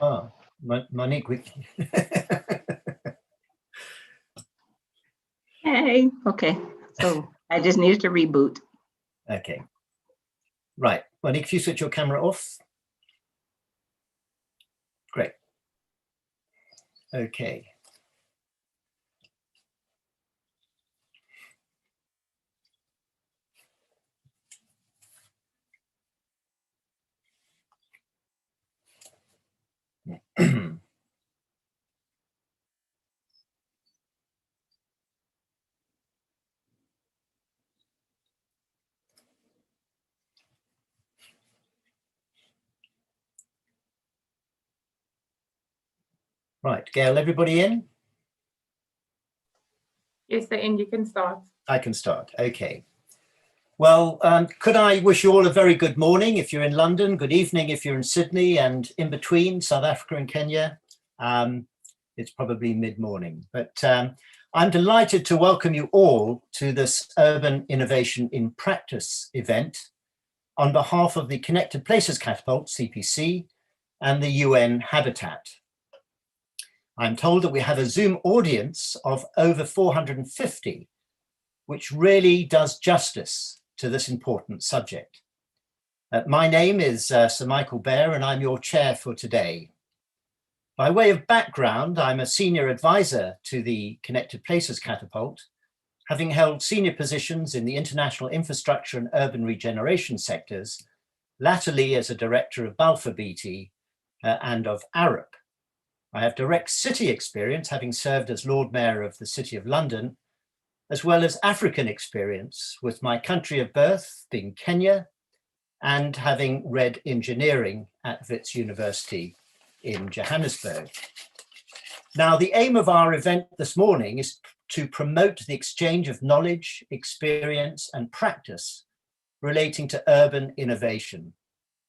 Oh, Monique, Hey, okay. So I just needed to reboot. Okay. Right. Monique, if you switch your camera off. Great. Okay. Right, Gail, everybody in? Yes, they're in. You can start. I can start. Okay. Well, could I wish you all a very good morning if you're in London, good evening if you're in Sydney, and in between South Africa and Kenya. It's probably mid-morning, but I'm delighted to welcome you all to this Urban Innovation in Practice event on behalf of the Connected Places Catapult, CPC, and the UN Habitat. I'm told that we have a Zoom audience of over 450, which really does justice to this important subject. My name is Sir Michael Bear, and I'm your chair for today. By way of background, I'm a senior advisor to the Connected Places Catapult, having held senior positions in the international infrastructure and urban regeneration sectors, latterly as a director of Balfour Beatty and of Arup. I have direct city experience, having served as Lord Mayor of the City of London, as well as African experience, with my country of birth being Kenya, and having read engineering at Wits University in Johannesburg. Now, the aim of our event this morning is to promote the exchange of knowledge, experience, and practice relating to urban innovation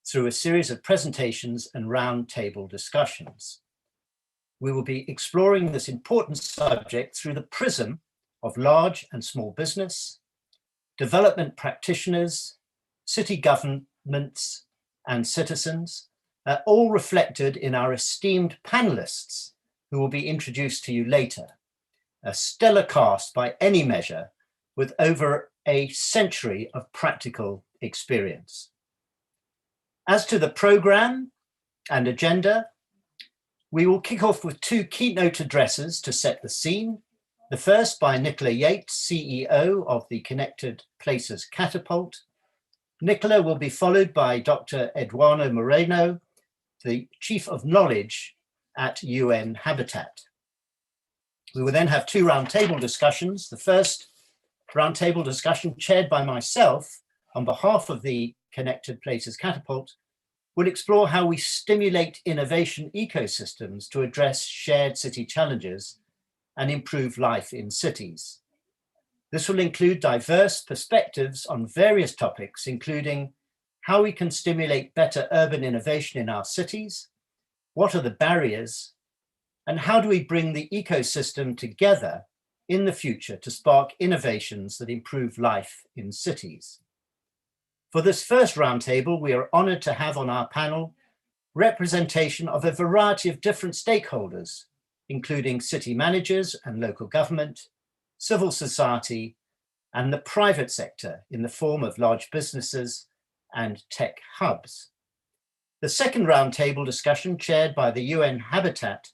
through a series of presentations and roundtable discussions. We will be exploring this important subject through the prism of large and small business, development practitioners, city governments, and citizens, all reflected in our esteemed panelists who will be introduced to you later. A stellar cast by any measure, with over a century of practical experience. As to the program and agenda, we will kick off with two keynote addresses to set the scene. The first by Nicola Yates, CEO of the Connected Places Catapult. Nicola will be followed by Dr. Eduardo Moreno, the Chief of Knowledge at UN Habitat. We will then have two roundtable discussions. The first roundtable discussion, chaired by myself on behalf of the Connected Places Catapult, will explore how we stimulate innovation ecosystems to address shared city challenges and improve life in cities. This will include diverse perspectives on various topics, including how we can stimulate better urban innovation in our cities, what are the barriers, and how do we bring the ecosystem together in the future to spark innovations that improve life in cities. For this first roundtable, we are honored to have on our panel representation of a variety of different stakeholders, including city managers and local government, civil society, and the private sector in the form of large businesses and tech hubs. The second roundtable discussion, chaired by the UN Habitat,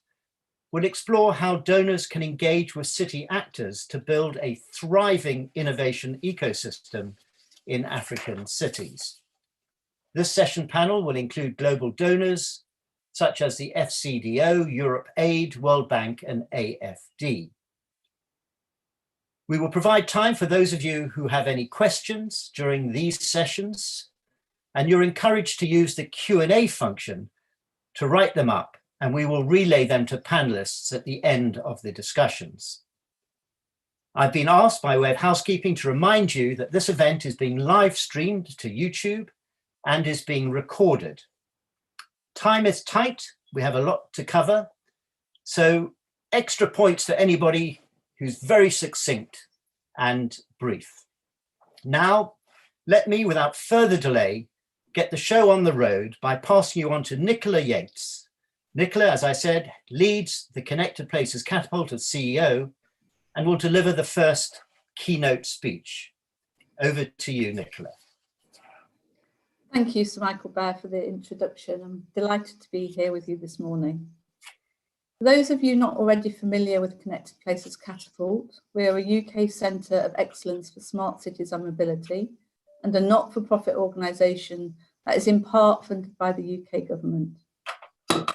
will explore how donors can engage with city actors to build a thriving innovation ecosystem in African cities. This session panel will include global donors such as the FCDO, Europe Aid, World Bank, and AFD. We will provide time for those of you who have any questions during these sessions, and you're encouraged to use the Q&A function to write them up, and we will relay them to panelists at the end of the discussions. I've been asked by way of housekeeping to remind you that this event is being live streamed to YouTube and is being recorded. Time is tight, we have a lot to cover, so extra points to anybody who's very succinct and brief. Now, let me, without further delay, get the show on the road by passing you on to Nicola Yates, Nicola, as I said, leads the Connected Places Catapult as CEO and will deliver the first keynote speech. Over to you, Nicola. Thank you, Sir Michael Bear, for the introduction. I'm delighted to be here with you this morning. For those of you not already familiar with Connected Places Catapult, we are a UK Centre of Excellence for Smart Cities and Mobility and a not-for-profit organisation that is in part funded by the UK government.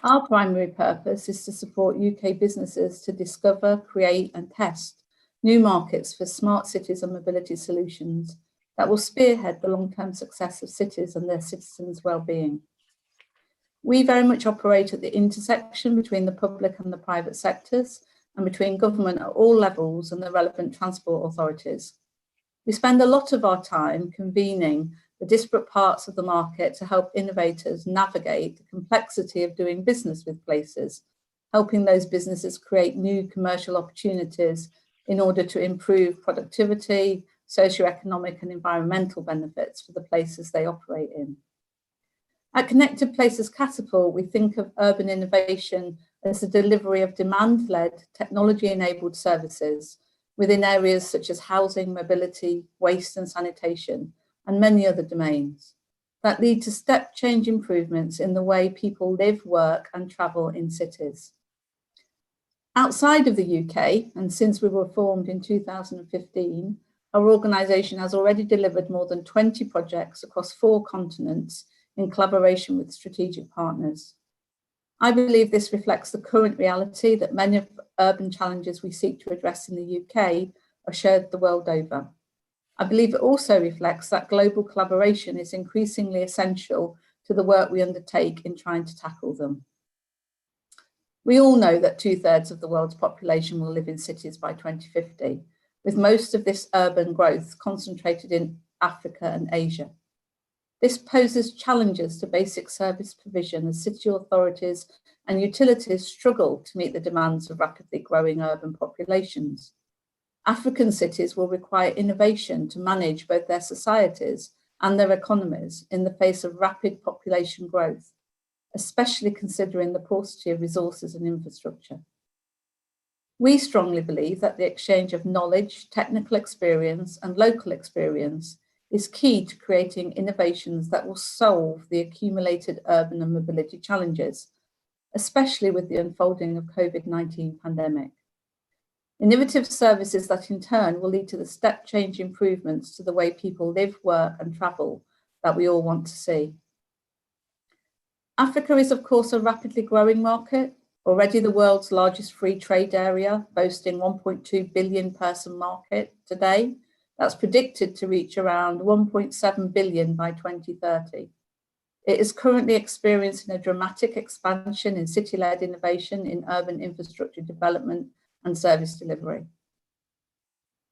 Our primary purpose is to support UK businesses to discover, create and test new markets for smart cities and mobility solutions that will spearhead the long-term success of cities and their citizens' well-being. We very much operate at the intersection between the public and the private sectors and between government at all levels and the relevant transport authorities. We spend a lot of our time convening the disparate parts of the market to help innovators navigate the complexity of doing business with places, helping those businesses create new commercial opportunities in order to improve productivity, socioeconomic and environmental benefits for the places they operate in. At Connected Places Catapult, we think of urban innovation as the delivery of demand-led, technology-enabled services within areas such as housing, mobility, waste and sanitation, and many other domains that lead to step change improvements in the way people live, work and travel in cities. Outside of the UK, and since we were formed in 2015, our organisation has already delivered more than 20 projects across 4 continents in collaboration with strategic partners. I believe this reflects the current reality that many of the urban challenges we seek to address in the UK are shared the world over. I believe it also reflects that global collaboration is increasingly essential to the work we undertake in trying to tackle them. We all know that 2/3 of the world's population will live in cities by 2050, with most of this urban growth concentrated in Africa and Asia. This poses challenges to basic service provision as city authorities and utilities struggle to meet the demands of rapidly growing urban populations. African cities will require innovation to manage both their societies and their economies in the face of rapid population growth, especially considering the paucity of resources and infrastructure. We strongly believe that the exchange of knowledge, technical experience, and local experience is key to creating innovations that will solve the accumulated urban and mobility challenges, especially with the unfolding of COVID-19 pandemic. Innovative services that in turn will lead to the step change improvements to the way people live, work, and travel that we all want to see. Africa is, of course, a rapidly growing market, already the world's largest free trade area, boasting 1.2 billion person market today. That's predicted to reach around 1.7 billion by 2030. It is currently experiencing a dramatic expansion in city-led innovation in urban infrastructure development and service delivery.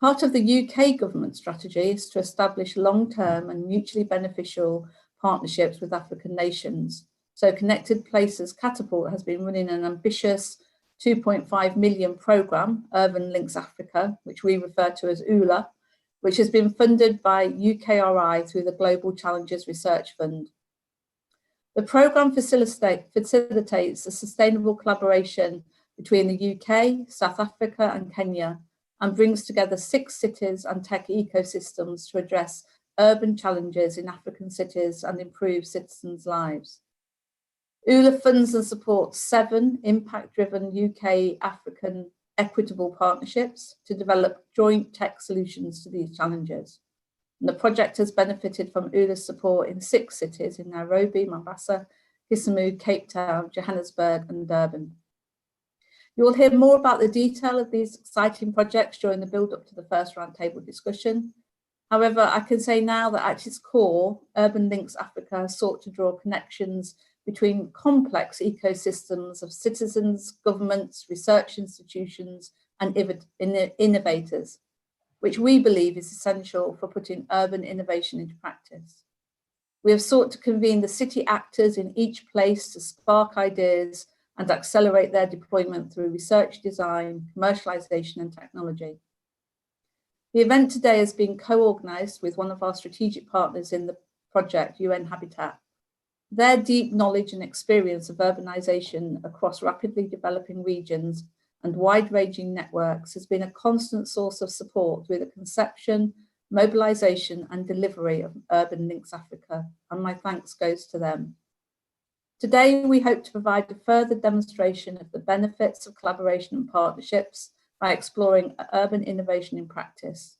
Part of the UK government strategy is to establish long-term and mutually beneficial partnerships with African nations. So Connected Places Catapult has been running an ambitious 2.5 million programme, Urban Links Africa, which we refer to as ULA, which has been funded by UKRI through the Global Challenges Research Fund. The programme facilitates a sustainable collaboration between the UK, South Africa and Kenya, and brings together 6 cities and tech ecosystems to address urban challenges in African cities and improve citizens' lives. ULA funds and supports 7 impact-driven UK-African equitable partnerships to develop joint tech solutions to these challenges. And the project has benefited from ULA's support in 6 cities in Nairobi, Mombasa, Kisumu, Cape Town, Johannesburg and Durban. You will hear more about the detail of these exciting projects during the build-up to the first roundtable discussion. However, I can say now that at its core, Urban Links Africa has sought to draw connections between complex ecosystems of citizens, governments, research institutions, and innovators, which we believe is essential for putting urban innovation into practice. We have sought to convene the city actors in each place to spark ideas and accelerate their deployment through research, design, commercialization, and technology. The event today has been co-organised with one of our strategic partners in the project, UN Habitat. Their deep knowledge and experience of urbanisation across rapidly developing regions and wide-ranging networks has been a constant source of support through the conception, mobilisation and delivery of Urban Links Africa, and my thanks goes to them. Today, we hope to provide a further demonstration of the benefits of collaboration and partnerships by exploring urban innovation in practice,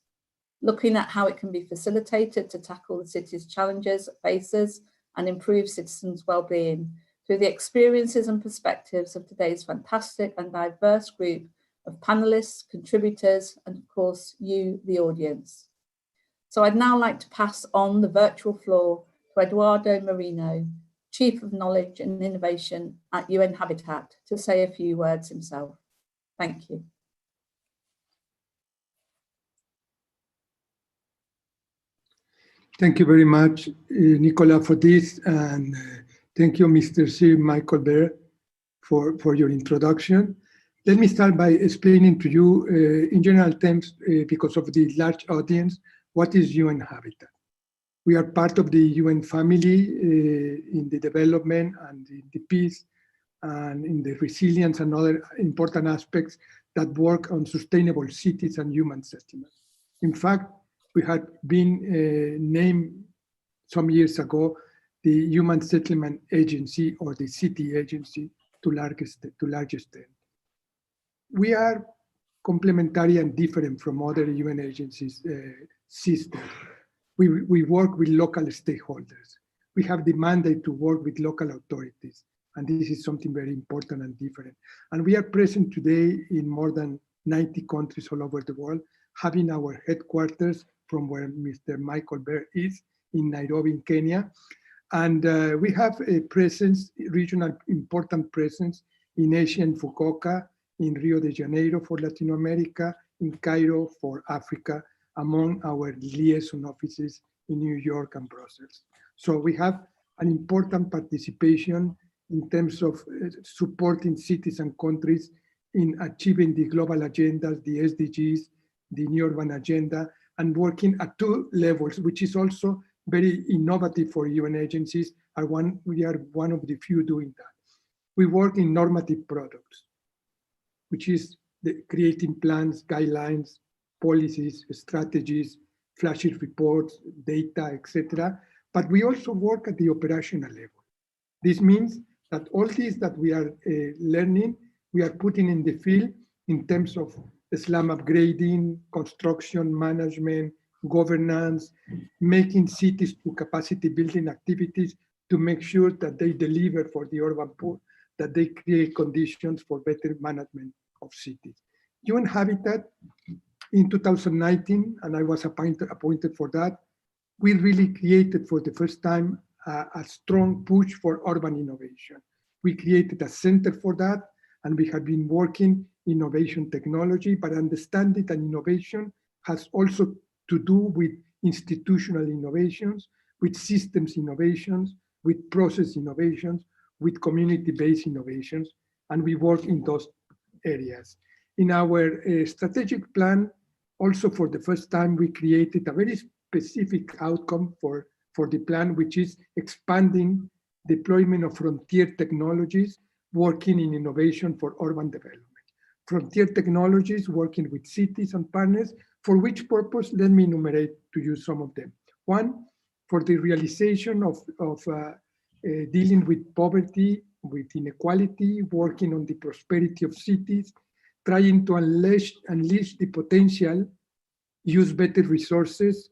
looking at how it can be facilitated to tackle the city's challenges it faces and improve citizens' well-being through the experiences and perspectives of today's fantastic and diverse group of panelists, contributors, and of course, you, the audience. So I'd now like to pass on the virtual floor to Eduardo Marino, Chief of Knowledge and Innovation at UN Habitat, to say a few words himself. Thank you. Thank you very much, Nicola, for this, and thank you, Mr. Sir Michael Bear, for your introduction. Let me start by explaining to you, in general terms, because of the large audience, what is UN Habitat. We are part of the UN family in the development and in the peace and in the resilience and other important aspects that work on sustainable cities and human settlements. In fact, we had been named some years ago the Human Settlement Agency or the City Agency to large extent. We are complementary and different from other UN agencies systems. We work with local stakeholders. We have the mandate to work with local authorities, and this is something very important and different. And we are present today in more than 90 countries all over the world, having our headquarters from where Mr. Michael Bear is in Nairobi, in Kenya. And we have a presence, regional important presence in Asia and Fukuoka, in Rio de Janeiro for Latin America, in Cairo for Africa, among our liaison offices in New York and Brussels. So we have an important participation in terms of supporting cities and countries in achieving the global agendas, the SDGs, the New Urban Agenda, and working at two levels, which is also very innovative for UN agencies. We are one of the few doing that. We work in normative products, which is creating plans, guidelines, policies, strategies, flashes reports, data, etc. But we also work at the operational level. This means that all this that we are learning, we are putting in the field in terms of slum upgrading, construction management, governance, making cities to capacity building activities to make sure that they deliver for the urban poor, that they create conditions for better management of cities. UN Habitat in 2019, and I was appointed for that, we really created for the first time a strong push for urban innovation. We created a center for that, and we have been working innovation technology, but understanding that innovation has also to do with institutional innovations, with systems innovations, with process innovations, with community-based innovations, and we work in those areas. In our strategic plan, also for the first time, we created a very specific outcome for the plan, which is expanding deployment of frontier technologies, working in innovation for urban development. Frontier technologies working with cities and partners, for which purpose, let me enumerate to you some of them. One, for the realization of dealing with poverty, with inequality, working on the prosperity of cities, trying to unleash the potential, use better resources,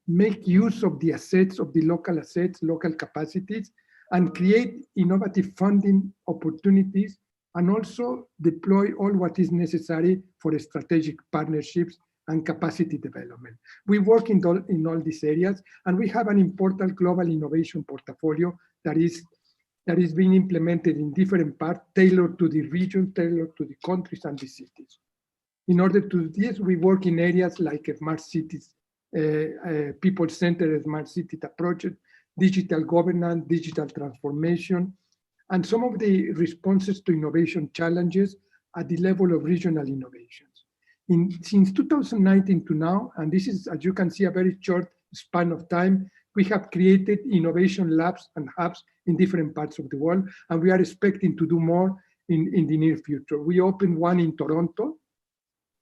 make use of the assets, of the local assets, local capacities, and create innovative funding opportunities, and also deploy all what is necessary for strategic partnerships and capacity development. We work in all these areas, and we have an important global innovation portfolio that is being implemented in different parts, tailored to the region, tailored to the countries and the cities. In order to do this, we work in areas like smart cities, people-centered smart city approaches, digital governance, digital transformation, and some of the responses to innovation challenges at the level of regional innovations. Since 2019 to now, and this is, as you can see, a very short span of time, we have created innovation labs and hubs in different parts of the world, and we are expecting to do more in the near future. We opened one in Toronto.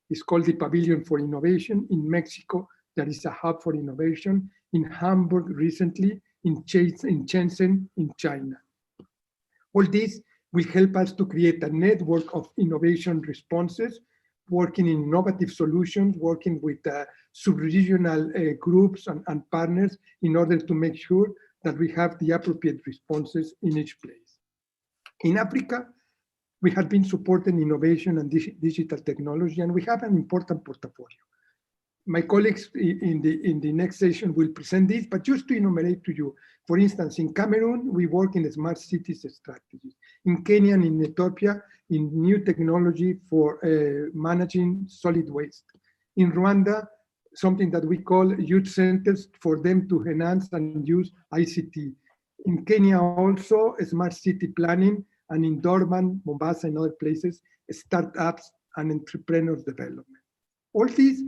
It's called the Pavilion for Innovation. In Mexico, there is a hub for innovation. In Hamburg recently, in Shenzhen, in China. All this will help us to create a network of innovation responses, working in innovative solutions, working with sub-regional groups and partners in order to make sure that we have the appropriate responses in each place. In Africa, we have been supporting innovation and digital technology, and we have an important portfolio. My colleagues in the next session will present this, but just to enumerate to you, for instance, in Cameroon, we work in smart cities strategies. In Kenya and in Ethiopia, in new technology for managing solid waste. In Rwanda, something that we call youth centers for them to enhance and use ICT. In Kenya also, smart city planning, and in Durban, Mombasa, and other places, startups and entrepreneurs development. All these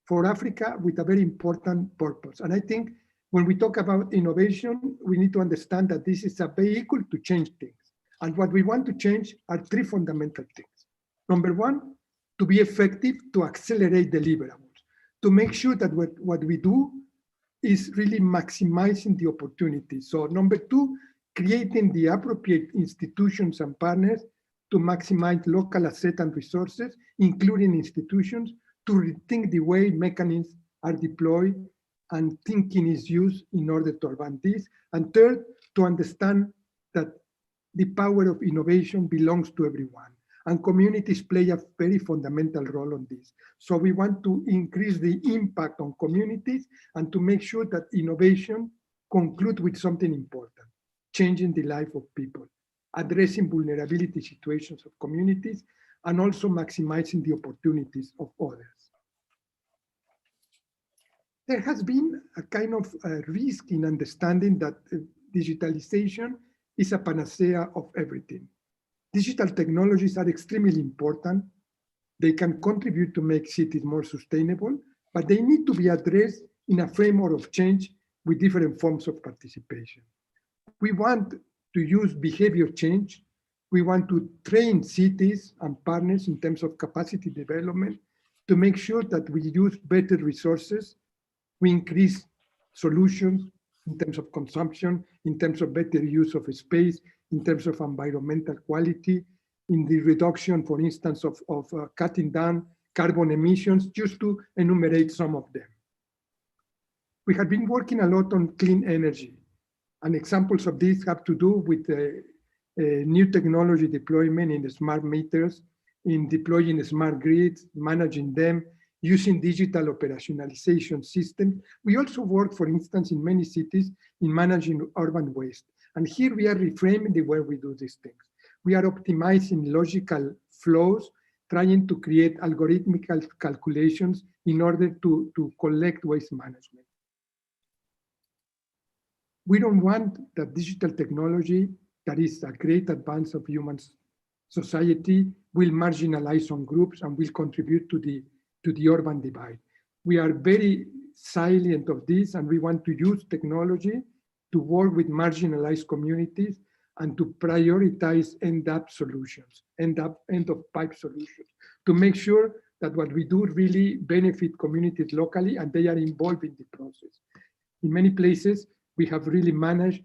for Africa with a very important purpose. And I think when we talk about innovation, we need to understand that this is a vehicle to change things. And what we want to change are three fundamental things. Number one, to be effective, to accelerate deliverables, to make sure that what we do is really maximizing the opportunity. So number two, creating the appropriate institutions and partners to maximize local assets and resources, including institutions, to rethink the way mechanisms are deployed and thinking is used in order to advance this. And third, to understand that the power of innovation belongs to everyone, and communities play a very fundamental role on this. So we want to increase the impact on communities and to make sure that innovation concludes with something important, changing the life of people, addressing vulnerability situations of communities, and also maximizing the opportunities of others. There has been a kind of risk in understanding that digitalization is a panacea of everything. Digital technologies are extremely important. They can contribute to make cities more sustainable, but they need to be addressed in a framework of change with different forms of participation. We want to use behavior change. We want to train cities and partners in terms of capacity development to make sure that we use better resources. We increase solutions in terms of consumption, in terms of better use of space, in terms of environmental quality, in the reduction, for instance, of cutting down carbon emissions, just to enumerate some of them. We have been working a lot on clean energy, and examples of this have to do with new technology deployment in the smart meters, in deploying smart grids, managing them, using digital operationalization systems. We also work, for instance, in many cities in managing urban waste. And here we are reframing the way we do these things. We are optimizing logical flows, trying to create algorithmic calculations in order to collect waste management. We don't want that digital technology that is a great advance of human society will marginalize some groups and will contribute to the urban divide. We are very silent of this, and we want to use technology to work with marginalized communities and to prioritize end-up solutions, end-of-pipe solutions, to make sure that what we do really benefit communities locally and they are involved in the process. In many places, we have really managed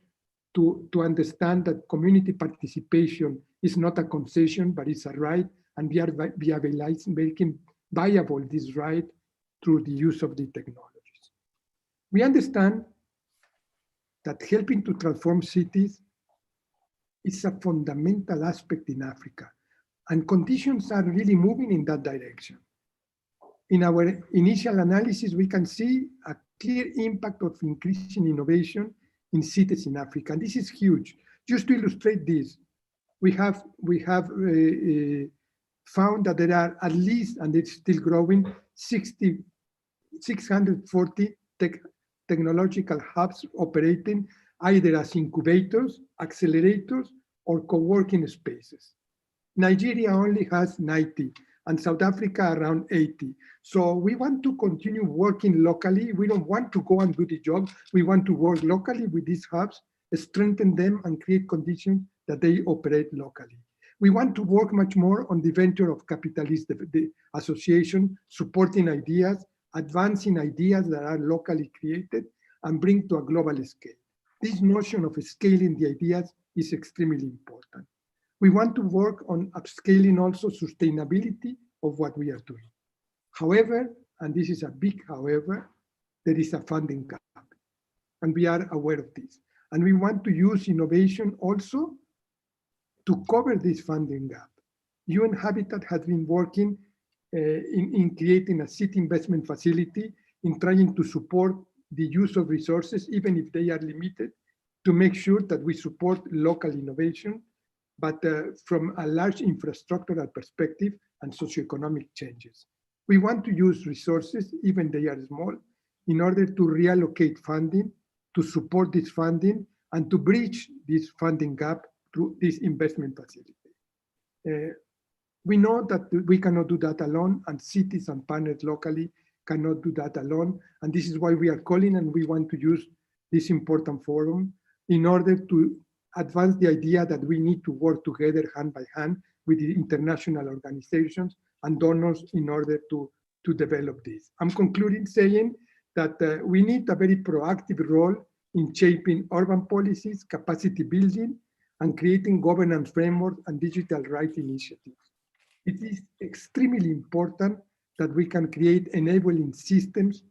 to understand that community participation is not a concession, but it's a right, and we are making viable this right through the use of the technologies. We understand that helping to transform cities is a fundamental aspect in Africa, and conditions are really moving in that direction. In our initial analysis, we can see a clear impact of increasing innovation in cities in Africa, and this is huge. Just to illustrate this, we have found that there are at least, and it's still growing, 640 technological hubs operating either as incubators, accelerators, or co-working spaces. Nigeria only has 90, and South Africa around 80. So we want to continue working locally. We don't want to go and do the job. We want to work locally with these hubs strengthen them, and create conditions that they operate locally. We want to work much more on the venture of capitalist the association, supporting ideas, advancing ideas that are locally created, and bring to a global scale. This notion of scaling the ideas is extremely important. We want to work on upscaling also sustainability of what we are doing. However, and this is a big however, there is a funding gap, and we are aware of this. And we want to use innovation also to cover this funding gap. UN Habitat has been working in creating a city investment facility, in trying to support the use of resources, even if they are limited, to make sure that we support local innovation, but from a large infrastructural perspective and socioeconomic changes. We want to use resources, even they are small, in order to reallocate funding, to support this funding, and to bridge this funding gap through this investment facility. We know that we cannot do that alone, and cities and partners locally cannot do that alone. And this is why we are calling, and we want to use this important forum in order to advance the idea that we need to work together hand by hand with the international organizations and donors in order to develop this. I'm concluding saying that we need a very proactive role in shaping urban policies, capacity building, and creating governance frameworks and digital rights initiatives. It is extremely important that we can create enabling systems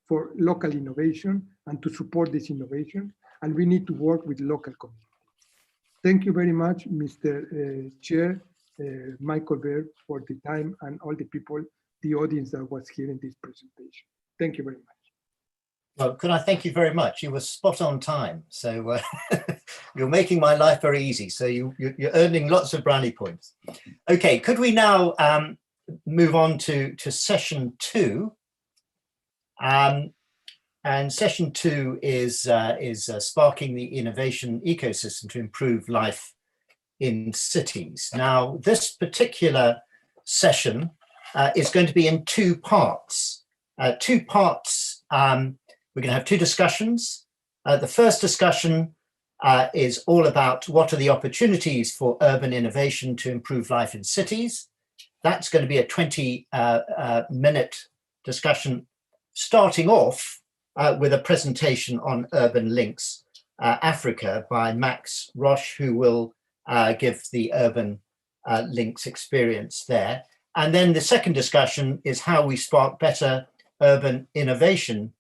for local innovation and to support this innovation, and we need to work with local communities. Thank you very much, Mr. Chair, Michael Bear, for the time, and all the people, the audience that was hearing this presentation. Thank you very much. Well, could I thank you very much? You were spot on time. So you're making my life very easy. So you're earning lots of brownie points. Okay, could we now move on to session 2? And session 2 is sparking the innovation ecosystem to improve life in cities. Now, this particular session is going to be in 2 parts. We're going to have 2 discussions. The first discussion is all about what are the opportunities for urban innovation to improve life in cities. That's going to be a 20-minute discussion, starting off with a presentation on Urban Links Africa by Max Roche, who will give the Urban Links experience there. And then the second discussion is how we spark better urban innovation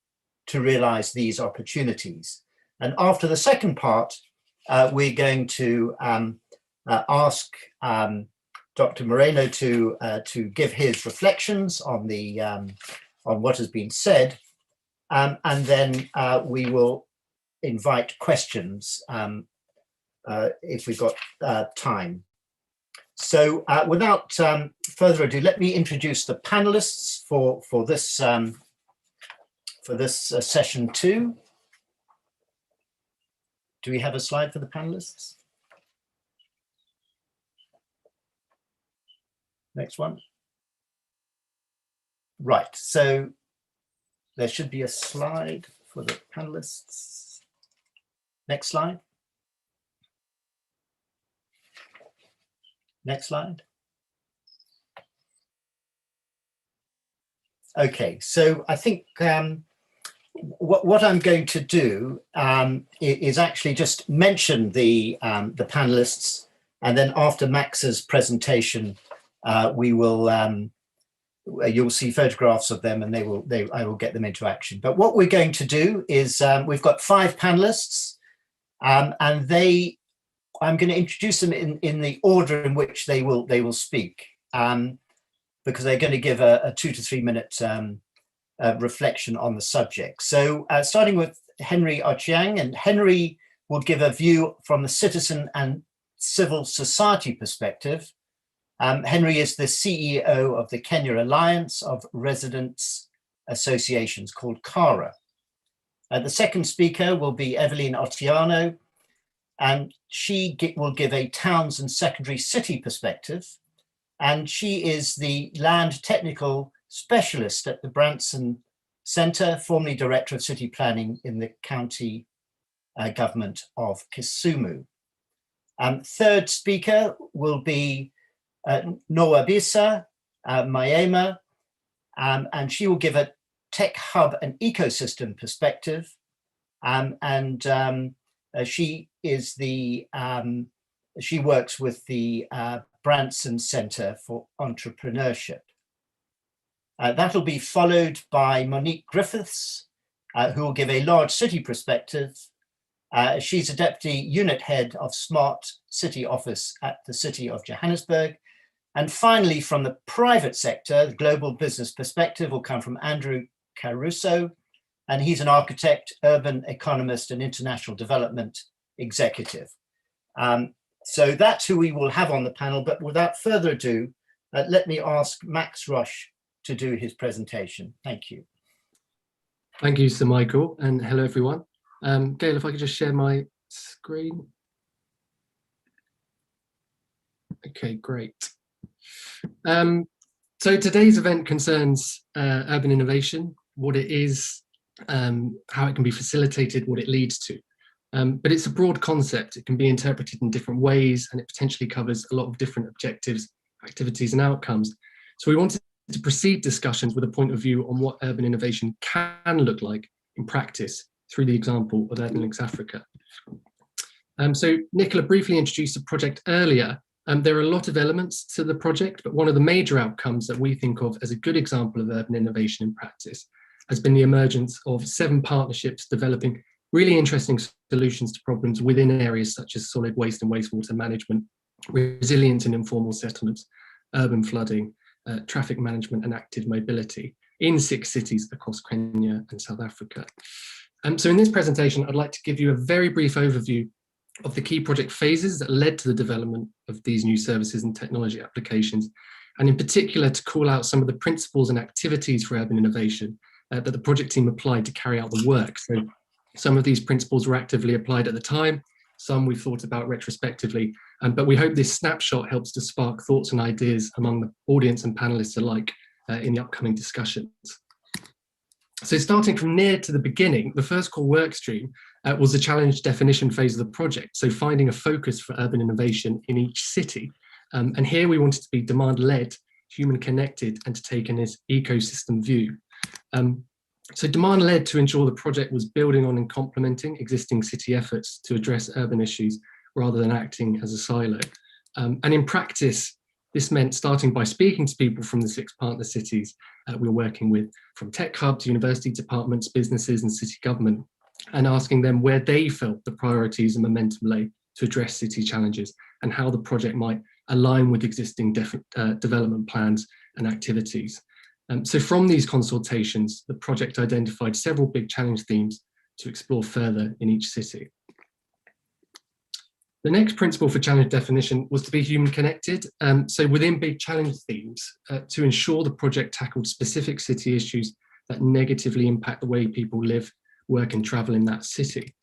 to realize these opportunities. And after the second part, we're going to ask Dr. Moreno to give his reflections on the on what has been said, and then we will invite questions if we've got time. So without further ado, let me introduce the panelists for this session 2. Do we have a slide for the panelists? Next one. Right, so there should be a slide for the panelists. Next slide. Next slide. Okay, so I think what I'm going to do is actually just mention the panelists, and then after Max's presentation, we will you'll see photographs of them, and I will get them into action. But what we're going to do is we've got 5 panelists, and I'm going to introduce them in the order in which they will speak, because they're going to give a 2 to 3 minute reflection on the subject. So starting with Henry Ochieng, and Henry will give a view from the citizen and civil society perspective. Henry is the CEO of the Kenya Alliance of Residents Associations, called KARA. The second speaker will be Evelyn Otieno, and she will give a towns and secondary city perspective. And she is the land technical specialist at the Branson Centre, formerly Director of City Planning in the County government of Kisumu. Third speaker will be Nwabisa Maema, and she will give a tech hub and ecosystem perspective. She is she works with the Branson Center for Entrepreneurship. That'll be followed by Monique Griffiths, who will give a large city perspective. She's a deputy unit head of Smart City Office at the City of Johannesburg. And finally, from the private sector, the global business perspective will come from Andrew Caruso, and he's an architect, urban economist, and international development executive. So that's who we will have on the panel, but without further ado, let me ask Max Rush to do his presentation. Thank you. Thank you, Sir Michael, and hello, everyone. Gail, if I could just share my screen. Okay, great. So today's event concerns urban innovation, what it is, how it can be facilitated, what it leads to. But it's a broad concept. It can be interpreted in different ways, and it potentially covers a lot of different objectives, activities, and outcomes. So we wanted to proceed discussions with a point of view on what urban innovation can look like in practice through the example of Urban Links Africa. So Nicola briefly introduced the project earlier. There are a lot of elements to the project, but one of the major outcomes that we think of as a good example of urban innovation in practice has been the emergence of 7 partnerships developing really interesting solutions to problems within areas such as solid waste and wastewater management, resilience in informal settlements, urban flooding, traffic management and active mobility in 6 cities across Kenya and South Africa. So in this presentation, I'd like to give you a very brief overview of the key project phases that led to the development of these new services and technology applications, and in particular to call out some of the principles and activities for urban innovation that the project team applied to carry out the work. So some of these principles were actively applied at the time, some we've thought about retrospectively, but we hope this snapshot helps to spark thoughts and ideas among the audience and panelists alike in the upcoming discussions. So starting from near to the beginning, the first core work stream was the challenge definition phase of the project. So finding a focus for urban innovation in each city. And here we wanted to be demand-led, human connected, and to take an ecosystem view. So demand-led to ensure the project was building on and complementing existing city efforts to address urban issues rather than acting as a silo. And in practice, this meant starting by speaking to people from the 6 partner cities we were working with, from tech hubs, university departments, businesses and city government, and asking them where they felt the priorities and momentum lay to address city challenges and how the project might align with existing development plans and activities. So from these consultations, the project identified several big challenge themes to explore further in each city. The next principle for challenge definition was to be human connected. So within big challenge themes, to ensure the project tackled specific city issues that negatively impact the way people live, work and travel in that city.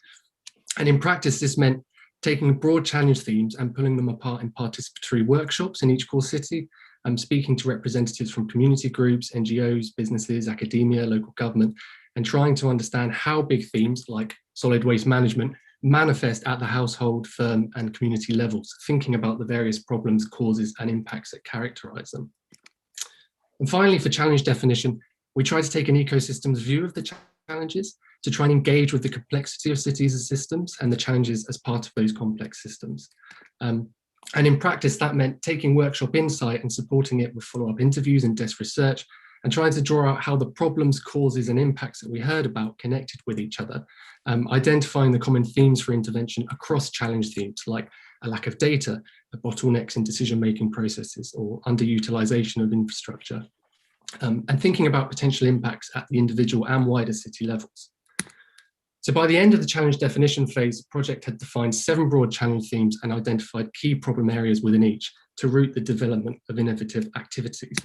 And in practice, this meant taking broad challenge themes and pulling them apart in participatory workshops in each core city, speaking to representatives from community groups, NGOs, businesses, academia, local government, and trying to understand how big themes like solid waste management manifest at the household, firm and community levels, thinking about the various problems, causes and impacts that characterize them. And finally, for challenge definition, we try to take an ecosystems view of the challenges to try and engage with the complexity of cities and systems and the challenges as part of those complex systems. And in practice, that meant taking workshop insight and supporting it with follow-up interviews and desk research, and trying to draw out how the problems, causes and impacts that we heard about connected with each other, identifying the common themes for intervention across challenge themes like a lack of data, the bottlenecks in decision-making processes or underutilization of infrastructure, and thinking about potential impacts at the individual and wider city levels. So by the end of the challenge definition phase, the project had defined 7 broad challenge themes and identified key problem areas within each to root the development of innovative activities.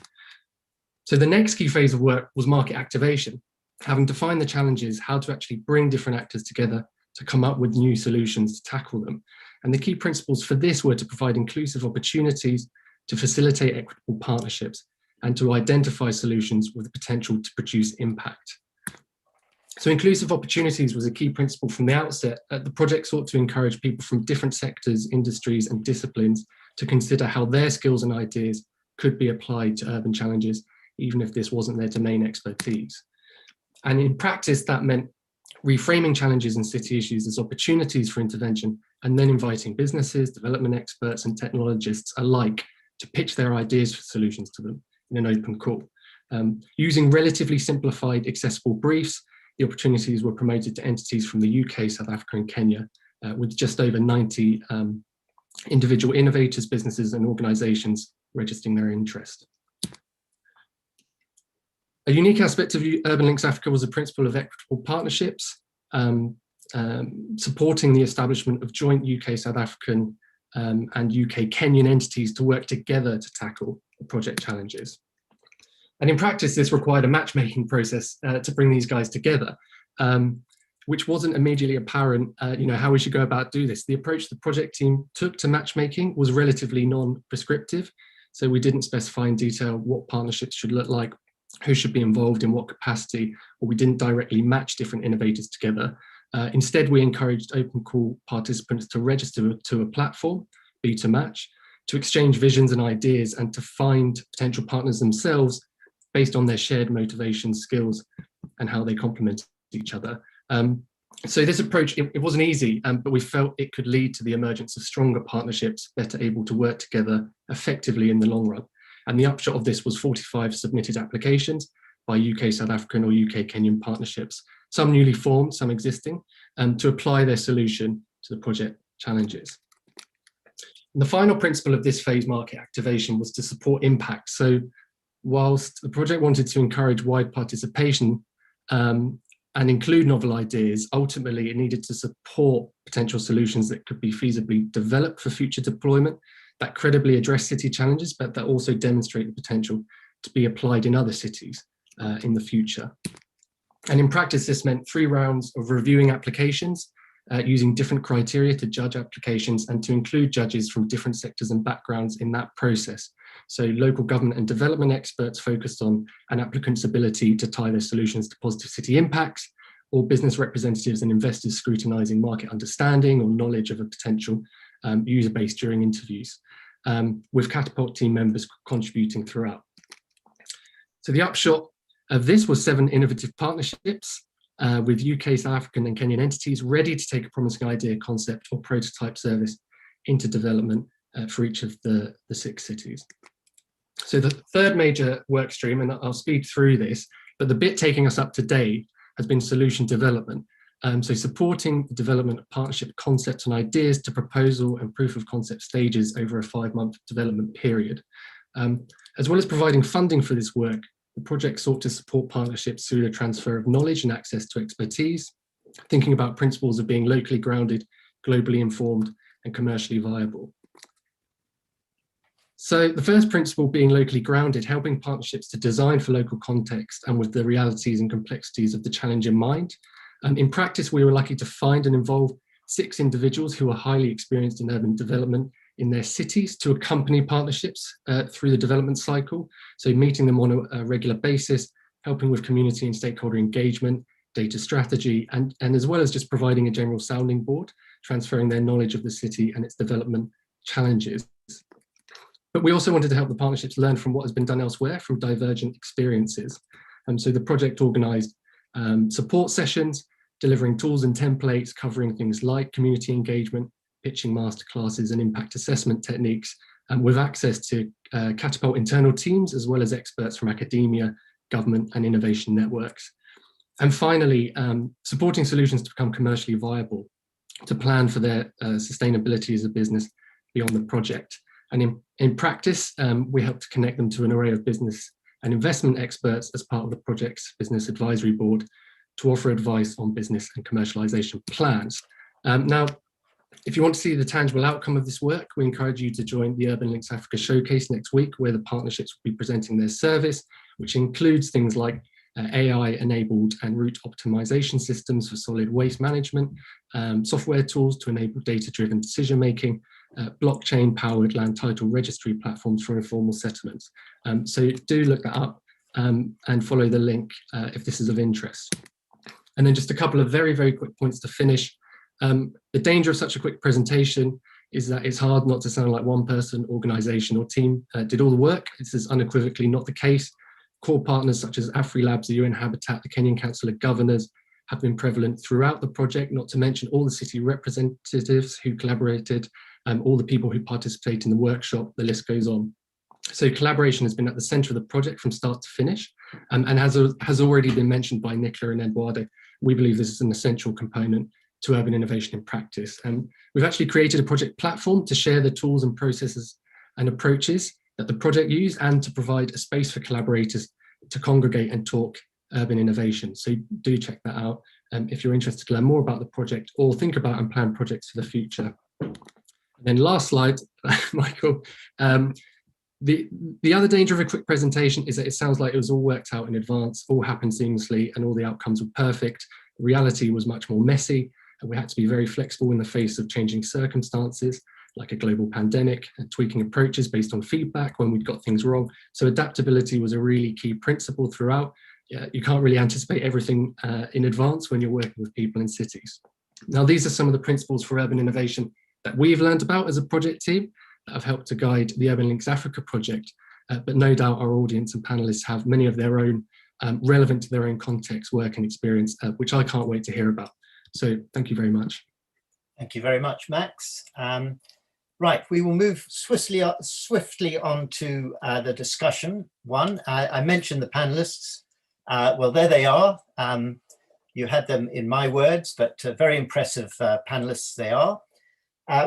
So the next key phase of work was market activation, having defined the challenges, how to actually bring different actors together to come up with new solutions to tackle them. And the key principles for this were to provide inclusive opportunities, to facilitate equitable partnerships, and to identify solutions with the potential to produce impact. So inclusive opportunities was a key principle from the outset. The project sought to encourage people from different sectors, industries and disciplines to consider how their skills and ideas could be applied to urban challenges, even if this wasn't their domain expertise. And in practice, that meant reframing challenges and city issues as opportunities for intervention, and then inviting businesses, development experts and technologists alike to pitch their ideas for solutions to them in an open call. Using relatively simplified, accessible briefs, the opportunities were promoted to entities from the UK, South Africa and Kenya, with just over 90 individual innovators, businesses and organisations registering their interest. A unique aspect of Urban Links Africa was the principle of equitable partnerships, supporting the establishment of joint UK, South African and UK Kenyan entities to work together to tackle the project challenges. And in practice, this required a matchmaking process to bring these guys together, which wasn't immediately apparent, how we should go about do this. The approach the project team took to matchmaking was relatively non-prescriptive. So we didn't specify in detail what partnerships should look like, who should be involved in what capacity, or we didn't directly match different innovators together. Instead, we encouraged open call participants to register to a platform, B2Match, to exchange visions and ideas and to find potential partners themselves based on their shared motivations, skills, and how they complement each other. So this approach, it wasn't easy, but we felt it could lead to the emergence of stronger partnerships, better able to work together effectively in the long run. And the upshot of this was 45 submitted applications by UK, South African or UK Kenyan partnerships, some newly formed, some existing, to apply their solution to the project challenges. And the final principle of this phase market activation was to support impact. So whilst the project wanted to encourage wide participation and include novel ideas, ultimately it needed to support potential solutions that could be feasibly developed for future deployment, that credibly address city challenges, but that also demonstrate the potential to be applied in other cities in the future. And in practice, this meant 3 rounds of reviewing applications, using different criteria to judge applications and to include judges from different sectors and backgrounds in that process. So local government and development experts focused on an applicant's ability to tie their solutions to positive city impacts, or business representatives and investors scrutinising market understanding or knowledge of a potential user base during interviews, with Catapult team members contributing throughout. So the upshot of this was 7 innovative partnerships with UK, South African and Kenyan entities ready to take a promising idea, concept or prototype service into development for each of the 6 cities. So the third major work stream, and I'll speed through this, but the bit taking us up to date has been solution development. So supporting the development of partnership concepts and ideas to proposal and proof of concept stages over a 5-month development period. As well as providing funding for this work, the project sought to support partnerships through the transfer of knowledge and access to expertise, thinking about principles of being locally grounded, globally informed, and commercially viable. So the first principle being locally grounded, helping partnerships to design for local context and with the realities and complexities of the challenge in mind. In practice, we were lucky to find and involve 6 individuals who are highly experienced in urban development in their cities to accompany partnerships through the development cycle. So meeting them on a regular basis, helping with community and stakeholder engagement, data strategy, and as well as just providing a general sounding board, transferring their knowledge of the city and its development challenges. But we also wanted to help the partnerships learn from what has been done elsewhere, from divergent experiences. So the project organised support sessions, delivering tools and templates covering things like community engagement, pitching masterclasses and impact assessment techniques, with access to Catapult internal teams, as well as experts from academia, government and innovation networks. And finally, supporting solutions to become commercially viable, to plan for their sustainability as a business beyond the project. And in practice, we help to connect them to an array of business and investment experts as part of the project's business advisory board to offer advice on business and commercialization plans. Now, if you want to see the tangible outcome of this work, we encourage you to join the Urban Links Africa Showcase next week, where the partnerships will be presenting their service, which includes things like AI-enabled and route optimization systems for solid waste management, software tools to enable data-driven decision-making, blockchain-powered land title registry platforms for informal settlements. So do look that up and follow the link if this is of interest. And then just a couple of very, very quick points to finish. The danger of such a quick presentation is that it's hard not to sound like one person, organization or team did all the work. This is unequivocally not the case. Core partners such as AfriLabs, the UN Habitat, the Kenyan Council of Governors have been prevalent throughout the project, not to mention all the city representatives who collaborated, all the people who participate in the workshop, the list goes on. So collaboration has been at the center of the project from start to finish, and has already been mentioned by Nicola and Eduardo. We believe this is an essential component to urban innovation in practice. And we've actually created a project platform to share the tools and processes and approaches that the project use, and to provide a space for collaborators to congregate and talk urban innovation. So do check that out if you're interested to learn more about the project or think about and plan projects for the future. And then last slide, Michael. The other danger of a quick presentation is that it sounds like it was all worked out in advance, all happened seamlessly, and all the outcomes were perfect. The reality was much more messy, and we had to be very flexible in the face of changing circumstances, like a global pandemic, and tweaking approaches based on feedback when we'd got things wrong. So adaptability was a really key principle throughout. You can't really anticipate everything in advance when you're working with people in cities. Now, these are some of the principles for urban innovation that we've learned about as a project team that have helped to guide the Urban Links Africa project, but no doubt our audience and panelists have many of their own relevant to their own context, work and experience, which I can't wait to hear about. So thank you very much. Thank you very much, Max. Right, we will move swiftly on to the discussion one. I mentioned the panelists. Well, there they are. You had them in my words, but very impressive panelists they are.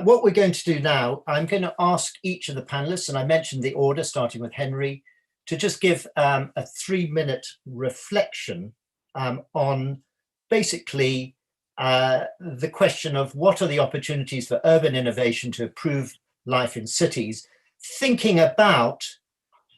What we're going to do now, I'm going to ask each of the panelists, and I mentioned the order, starting with Henry, to just give a 3-minute reflection on basically the question of what are the opportunities for urban innovation to improve life in cities, thinking about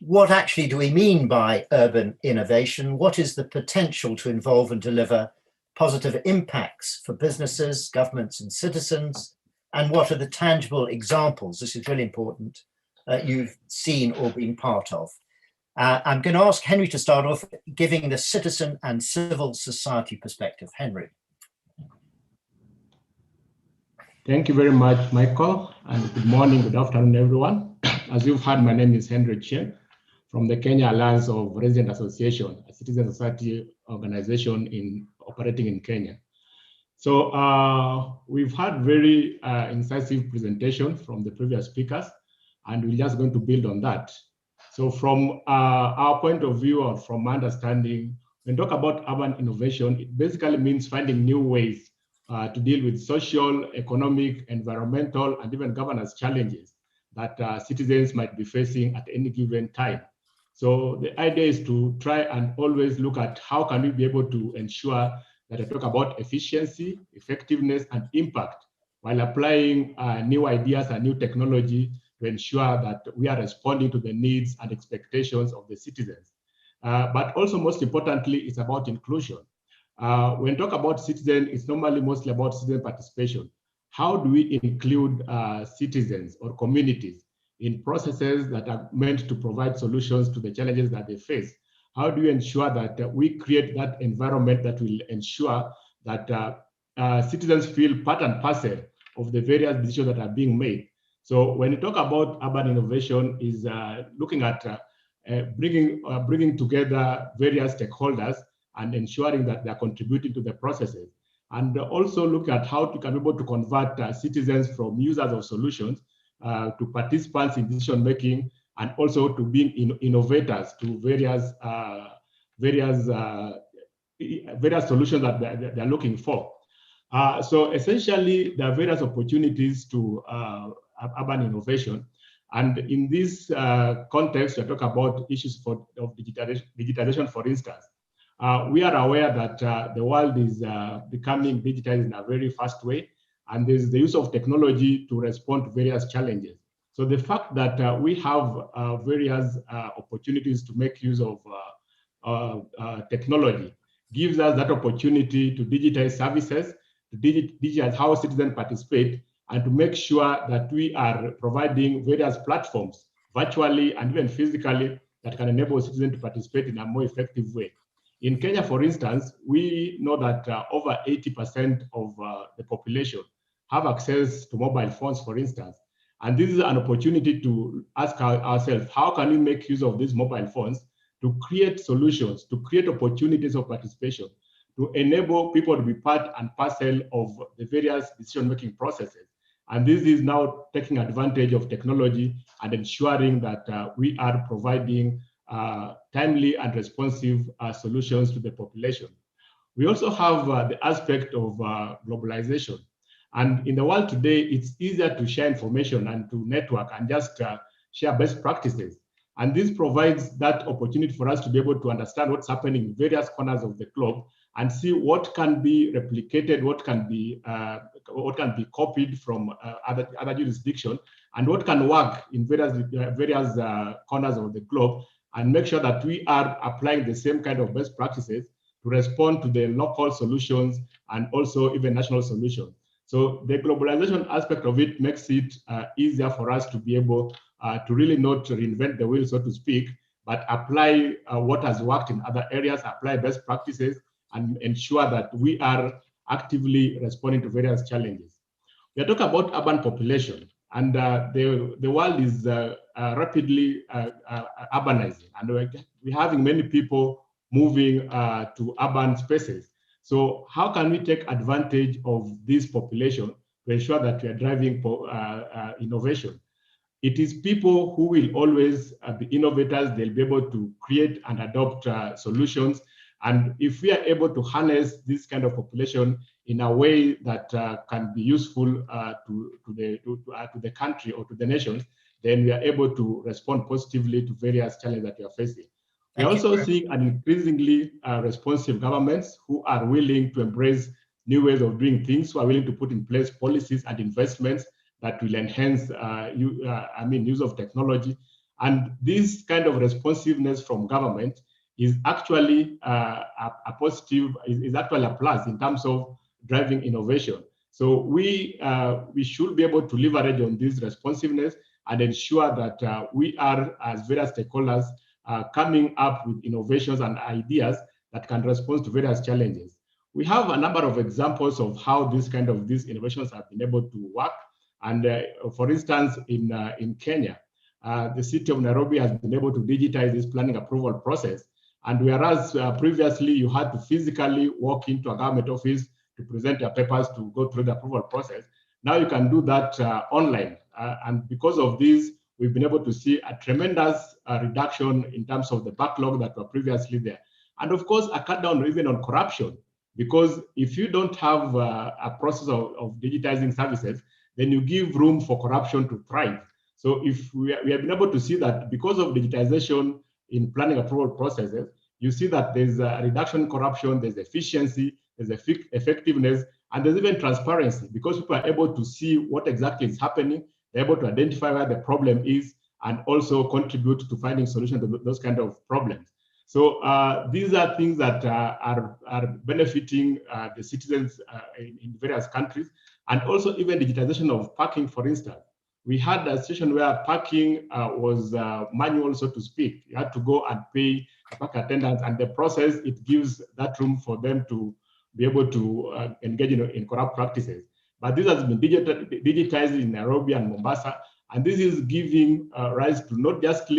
what actually do we mean by urban innovation, what is the potential to involve and deliver positive impacts for businesses, governments and citizens, and what are the tangible examples, this is really important, that you've seen or been part of. I'm going to ask Henry to start off giving the citizen and civil society perspective. Henry. Thank you very much, Michael, and good morning, good afternoon, everyone. As you've heard, my name is Henry Chen from the Kenya Alliance of Resident Association, a citizen society organization operating in Kenya. So we've had very incisive presentation from the previous speakers, and we're just going to build on that. So from our point of view, or from my understanding, when we talk about urban innovation, it basically means finding new ways to deal with social, economic, environmental, and even governance challenges that citizens might be facing at any given time. So the idea is to try and always look at how can we be able to ensure that I talk about efficiency, effectiveness, and impact while applying new ideas and new technology to ensure that we are responding to the needs and expectations of the citizens. But also, most importantly, it's about inclusion. When we talk about citizen, it's normally mostly about citizen participation. How do we include citizens or communities in processes that are meant to provide solutions to the challenges that they face? How do we ensure that we create that environment that will ensure that citizens feel part and parcel of the various decisions that are being made? So when you talk about urban innovation, is looking at bringing together various stakeholders and ensuring that they're contributing to the processes. And also look at how to be able to convert citizens from users of solutions to participants in decision making, and also to being innovators to various solutions that they're looking for. So essentially, there are various opportunities to urban innovation. And in this context, we talk about issues of digitization, for instance. We are aware that the world is becoming digitized in a very fast way, and there's the use of technology to respond to various challenges. So the fact that we have various opportunities to make use of technology gives us that opportunity to digitize services, to digitize how citizens participate, and to make sure that we are providing various platforms, virtually and even physically, that can enable citizens to participate in a more effective way. In Kenya, for instance, we know that over 80% of the population have access to mobile phones, for instance. And this is an opportunity to ask ourselves, how can we make use of these mobile phones to create solutions, to create opportunities of participation, to enable people to be part and parcel of the various decision-making processes. And this is now taking advantage of technology and ensuring that we are providing timely and responsive solutions to the population. We also have the aspect of globalization. And in the world today, it's easier to share information and to network and just share best practices. And this provides that opportunity for us to be able to understand what's happening in various corners of the globe and see what can be replicated, what can be copied from other jurisdictions, and what can work in various corners of the globe, and make sure that we are applying the same kind of best practices to respond to the local solutions and also even national solutions. So the globalization aspect of it makes it easier for us to be able to really not reinvent the wheel, so to speak, but apply what has worked in other areas, apply best practices, and ensure that we are actively responding to various challenges. We are talking about urban population, and the world is rapidly urbanizing, and we're having many people moving to urban spaces. So how can we take advantage of this population to ensure that we are driving innovation? It is people who will always be innovators. They'll be able to create and adopt solutions. And if we are able to harness this kind of population in a way that can be useful to the country or to the nations, then we are able to respond positively to various challenges that we are facing. We're also seeing an increasingly responsive governments who are willing to embrace new ways of doing things, who are willing to put in place policies and investments that will enhance use of technology. And this kind of responsiveness from government is actually a positive, is actually a plus in terms of driving innovation. So we should be able to leverage on this responsiveness and ensure that we are, as various stakeholders, coming up with innovations and ideas that can respond to various challenges. We have a number of examples of how these innovations have been able to work. And for instance, in Kenya, the city of Nairobi has been able to digitize this planning approval process. And whereas previously you had to physically walk into a government office to present your papers to go through the approval process, now you can do that online. And because of this, we've been able to see a tremendous reduction in terms of the backlog that were previously there. And of course, a cut down even on corruption, because if you don't have a process of digitizing services, then you give room for corruption to thrive. So if we have been able to see that because of digitization in planning approval processes, you see that there's a reduction in corruption, there's efficiency, there's effectiveness, and there's even transparency, because people are able to see what exactly is happening. They're able to identify where the problem is and also contribute to finding solutions to those kind of problems. So these are things that are benefiting the citizens in various countries, and also even digitization of parking, for instance. We had a situation where parking was manual, so to speak. You had to go and pay a park attendant, and the process, it gives that room for them to be able to engage in corrupt practices. But this has been digitized in Nairobi and Mombasa, and this is giving rise to not just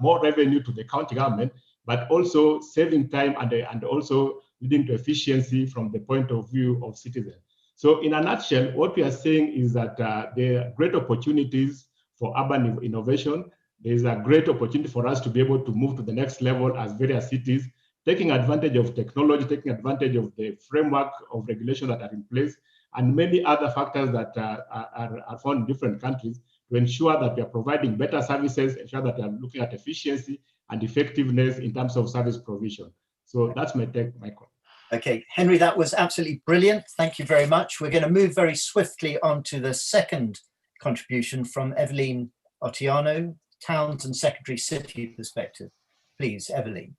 more revenue to the county government, but also saving time and also leading to efficiency from the point of view of citizens. So in a nutshell, what we are saying is that there are great opportunities for urban innovation. There is a great opportunity for us to be able to move to the next level as various cities, taking advantage of technology, taking advantage of the framework of regulation that are in place, and many other factors that are found in different countries to ensure that we are providing better services, ensure that we are looking at efficiency and effectiveness in terms of service provision. So that's my take, Michael. Okay, Henry, that was absolutely brilliant. Thank you very much. We're going to move very swiftly on to the second contribution from Evelyn Otiano, Towns and Secondary City Perspective. Please, Evelyn.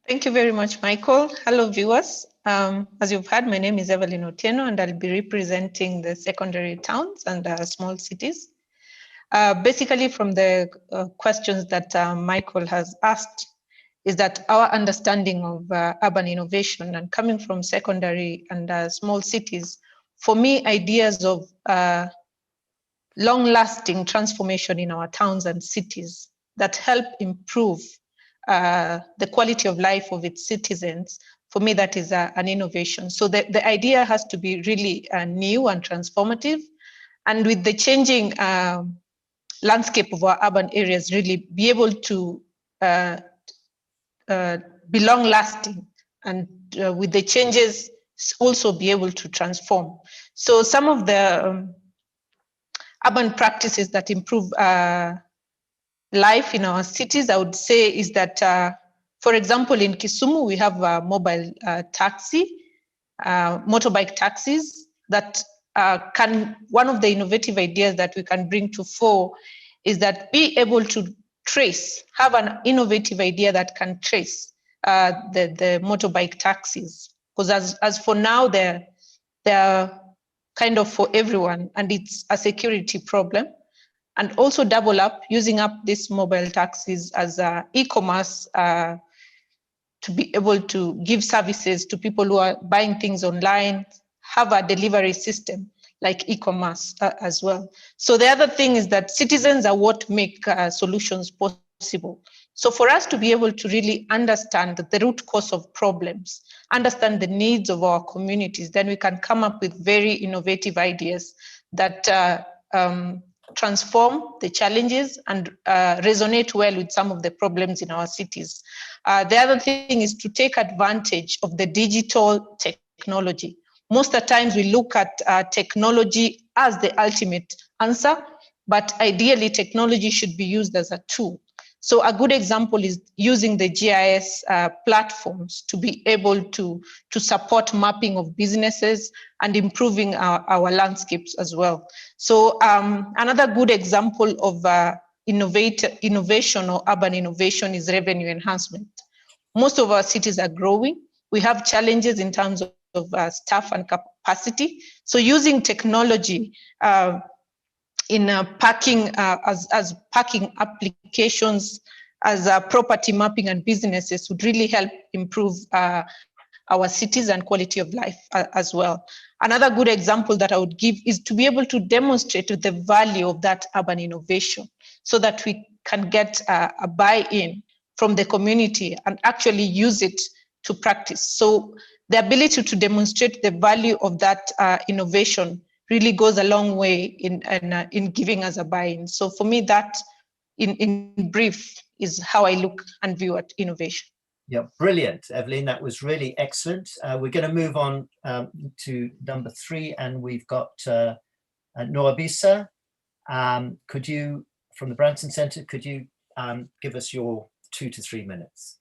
Thank you very much, Michael. Hello, viewers. As you've heard, my name is Evelyn Otieno, and I'll be representing the secondary towns and small cities. Basically, from the questions that Michael has asked, is that our understanding of urban innovation, and coming from secondary and small cities, for me, ideas of long-lasting transformation in our towns and cities that help improve the quality of life of its citizens, for me, that is an innovation. So the idea has to be really new and transformative. And with the changing landscape of our urban areas, really be able to be long-lasting, and with the changes also be able to transform. So some of the urban practices that improve life in our cities, I would say, is that, for example, in Kisumu, we have a mobile taxi, motorbike taxis that one of the innovative ideas that we can bring to fore is that be able to trace, have an innovative idea that can trace the motorbike taxis. Because as for now, they're kind of for everyone, and it's a security problem. And also double up, using up these mobile taxis as e-commerce to be able to give services to people who are buying things online, have a delivery system like e-commerce as well. So the other thing is that citizens are what make solutions possible. So for us to be able to really understand the root cause of problems, understand the needs of our communities, then we can come up with very innovative ideas that transform the challenges and resonate well with some of the problems in our cities. The other thing is to take advantage of the digital technology. Most of the times we look at technology as the ultimate answer, but ideally technology should be used as a tool. So a good example is using the GIS platforms to be able to support mapping of businesses and improving our landscapes as well. So another good example of innovation or urban innovation is revenue enhancement. Most of our cities are growing. We have challenges in terms of staff and capacity. So using technology in parking as parking applications, as property mapping and businesses would really help improve our cities and quality of life as well. Another good example that I would give is to be able to demonstrate the value of that urban innovation so that we can get a buy-in from the community and actually use it to practice. So the ability to demonstrate the value of that innovation really goes a long way in giving us a buy-in. So for me, that in brief is how I look and view at innovation. Yeah, brilliant, Evelyn. That was really excellent. We're going to move on to number 3, and we've got Noabisa. Could you, from the Branson Center, could you give us your 2 to 3 minutes?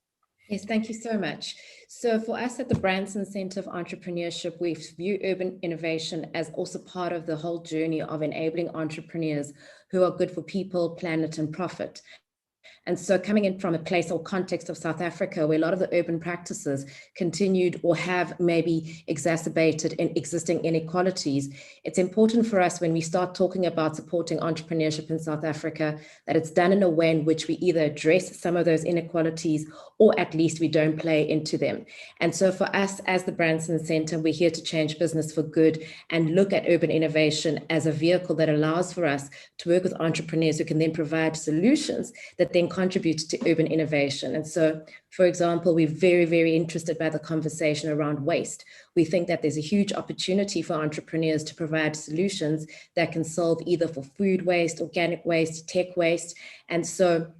Yes, thank you so much. So for us at the Branson Center of Entrepreneurship, we view urban innovation as also part of the whole journey of enabling entrepreneurs who are good for people, planet, and profit. And so coming in from a place or context of South Africa, where a lot of the urban practices continued or have maybe exacerbated in existing inequalities, it's important for us when we start talking about supporting entrepreneurship in South Africa, that it's done in a way in which we either address some of those inequalities or at least we don't play into them. And so for us as the Branson Center, we're here to change business for good and look at urban innovation as a vehicle that allows for us to work with entrepreneurs who can then provide solutions that then contribute to urban innovation. And so, for example, we're very, very interested by the conversation around waste. We think that there's a huge opportunity for entrepreneurs to provide solutions that can solve either for food waste, organic waste, tech waste. And so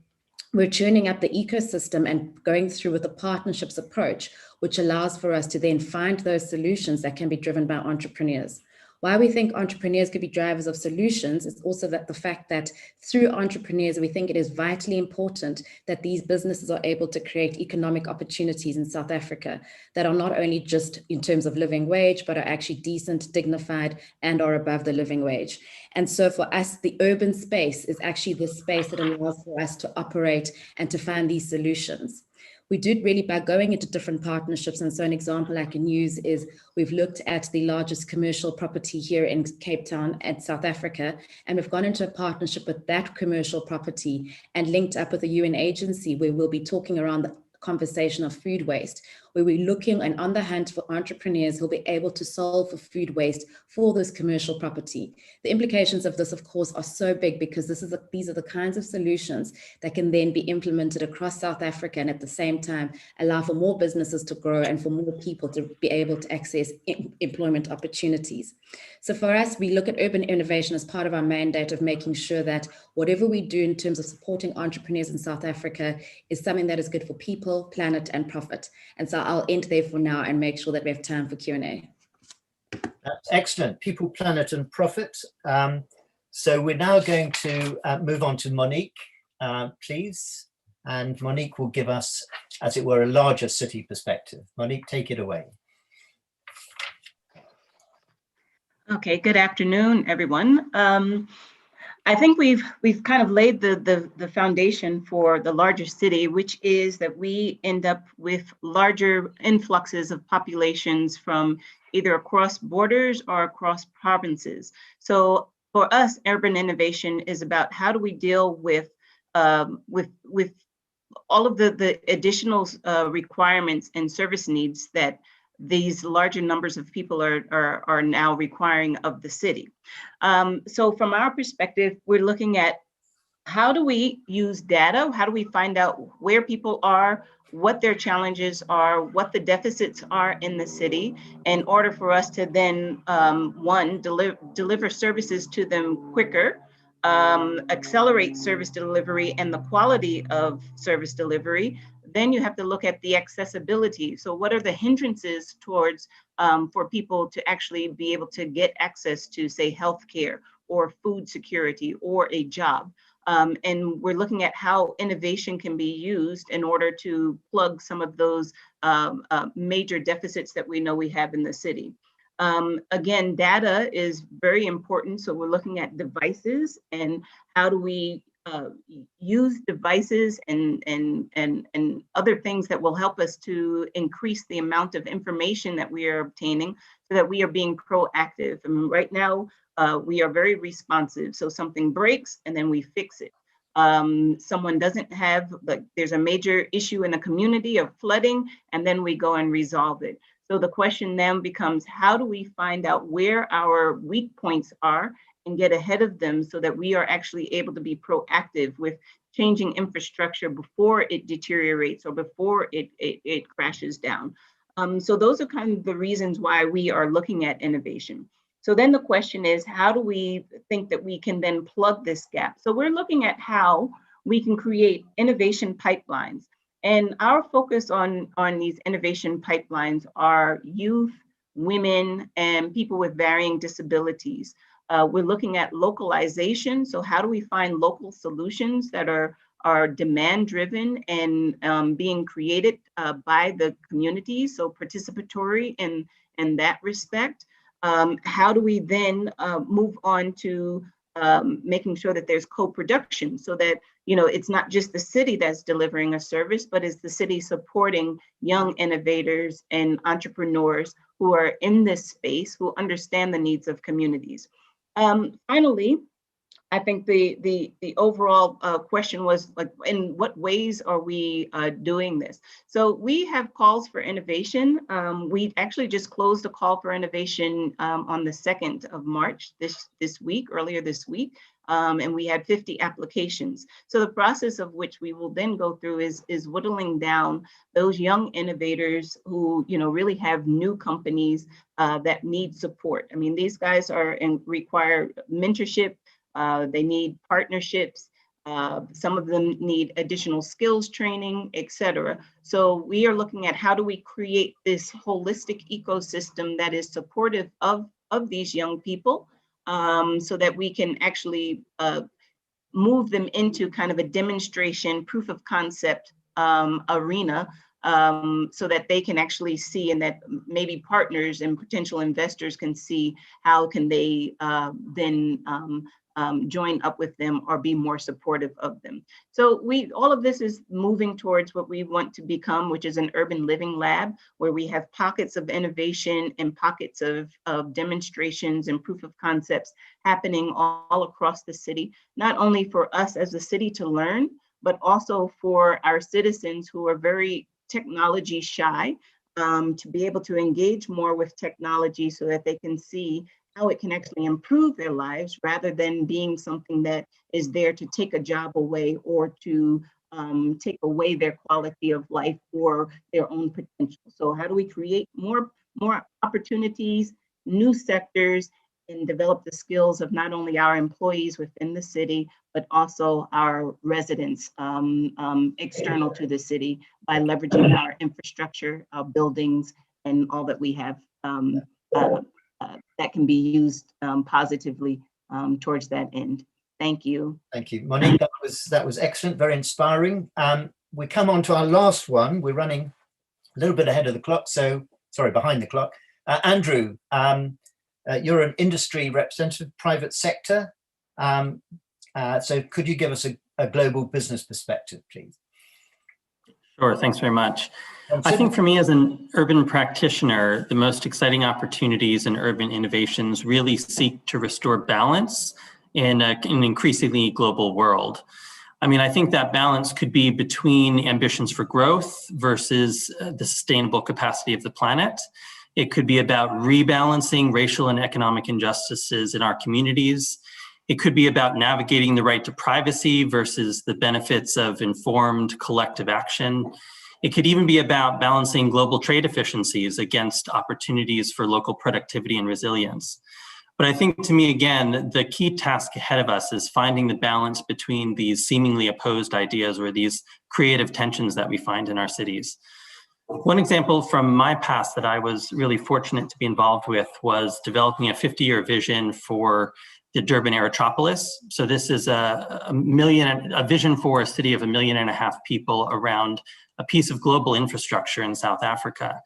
we're tuning up the ecosystem and going through with a partnerships approach, which allows for us to then find those solutions that can be driven by entrepreneurs. Why we think entrepreneurs could be drivers of solutions is also that the fact that through entrepreneurs, we think it is vitally important that these businesses are able to create economic opportunities in South Africa that are not only just in terms of living wage, but are actually decent, dignified, and are above the living wage. And so for us, the urban space is actually the space that allows for us to operate and to find these solutions. We did really by going into different partnerships. And so an example I can use is we've looked at the largest commercial property here in Cape Town at South Africa, and we've gone into a partnership with that commercial property and linked up with a UN agency where we'll be talking around the conversation of food waste, where we're looking and on the hunt for entrepreneurs who'll be able to solve for food waste for this commercial property. The implications of this, of course, are so big because these are the kinds of solutions that can then be implemented across South Africa and at the same time allow for more businesses to grow and for more people to be able to access employment opportunities. So for us, we look at urban innovation as part of our mandate of making sure that whatever we do in terms of supporting entrepreneurs in South Africa is something that is good for people, planet, and profit. And so I'll end there for now and make sure that we have time for Q&A. That's excellent. People, planet, and profit. So we're now going to move on to Monique, please. And Monique will give us, as it were, a larger city perspective. Monique, take it away. Okay, good afternoon, everyone. I think we've kind of laid the foundation for the larger city, which is that we end up with larger influxes of populations from either across borders or across provinces. So for us, urban innovation is about how do we deal with all of the additional requirements and service needs that these larger numbers of people are now requiring of the city. So from our perspective, we're looking at how do we use data? How do we find out where people are, what their challenges are, what the deficits are in the city, in order for us to then, one, deliver services to them quicker, accelerate service delivery and the quality of service delivery. Then you have to look at the accessibility. So what are the hindrances towards for people to actually be able to get access to, say, healthcare or food security or a job? And we're looking at how innovation can be used in order to plug some of those major deficits that we know we have in the city. Again, data is very important. So we're looking at devices and how do we use devices and other things that will help us to increase the amount of information that we are obtaining so that we are being proactive. I mean, right now, we are very responsive. So something breaks and then we fix it. Someone doesn't have, like, there's a major issue in a community of flooding, and then we go and resolve it. So the question then becomes, how do we find out where our weak points are and get ahead of them so that we are actually able to be proactive with changing infrastructure before it deteriorates or before it crashes down. So those are kind of the reasons why we are looking at innovation. So then the question is, how do we think that we can then plug this gap? So we're looking at how we can create innovation pipelines. And our focus on these innovation pipelines are youth, women, and people with varying disabilities. We're looking at localization. So how do we find local solutions that are demand driven and being created by the community? So participatory in that respect. How do we then move on to making sure that there's co-production so that, you know, it's not just the city that's delivering a service, but it's the city supporting young innovators and entrepreneurs who are in this space, who understand the needs of communities. Finally, I think the overall question was, like, in what ways are we doing this? So we have calls for innovation. We actually just closed a call for innovation on the 2nd of March earlier this week, and we had 50 applications. So the process of which we will then go through is whittling down those young innovators who, you know, really have new companies that need support. I mean, these guys require mentorship. They need partnerships. Some of them need additional skills training, et cetera. So we are looking at how do we create this holistic ecosystem that is supportive of these young people so that we can actually move them into kind of a demonstration proof of concept arena so that they can actually see, and that maybe partners and potential investors can see how can they then join up with them or be more supportive of them. So all of this is moving towards what we want to become, which is an urban living lab, where we have pockets of innovation and pockets of demonstrations and proof of concepts happening all across the city, not only for us as a city to learn, but also for our citizens who are very technology shy, to be able to engage more with technology so that they can see how it can actually improve their lives rather than being something that is there to take a job away or to take away their quality of life or their own potential. So how do we create more opportunities, new sectors, and develop the skills of not only our employees within the city, but also our residents external to the city by leveraging our infrastructure, our buildings, and all that we have that can be used positively towards that end. Thank you. Thank you, Monique. That was excellent, very inspiring. We come on to our last one. We're running a little bit ahead of the clock, so sorry, behind the clock. Andrew, you're an industry representative, private sector. So could you give us a global business perspective, please? Sure, thanks very much. I think for me as an urban practitioner, the most exciting opportunities in urban innovations really seek to restore balance in an increasingly global world. I mean, I think that balance could be between ambitions for growth versus the sustainable capacity of the planet. It could be about rebalancing racial and economic injustices in our communities. It could be about navigating the right to privacy versus the benefits of informed collective action. It could even be about balancing global trade efficiencies against opportunities for local productivity and resilience. But I think, to me, again, the key task ahead of us is finding the balance between these seemingly opposed ideas or these creative tensions that we find in our cities. One example from my past that I was really fortunate to be involved with was developing a 50-year vision for the Durban Aerotropolis. So this is a vision for a city of 1.5 million people around a piece of global infrastructure in South Africa.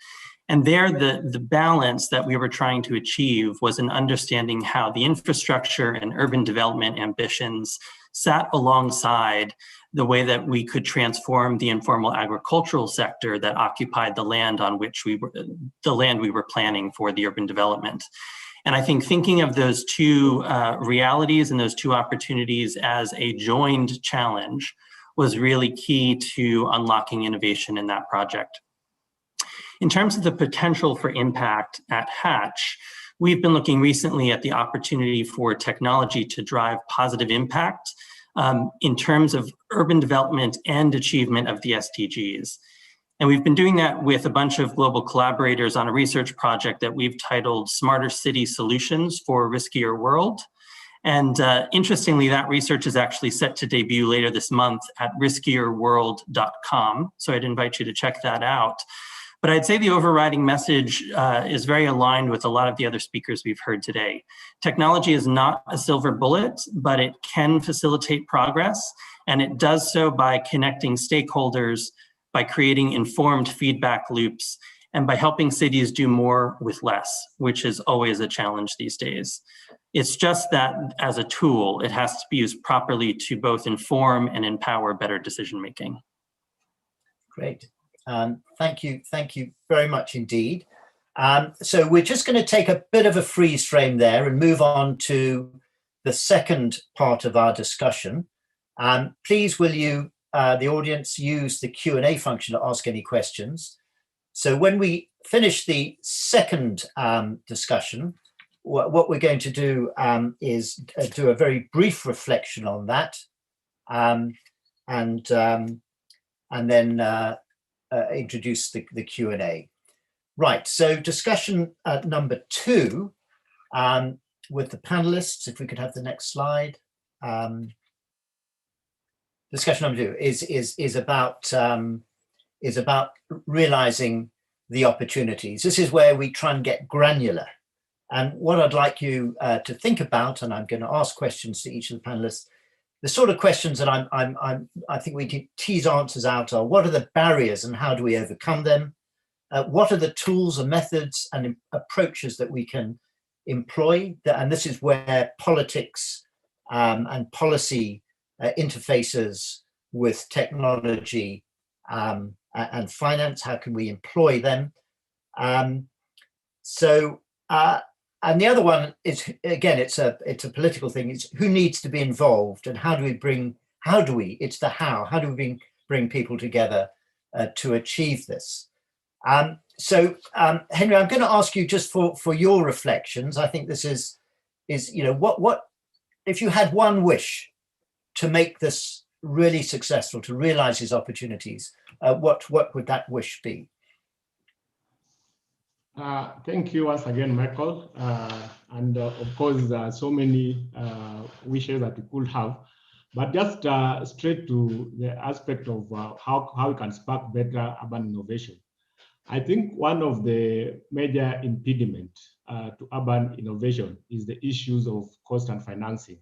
And there, the balance that we were trying to achieve was an understanding how the infrastructure and urban development ambitions sat alongside the way that we could transform the informal agricultural sector that occupied the land on which we were planning for the urban development. And I think thinking of those two realities and those two opportunities as a joined challenge was really key to unlocking innovation in that project. In terms of the potential for impact at Hatch, we've been looking recently at the opportunity for technology to drive positive impact in terms of urban development and achievement of the SDGs. And we've been doing that with a bunch of global collaborators on a research project that we've titled Smarter City Solutions for a Riskier World. And interestingly, that research is actually set to debut later this month at riskierworld.com. So I'd invite you to check that out. But I'd say the overriding message is very aligned with a lot of the other speakers we've heard today. Technology is not a silver bullet, but it can facilitate progress. And it does so by connecting stakeholders, by creating informed feedback loops, and by helping cities do more with less, which is always a challenge these days. It's just that as a tool, it has to be used properly to both inform and empower better decision-making. Great. Thank you very much indeed. So we're just going to take a bit of a freeze frame there and move on to the second part of our discussion. Please will you, the audience, use the Q&A function to ask any questions. So when we finish the second discussion, what we're going to do is do a very brief reflection on that, and then introduce the Q&A. Right, so discussion number 2 with the panelists, if we could have the next slide. Discussion number 2 is about realizing the opportunities. This is where we try and get granular. And what I'd like you to think about, and I'm going to ask questions to each of the panelists, the sort of questions that I think we can tease answers out are: what are the barriers and how do we overcome them? What are the tools and methods and approaches that we can employ? And this is where politics and policy interfaces with technology and finance. How can we employ them? And the other one is, again, it's a political thing. It's who needs to be involved and how do we, it's the how do we bring people together to achieve this. So Henry, I'm going to ask you just for your reflections. I think this is what if you had one wish to make this really successful, to realize these opportunities, what would that wish be? Thank you once again, Michael. And of course, there are so many wishes that we could have, but just straight to the aspect of how we can spark better urban innovation. I think one of the major impediments to urban innovation is the issues of cost and financing.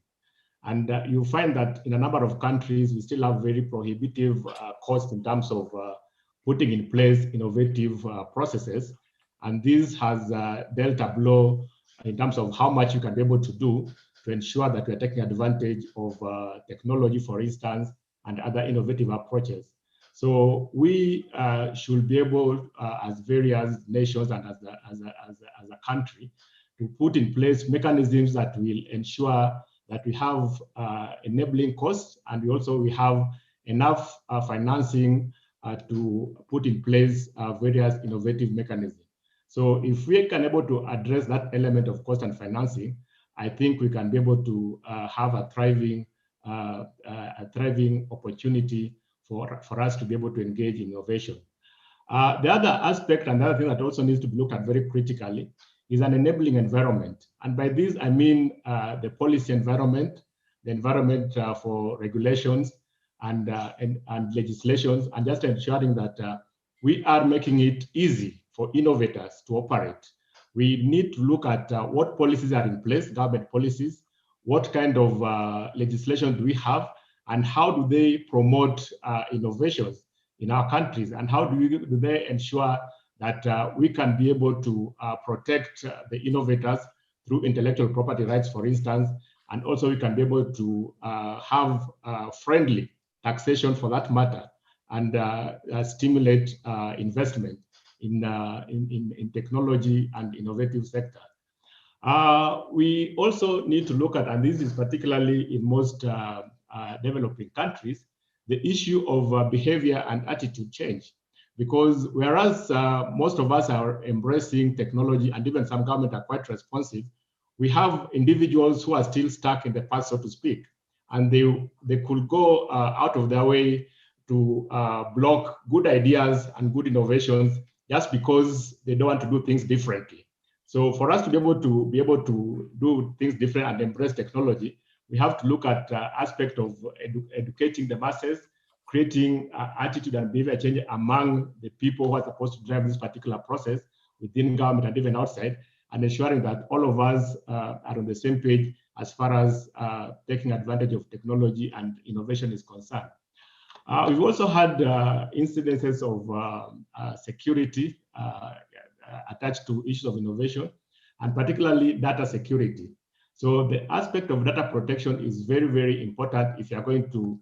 And you find that in a number of countries, we still have very prohibitive costs in terms of putting in place innovative processes. And this has dealt a blow in terms of how much you can be able to do to ensure that we are taking advantage of technology, for instance, and other innovative approaches. So we should be able, as various nations and as a country, to put in place mechanisms that will ensure that we have enabling costs, and we have enough financing to put in place various innovative mechanisms. So if we can able to address that element of cost and financing, I think we can be able to have a thriving opportunity for us to be able to engage in innovation. The other aspect and the other thing that also needs to be looked at very critically is an enabling environment. And by this, I mean the policy environment, the environment for regulations and legislations, and just ensuring that we are making it easy for innovators to operate. We need to look at what policies are in place, government policies, what kind of legislation do we have, and how do they promote innovations in our countries, and how do they ensure that we can be able to protect the innovators through intellectual property rights, for instance, and also we can be able to have friendly taxation for that matter, and stimulate investment in technology and innovative sector. We also need to look at, and this is particularly in most developing countries, the issue of behavior and attitude change. Because whereas most of us are embracing technology and even some government are quite responsive, we have individuals who are still stuck in the past, so to speak, and they could go out of their way to block good ideas and good innovations just because they don't want to do things differently. So for us to be able to do things different and embrace technology, we have to look at aspect of educating the masses, creating attitude and behavior change among the people who are supposed to drive this particular process within government and even outside, and ensuring that all of us are on the same page as far as taking advantage of technology and innovation is concerned. We've also had incidences of security attached to issues of innovation, and particularly data security. So the aspect of data protection is very, very important if you're going to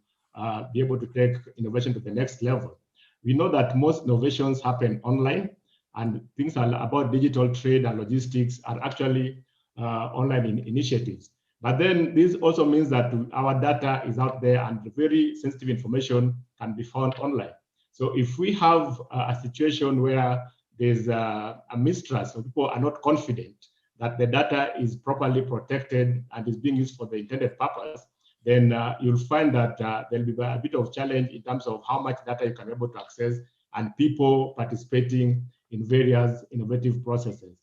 be able to take innovation to the next level. We know that most innovations happen online, and things about digital trade and logistics are actually online initiatives. But then this also means that our data is out there and very sensitive information can be found online. So if we have a situation where there's a mistrust, so people are not confident that the data is properly protected and is being used for the intended purpose, then you'll find that there'll be a bit of challenge in terms of how much data you can be able to access and people participating in various innovative processes.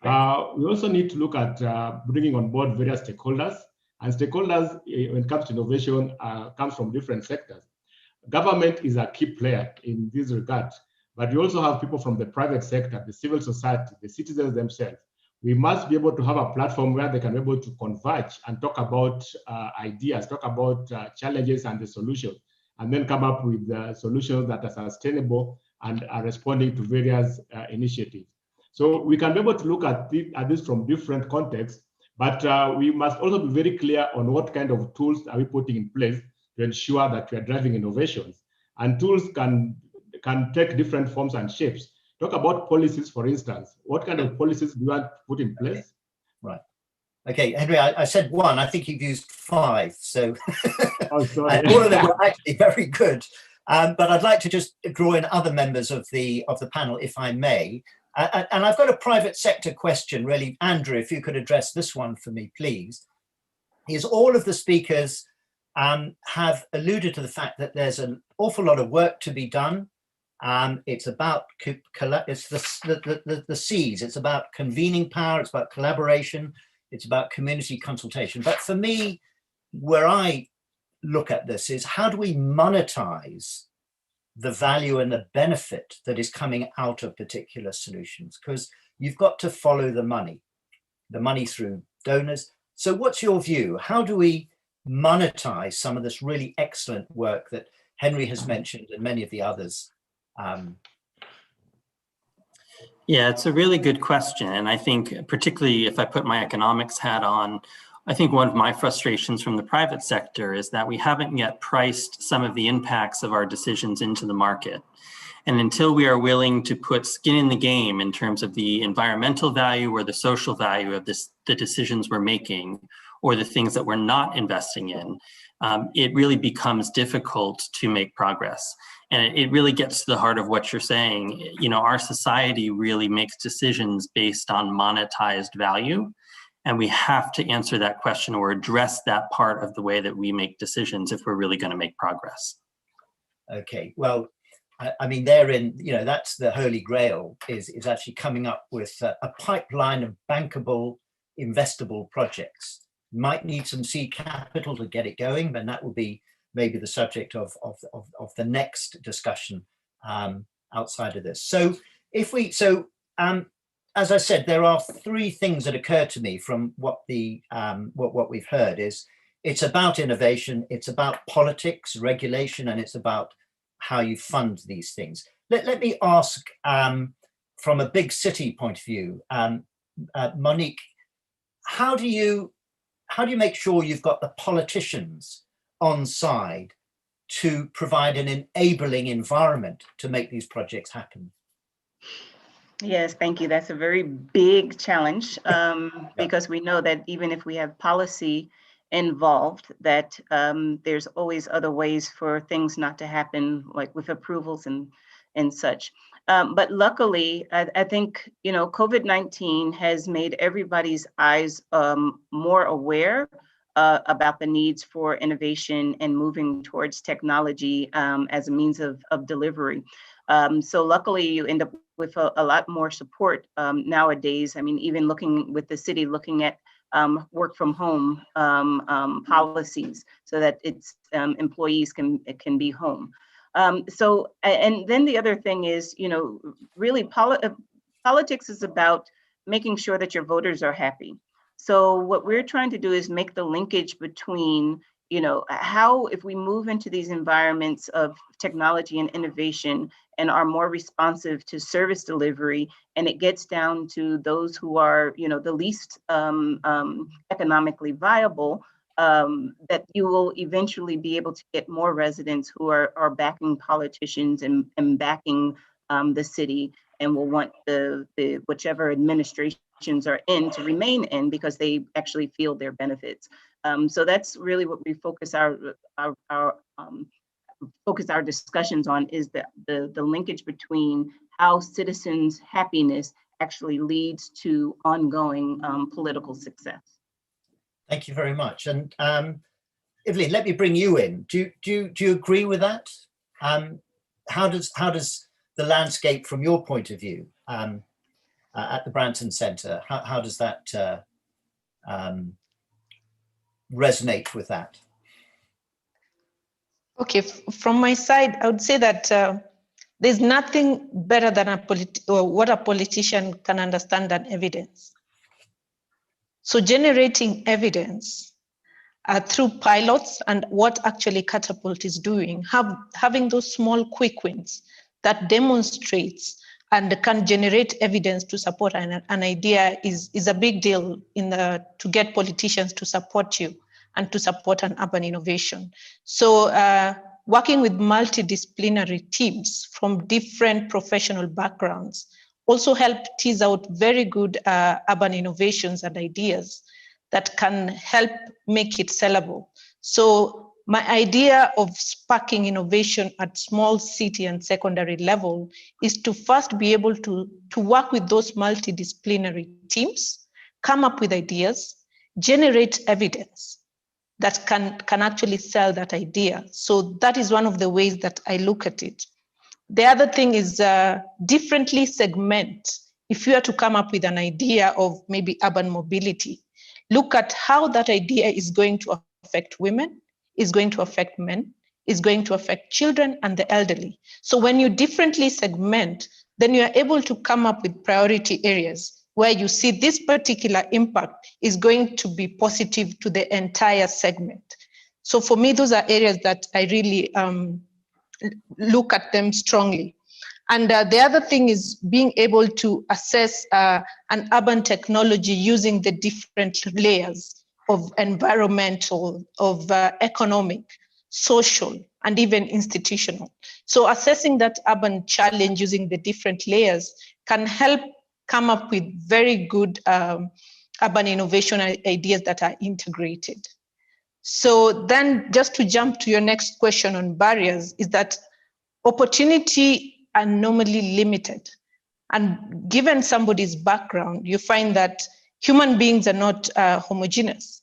We also need to look at bringing on board various stakeholders, and stakeholders, when it comes to innovation, comes from different sectors. Government is a key player in this regard, but you also have people from the private sector, the civil society, the citizens themselves. We must be able to have a platform where they can be able to converge and talk about ideas, talk about challenges and the solutions, and then come up with solutions that are sustainable and are responding to various initiatives. So we can be able to look at this from different contexts, but we must also be very clear on what kind of tools are we putting in place to ensure that we are driving innovations. And tools can take different forms and shapes. Talk about policies, for instance. What kind of policies do you want to put in place? Right. Okay, Henry, I said one. I think you've used 5. So oh, sorry. and all of them were actually very good. But I'd like to just draw in other members of the panel, if I may. And I've got a private sector question, really. Andrew, if you could address this one for me, please. Is all of the speakers have alluded to the fact that there's an awful lot of work to be done. It's about it's the C's. It's about convening power. It's about collaboration. It's about community consultation. But for me, where I look at this is, how do we monetize the value and the benefit that is coming out of particular solutions? Because you've got to follow the money through donors. So what's your view? How do we monetize some of this really excellent work that Henry has mentioned and many of the others? Yeah, it's a really good question. And I think particularly if I put my economics hat on, I think one of my frustrations from the private sector is that we haven't yet priced some of the impacts of our decisions into the market. And until we are willing to put skin in the game in terms of the environmental value or the social value of the decisions we're making, or the things that we're not investing in, it really becomes difficult to make progress. And it really gets to the heart of what you're saying. You know, our society really makes decisions based on monetized value. And we have to answer that question or address that part of the way that we make decisions if we're really going to make progress. Okay, well, I mean, therein, you know, that's the holy grail, is actually coming up with a pipeline of bankable, investable projects. Might need some seed capital to get it going, but that will be maybe the subject of the next discussion outside of this. So as I said, there are three things that occur to me from what we've heard. Is it's about innovation, it's about politics, regulation, and it's about how you fund these things. Let me ask from a big city point of view, Monique, how do you make sure you've got the politicians on side to provide an enabling environment to make these projects happen? Yes, thank you. That's a very big challenge because we know that even if we have policy involved, that there's always other ways for things not to happen, like with approvals and such. But luckily, I think, you know, COVID-19 has made everybody's eyes more aware about the needs for innovation and moving towards technology as a means of delivery. So luckily, you end up with a lot more support nowadays. I mean, even looking with the city, looking at work from home policies so that its employees can be home. So, and then the other thing is, you know, really politics is about making sure that your voters are happy. So what we're trying to do is make the linkage between, you know, how if we move into these environments of technology and innovation and are more responsive to service delivery, and it gets down to those who are, you know, the least economically viable, that you will eventually be able to get more residents who are backing politicians and backing the city, and will want the whichever administrations are in to remain in because they actually feel their benefits. So that's really what we focus our discussions on, is the linkage between how citizens' happiness actually leads to ongoing political success. Thank you very much. And Evelyn, let me bring you in. Do you agree with that? How does the landscape from your point of view at the Branson Centre, how does that resonate with that? Okay, from my side, I would say that there's nothing better than what a politician can understand than evidence. So generating evidence through pilots and what actually Catapult is doing, having those small quick wins that demonstrates and can generate evidence to support an idea is a big deal to get politicians to support you and to support an urban innovation. So working with multidisciplinary teams from different professional backgrounds also help tease out very good urban innovations and ideas that can help make it sellable. So My idea of sparking innovation at small city and secondary level is to first be able to work with those multidisciplinary teams, come up with ideas, generate evidence that can actually sell that idea. So that is one of the ways that I look at it. The other thing is differently segment. If you are to come up with an idea of maybe urban mobility, look at how that idea is going to affect women, is going to affect men, is going to affect children and the elderly. So when you differently segment, then you are able to come up with priority areas where you see this particular impact is going to be positive to the entire segment. So for me, those are areas that I really look at them strongly. And the other thing is being able to assess an urban technology using the different layers of environmental, of economic, social, and even institutional. So assessing that urban challenge using the different layers can help come up with very good urban innovation ideas that are integrated. So then just to jump to your next question on barriers is that opportunity are normally limited. And given somebody's background, you find that human beings are not homogeneous.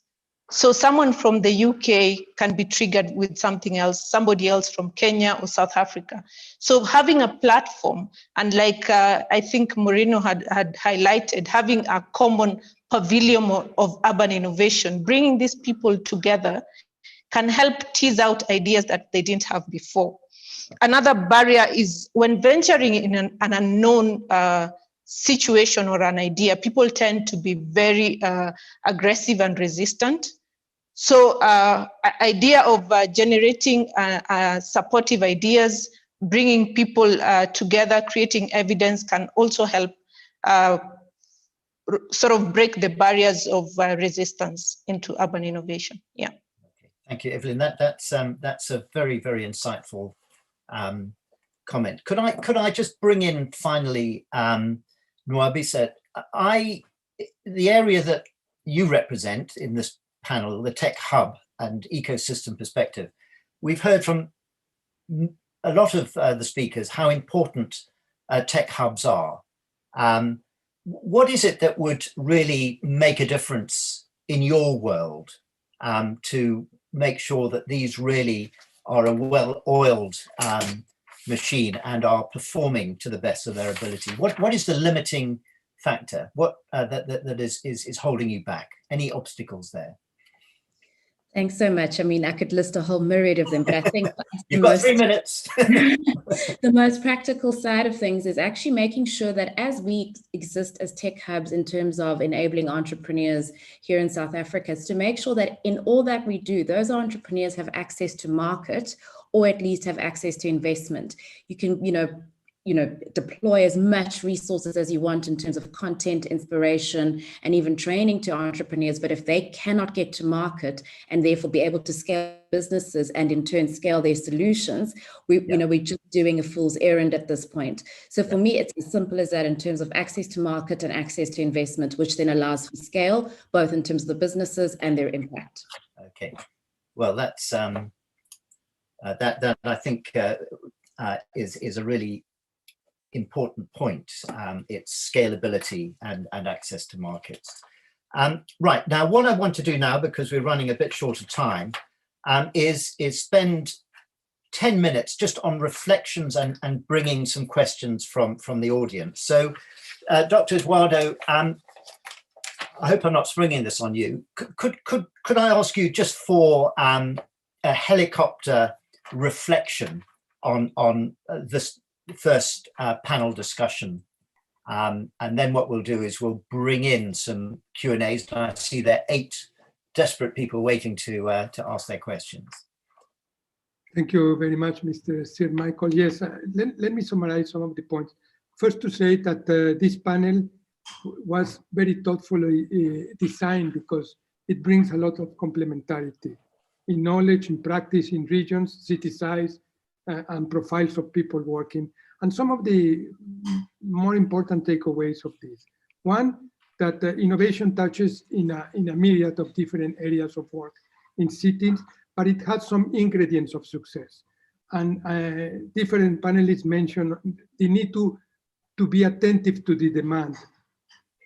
So someone from the UK can be triggered with something else, somebody else from Kenya or South Africa. So having a platform, and like I think Moreno had highlighted, having a common pavilion of urban innovation, bringing these people together can help tease out ideas that they didn't have before. Another barrier is when venturing in an unknown situation or an idea, people tend to be very aggressive and resistant. So idea of generating supportive ideas, bringing people together, creating evidence can also help sort of break the barriers of resistance into urban innovation. Yeah. Okay. Thank you, Evelyn. That's a very, very insightful comment. Could I just bring in finally, Nwabisa, the area that you represent in this panel, the tech hub and ecosystem perspective, we've heard from a lot of the speakers how important tech hubs are. What is it that would really make a difference in your world to make sure that these really are a well-oiled machine and are performing to the best of their ability? What is the limiting factor? What that is holding you back? Any obstacles there? Thanks so much. I mean, I could list a whole myriad of them, but I think you've got 3 minutes. The most practical side of things is actually making sure that as we exist as tech hubs in terms of enabling entrepreneurs here in South Africa, is to make sure that in all that we do, those entrepreneurs have access to market, or at least have access to investment. You can, deploy as much resources as you want in terms of content, inspiration, and even training to entrepreneurs. But if they cannot get to market and therefore be able to scale businesses and in turn scale their solutions, we're just doing a fool's errand at this point. So for me, it's as simple as that in terms of access to market and access to investment, which then allows for scale, both in terms of the businesses and their impact. Okay, well, that's that I think is a really important point. It's scalability and access to markets. Right, now what I want to do now, because we're running a bit short of time, is spend 10 minutes just on reflections and bringing some questions from the audience. So Dr. Eduardo, I hope I'm not springing this on you. Could I ask you just for a helicopter reflection on this first panel discussion, and then what we'll do is we'll bring in some Q&As. I see there are 8 desperate people waiting to ask their questions. Thank you very much, Mr. Sir Michael. Yes, let me summarize some of the points. First, to say that this panel was very thoughtfully designed because it brings a lot of complementarity in knowledge, in practice, in regions, city size, and profiles of people working. And some of the more important takeaways of this. One, that innovation touches in a myriad of different areas of work in cities, but it has some ingredients of success. And different panelists mentioned the need to be attentive to the demand,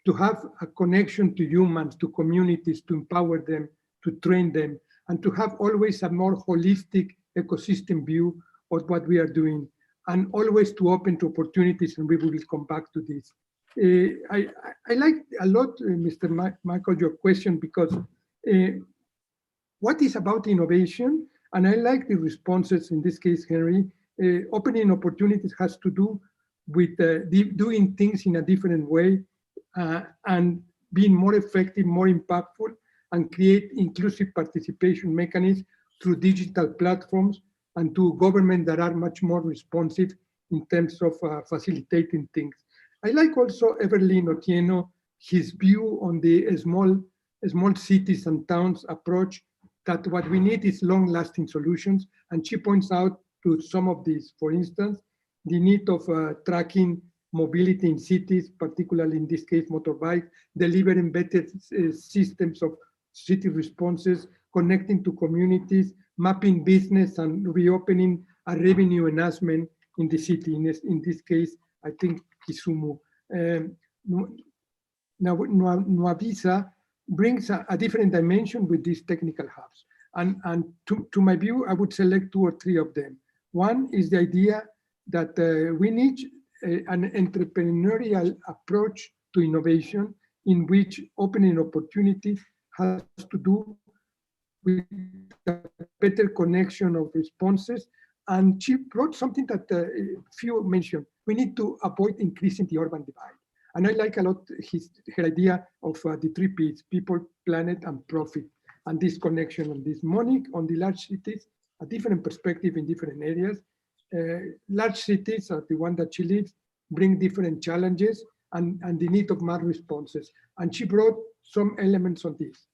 to have a connection to humans, to communities, to empower them, to train them, and to have always a more holistic ecosystem view of what we are doing, and always to open to opportunities, and we will come back to this. I like a lot, Mr. Michael, your question, because what is about innovation? And I like the responses, in this case, Henry, opening opportunities has to do with doing things in a different way and being more effective, more impactful, and create inclusive participation mechanisms through digital platforms and to government that are much more responsive in terms of facilitating things. I like also Everlyn Otieno, his view on the small cities and towns approach, that what we need is long-lasting solutions. And she points out to some of these, for instance, the need of tracking mobility in cities, particularly in this case, motorbike, delivering better systems of city responses, connecting to communities, mapping business and reopening a revenue enhancement in the city. In this case, I think Kisumu. Nuavisa brings a different dimension with these technical hubs. And to my view, I would select 2 or 3 of them. One is the idea that we need an entrepreneurial approach to innovation in which opening opportunities has to do with a better connection of responses. And she brought something that few mentioned. We need to avoid increasing the urban divide. And I like a lot her idea of the 3 Ps, people, planet, and profit, and this connection on this. Monique, on the large cities, a different perspective in different areas. Large cities, the one that she lives, bring different challenges and the need of mass responses. And she brought some elements on this.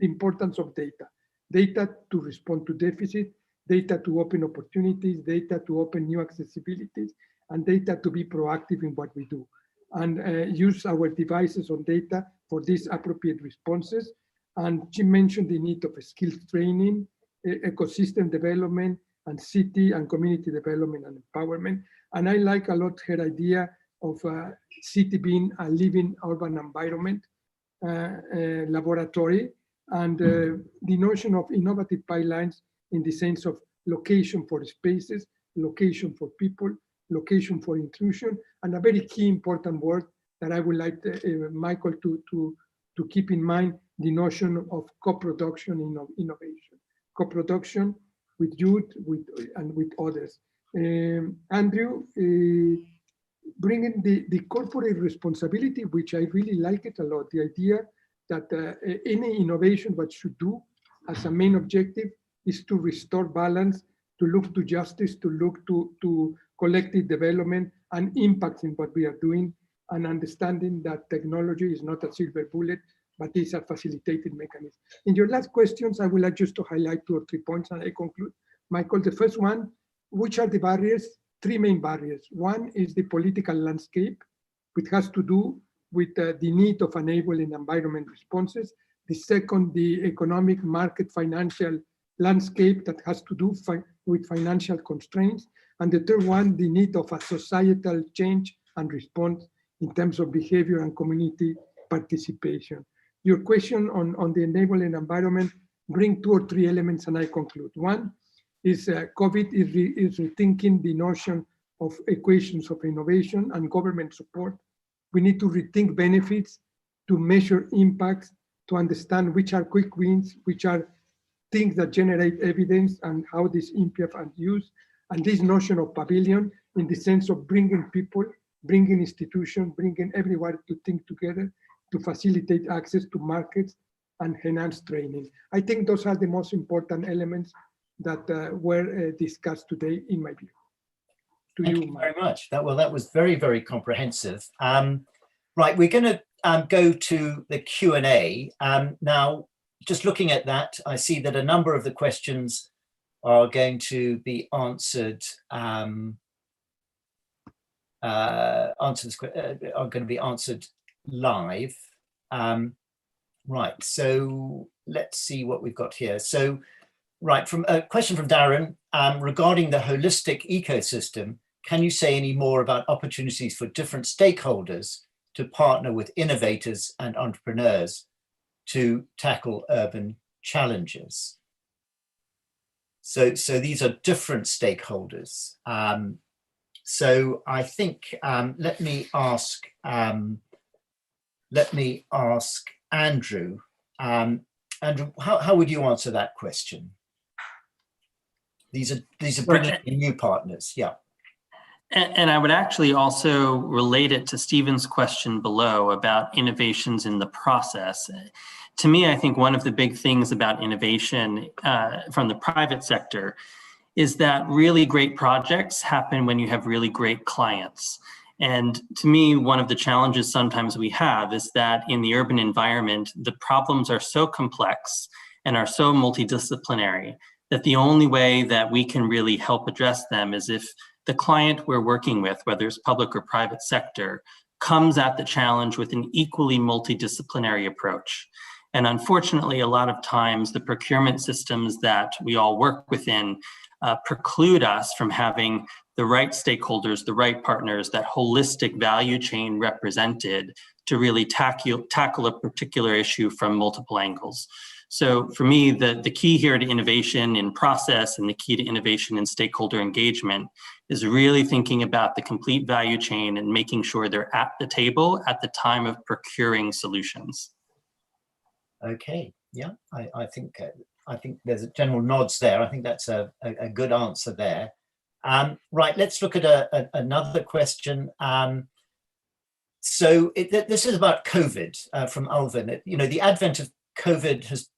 The importance of data to respond to deficit, data to open opportunities, data to open new accessibilities, and data to be proactive in what we do. And use our devices on data for these appropriate responses. And she mentioned the need of skills training, ecosystem development, and city and community development and empowerment. And I like a lot her idea of city being a living urban environment laboratory, and the notion of innovative pipelines in the sense of location for spaces, location for people, location for inclusion, and a very key important word that I would like Michael to keep in mind, the notion of co-production in innovation. Co-production with youth and with others. Andrew, bringing the corporate responsibility, which I really like it a lot, the idea that any innovation, what should do as a main objective is to restore balance, to look to justice, to look to collective development and impact in what we are doing, and understanding that technology is not a silver bullet, but is a facilitated mechanism. In your last questions, I would like just to highlight 2 or 3 points and I conclude. Michael, the first one, which are the barriers? 3 main barriers. One is the political landscape, which has to do with the need of enabling environment responses. The second, the economic market financial landscape that has to do with financial constraints. And the third one, the need of a societal change and response in terms of behavior and community participation. Your question on the enabling environment bring 2 or 3 elements and I conclude. One is COVID is rethinking the notion of equations of innovation and government support. We need to rethink benefits, to measure impacts, to understand which are quick wins, which are things that generate evidence and how this impact and use. And this notion of pavilion in the sense of bringing people, bringing institutions, bringing everyone to think together to facilitate access to markets and enhance training. I think those are the most important elements that were discussed today, in my view. Thank you very much. That was very, very comprehensive. Right, we're going to go to the Q&A. Now, just looking at that, I see that a number of the questions are going to be answered. Are going to be answered live. Right, so let's see what we've got here. So Right, from a question from Darren regarding the holistic ecosystem. Can you say any more about opportunities for different stakeholders to partner with innovators and entrepreneurs to tackle urban challenges? So these are different stakeholders. So I think let me ask Andrew. Andrew, how would you answer that question? These are bringing in new partners, yeah. And I would actually also relate it to Stephen's question below about innovations in the process. To me, I think one of the big things about innovation from the private sector is that really great projects happen when you have really great clients. And to me, one of the challenges sometimes we have is that in the urban environment, the problems are so complex and are so multidisciplinary that the only way that we can really help address them is if the client we're working with, whether it's public or private sector, comes at the challenge with an equally multidisciplinary approach. And unfortunately, a lot of times the procurement systems that we all work within preclude us from having the right stakeholders, the right partners, that holistic value chain represented to really tackle a particular issue from multiple angles. So for me, the key here to innovation in process and the key to innovation in stakeholder engagement is really thinking about the complete value chain and making sure they're at the table at the time of procuring solutions. Okay, yeah, I think there's a general nods there. I think that's a good answer there. Right, let's look at another question. So this is about COVID from Alvin. You know, the advent of COVID has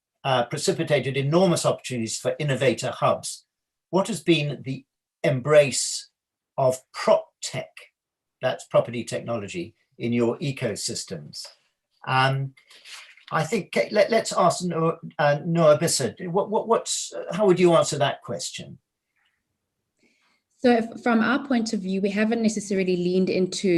precipitated enormous opportunities for innovator hubs. What has been the embrace of prop tech, that's property technology, in your ecosystems? I think let's ask Noah Bissett. How would you answer that question? So from our point of view, we haven't necessarily leaned into,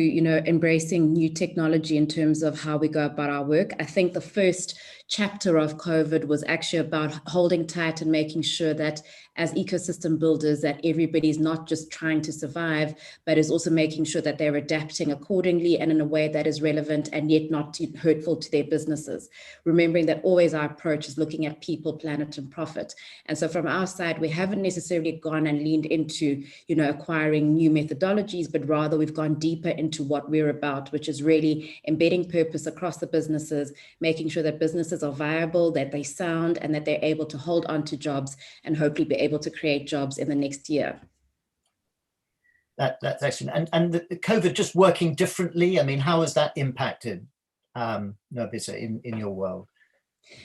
embracing new technology in terms of how we go about our work. I think the first chapter of COVID was actually about holding tight and making sure that as ecosystem builders, that everybody's not just trying to survive, but is also making sure that they're adapting accordingly and in a way that is relevant and yet not too hurtful to their businesses. Remembering that always our approach is looking at people, planet, and profit. And so from our side, we haven't necessarily gone and leaned into, acquiring new methodologies, but rather we've gone deeper into what we're about, which is really embedding purpose across the businesses, making sure that businesses are viable, that they sound, and that they're able to hold on to jobs and hopefully be able to create jobs in the next year. That's excellent. And the COVID just working differently, I mean, how has that impacted Nobisa in your world?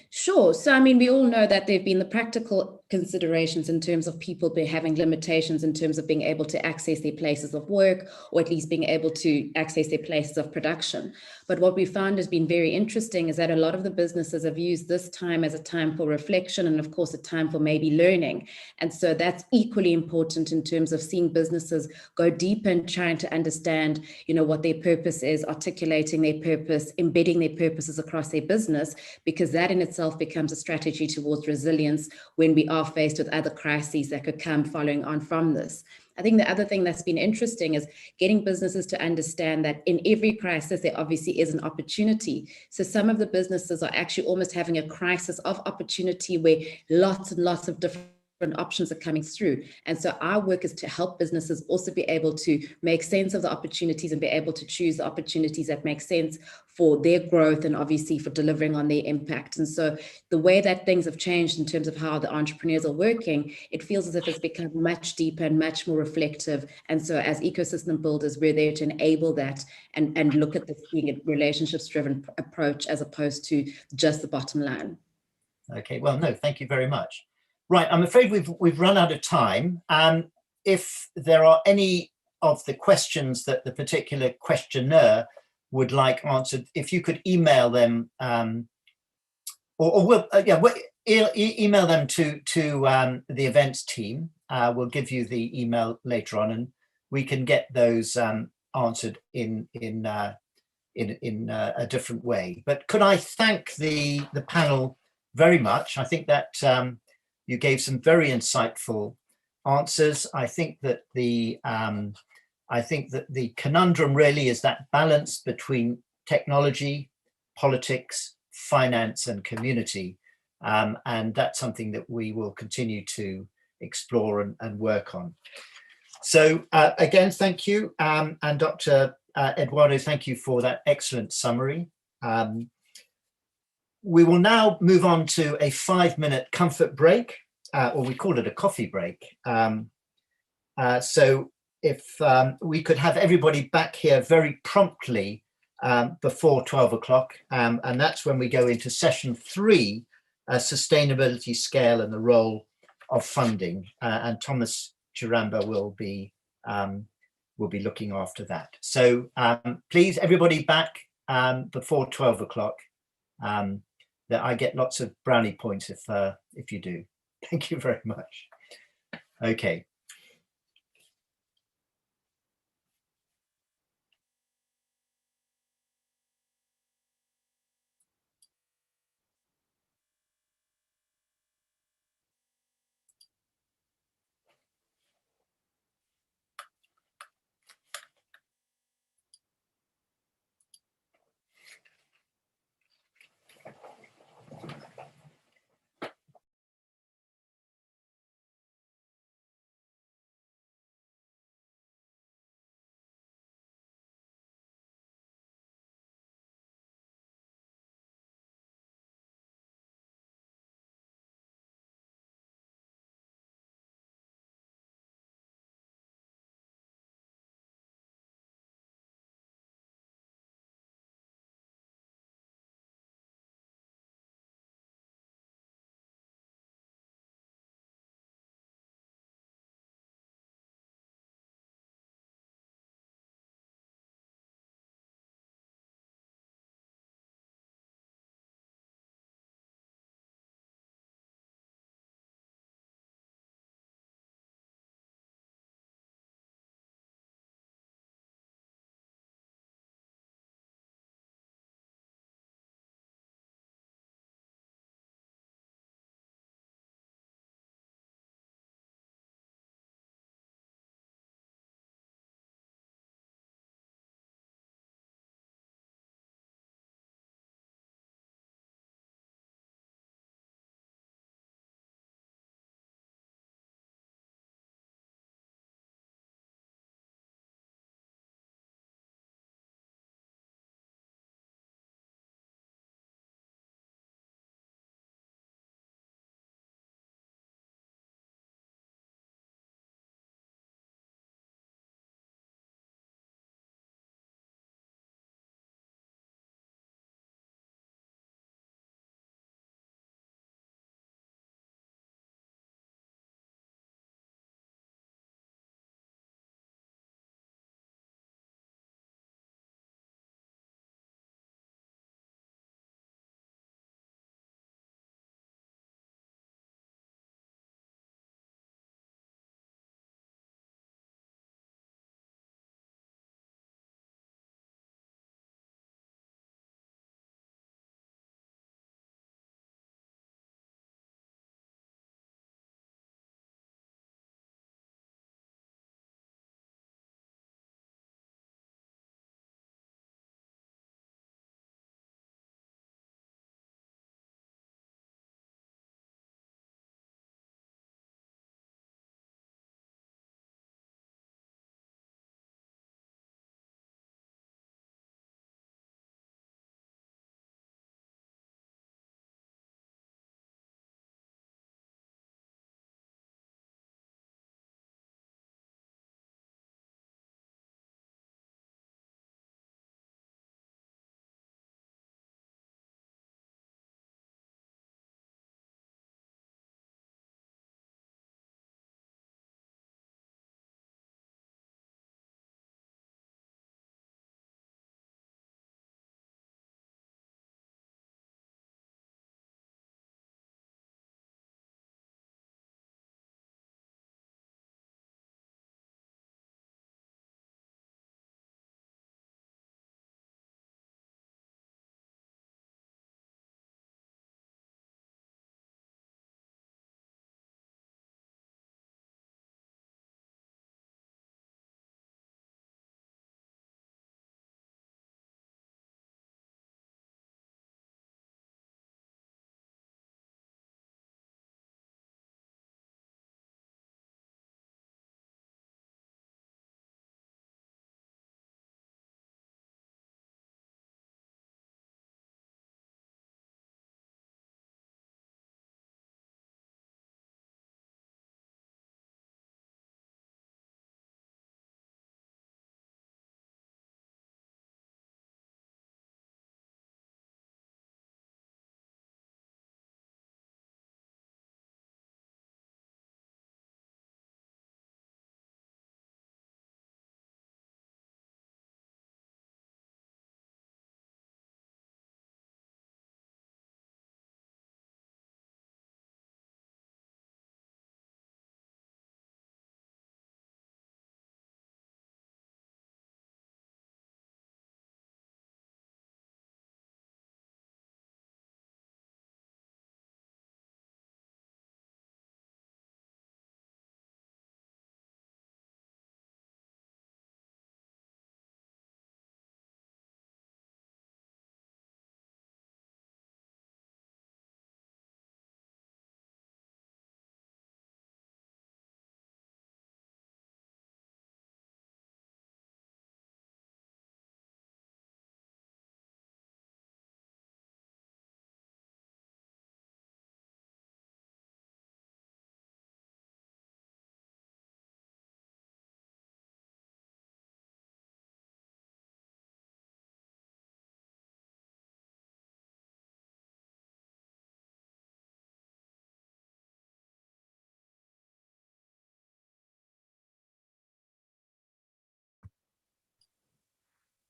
Sure. So, I mean, we all know that there have been the practical considerations in terms of people having limitations in terms of being able to access their places of work, or at least being able to access their places of production. But what we found has been very interesting is that a lot of the businesses have used this time as a time for reflection and, of course, a time for maybe learning. And so that's equally important in terms of seeing businesses go deep and trying to understand, what their purpose is, articulating their purpose, embedding their purposes across their business, because that in itself becomes a strategy towards resilience when we are faced with other crises that could come following on from this. I think the other thing that's been interesting is getting businesses to understand that in every crisis, there obviously is an opportunity. So some of the businesses are actually almost having a crisis of opportunity where lots and lots of different options are coming through. And so our work is to help businesses also be able to make sense of the opportunities and be able to choose the opportunities that make sense for their growth and obviously for delivering on their impact. And so the way that things have changed in terms of how the entrepreneurs are working, it feels as if it's become much deeper and much more reflective. And so as ecosystem builders, we're there to enable that and look at this being a relationships-driven approach as opposed to just the bottom line. Okay, well, no, thank you very much. Right, I'm afraid we've run out of time. If there are any of the questions that the particular questioner would like answered, if you could email them, email them to the events team. We'll give you the email later on, and we can get those answered in a different way. But could I thank the panel very much? I think that You gave some very insightful answers. I think that the conundrum really is that balance between technology, politics, finance, and community. And that's something that we will continue to explore and work on. So again, thank you. And Dr. Eduardo, thank you for that excellent summary. We will now move on to a 5-minute comfort break, or we call it a coffee break. So if we could have everybody back here very promptly before 12 o'clock, and that's when we go into session 3, sustainability scale and the role of funding, and Thomas Chiramba will be looking after that. So please, everybody back before 12 o'clock. That I get lots of brownie points if you do. Thank you very much. Okay.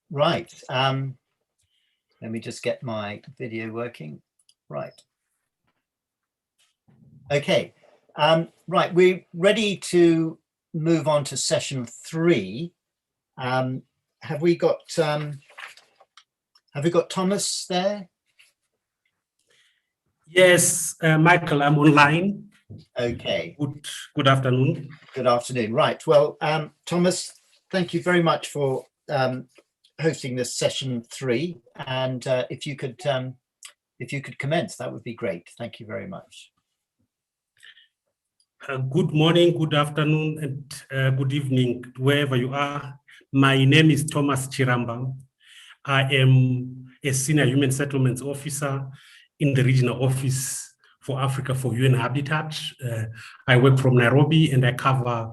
Right. Let me just get my video working. Right. Okay. Right. We're ready to move on to session 3. Have we got Thomas there? Yes, Michael, I'm online. Okay. Good afternoon. Good afternoon. Right. Well, Thomas, thank you very much for hosting this session 3. And if you could commence, that would be great. Thank you very much. Good morning, good afternoon, and good evening, wherever you are. My name is Thomas Chiramba. I am a senior human settlements officer in the regional office for Africa for UN Habitat. I work from Nairobi and I cover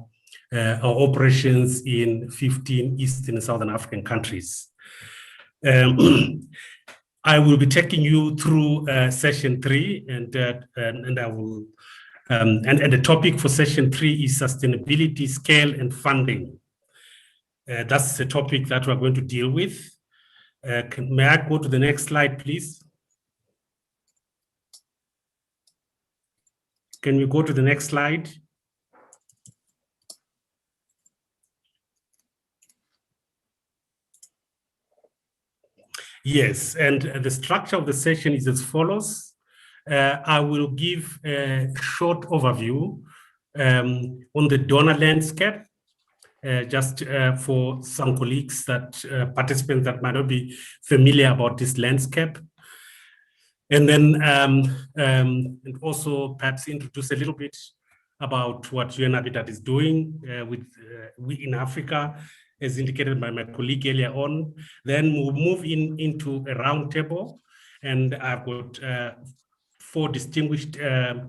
our operations in 15 Eastern and Southern African countries. I will be taking you through session 3, and I will. And the topic for session 3 is sustainability, scale, and funding. That's the topic that we're going to deal with. May I go to the next slide, please? Can we go to the next slide? Yes, and the structure of the session is as follows. I will give a short overview on the donor landscape, just for some colleagues participants that might not be familiar about this landscape. And then and also perhaps introduce a little bit about what UN Habitat is doing we in Africa, as indicated by my colleague earlier on. Then we'll move into a roundtable, and I've got 4 distinguished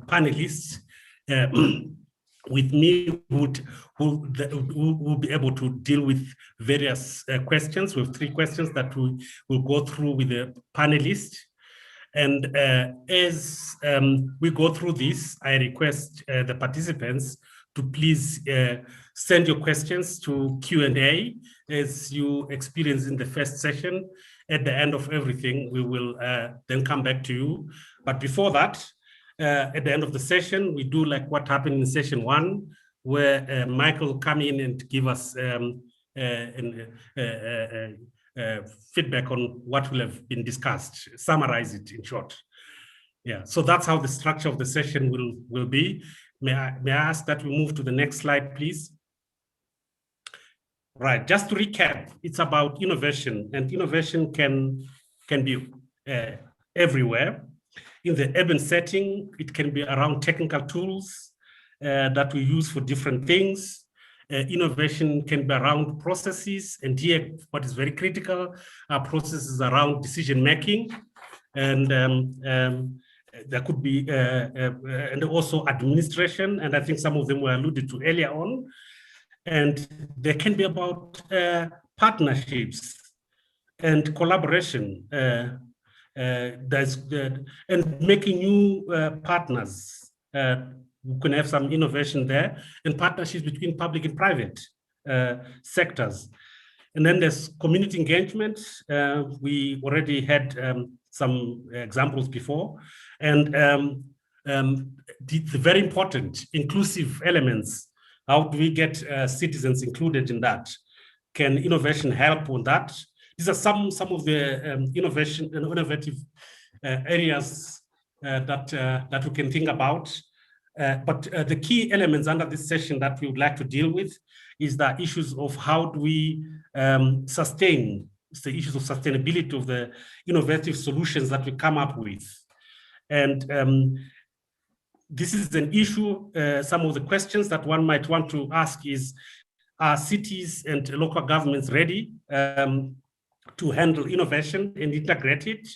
panelists with me who will be able to deal with various questions. We have 3 questions that we will go through with the panelists. And as we go through this, I request the participants to please send your questions to Q&A as you experienced in the first session. At the end of everything, we will then come back to you. But before that, at the end of the session, we do like what happened in session 1, where Michael will come in and give us feedback on what will have been discussed, summarize it in short. Yeah, so that's how the structure of the session will be. May I ask that we move to the next slide, please? Right, just to recap, it's about innovation, and innovation can be everywhere. In the urban setting, it can be around technical tools that we use for different things. Innovation can be around processes, and here what is very critical are processes around decision making, and there could be and also administration, and I think some of them were alluded to earlier on. And there can be about partnerships and collaboration, and making new partners. We can have some innovation there, and partnerships between public and private sectors. And then there's community engagement. We already had some examples before. And the very important inclusive elements. How do we get citizens included in that? Can innovation help on that? These are some of the innovative areas that we can think about. But the key elements under this session that we would like to deal with is the issues of how do we sustain the issues of sustainability of the innovative solutions that we come up with. And this is an issue. Some of the questions that one might want to ask is, are cities and local governments ready to handle innovation and integrate it?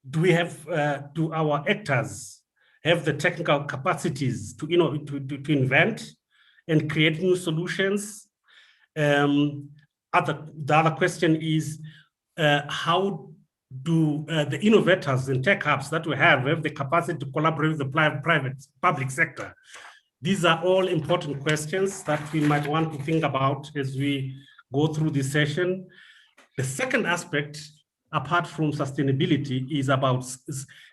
Do our actors have the technical capacities to invent and create new solutions? The other question is, how do the innovators and tech hubs that we have the capacity to collaborate with the public sector? These are all important questions that we might want to think about as we go through this session. The second aspect, apart from sustainability, is about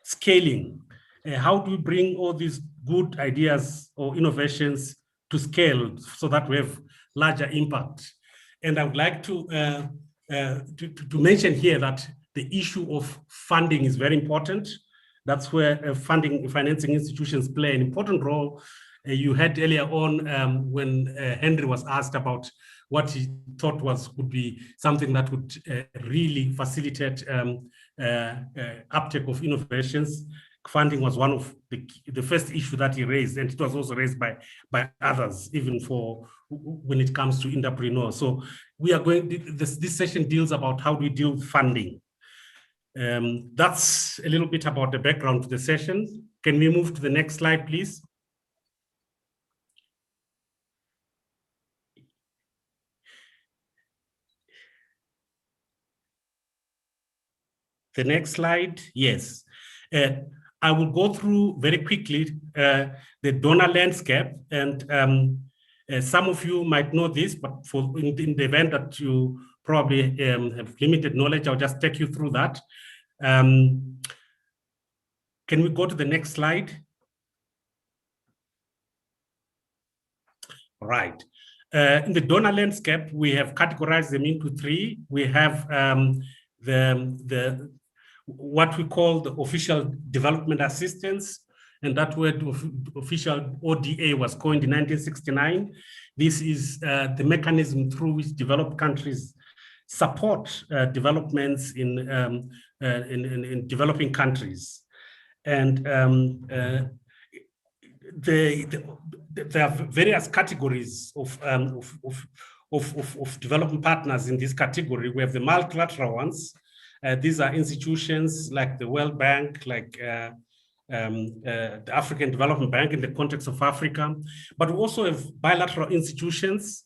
scaling. How do we bring all these good ideas or innovations to scale so that we have larger impact? And I would like to mention here that the issue of funding is very important. That's where financing institutions play an important role. You heard earlier on when Henry was asked about what he thought would be something that would really facilitate uptake of innovations. Funding was one of the first issue that he raised, and it was also raised by others, even for when it comes to entrepreneurs. So we are this session deals about how do we deal with funding. That's a little bit about the background to the session. Can we move to the next slide, please? The next slide, yes. I will go through very quickly the donor landscape, and some of you might know this, but in the event that you probably have limited knowledge, I'll just take you through that. Can we go to the next slide? Right. In the donor landscape, we have categorized them into three. We have what we call the official development assistance, and that word official ODA was coined in 1969. This is the mechanism through which developed countries support developments in developing countries. And there are various categories of development partners in this category. We have the multilateral ones. These are institutions like the World Bank, like the African Development Bank in the context of Africa, but we also have bilateral institutions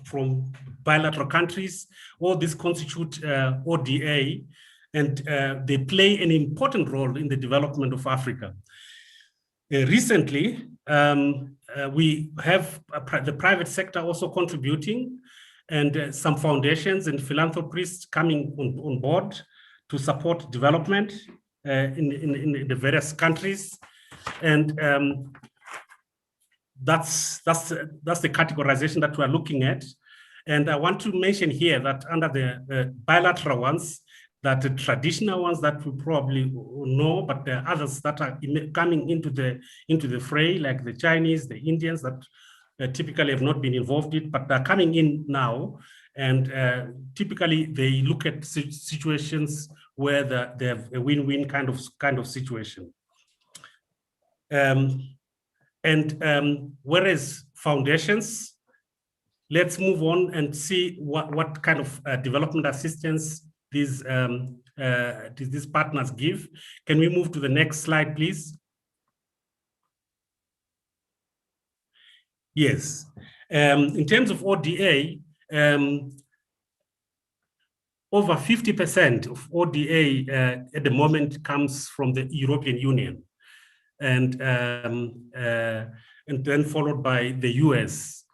from bilateral countries. All these constitute ODA, and they play an important role in the development of Africa. Recently, we have the private sector also contributing, and some foundations and philanthropists coming on board to support development in the various countries. And that's the categorization that we're looking at. And I want to mention here that under the bilateral ones, that the traditional ones that we probably know, but there are others that are coming into the fray, like the Chinese, the Indians that typically have not been involved in, but they're coming in now. And typically they look at situations where they have a win-win kind of situation. Whereas foundations, let's move on and see what kind of development assistance these partners give. Can we move to the next slide, please? Yes. In terms of ODA, over 50% of ODA at the moment comes from the European Union, and then followed by the US.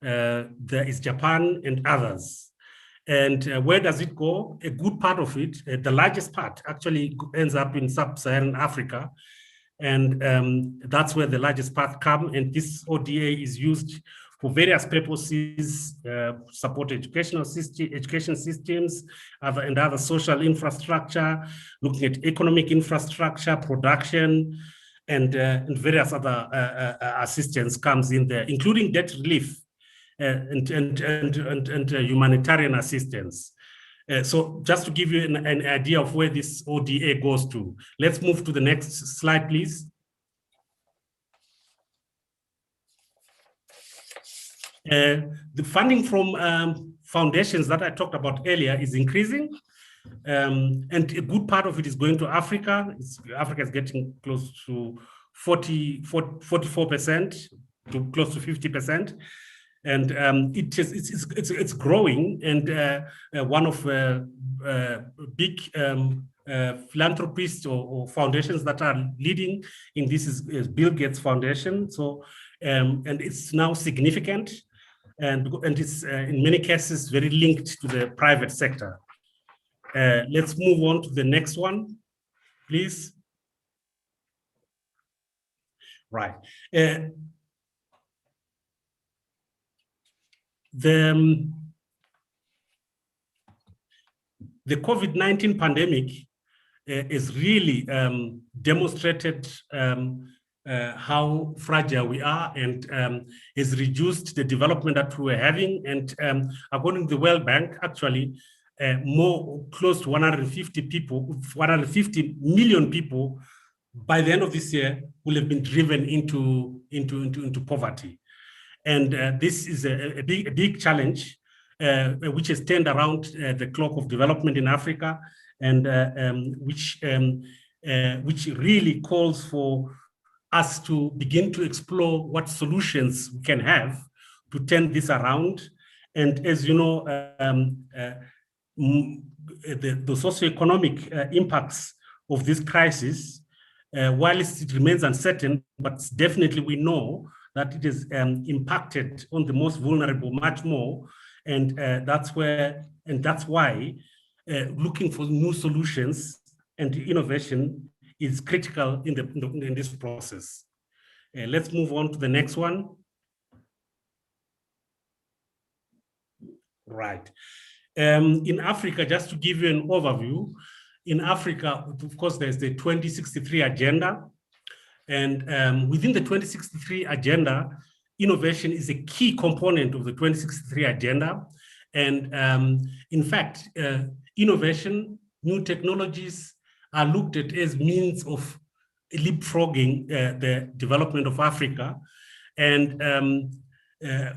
There is Japan and others. And where does it go? A good part of it, the largest part, actually ends up in sub-Saharan Africa. And that's where the largest part comes. And this ODA is used for various purposes, support education systems, and other social infrastructure, looking at economic infrastructure, production, and various other assistance comes in there, including debt relief and humanitarian assistance. So just to give you an idea of where this ODA goes to, let's move to the next slide, please. The funding from foundations that I talked about earlier is increasing, and a good part of it is going to Africa. Africa is getting close to 44% to close to 50%. And it's growing, and one of big philanthropists or foundations that are leading in this is Bill Gates Foundation. So, and it's now significant. and it's in many cases very linked to the private sector. Let's move on to the next one, please. Right. The COVID-19 pandemic is really demonstrated how fragile we are, and has reduced the development that we were having. And according to the World Bank, actually, close to 150 million people by the end of this year will have been driven into poverty. And this is a big challenge, which has turned around the clock of development in Africa, and which really calls for us to begin to explore what solutions we can have to turn this around. And as you know, the socioeconomic impacts of this crisis, whilst it remains uncertain, but definitely we know that it is impacted on the most vulnerable much more, and that's why looking for new solutions and innovation is critical in this process. Let's move on to the next one. Right. In Africa, just to give you an overview, in Africa, of course, there's the 2063 agenda. And within the 2063 agenda, innovation is a key component of the 2063 agenda. And in fact, innovation, new technologies are looked at as means of leapfrogging the development of Africa. And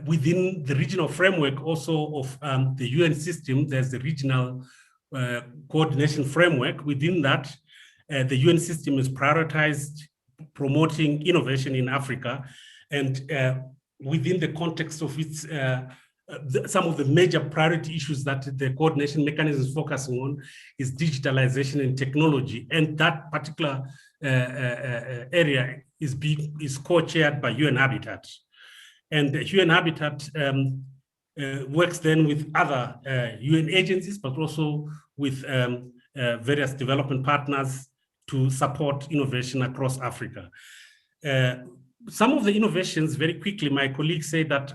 within the regional framework also of the UN system, there's the regional coordination framework. Within that, the UN system is prioritized promoting innovation in Africa. And within the context of its, some of the major priority issues that the coordination mechanism is focusing on is digitalization and technology. And that particular area is co-chaired by UN Habitat. And the UN Habitat works then with other UN agencies, but also with various development partners to support innovation across Africa. Some of the innovations, very quickly, my colleague said that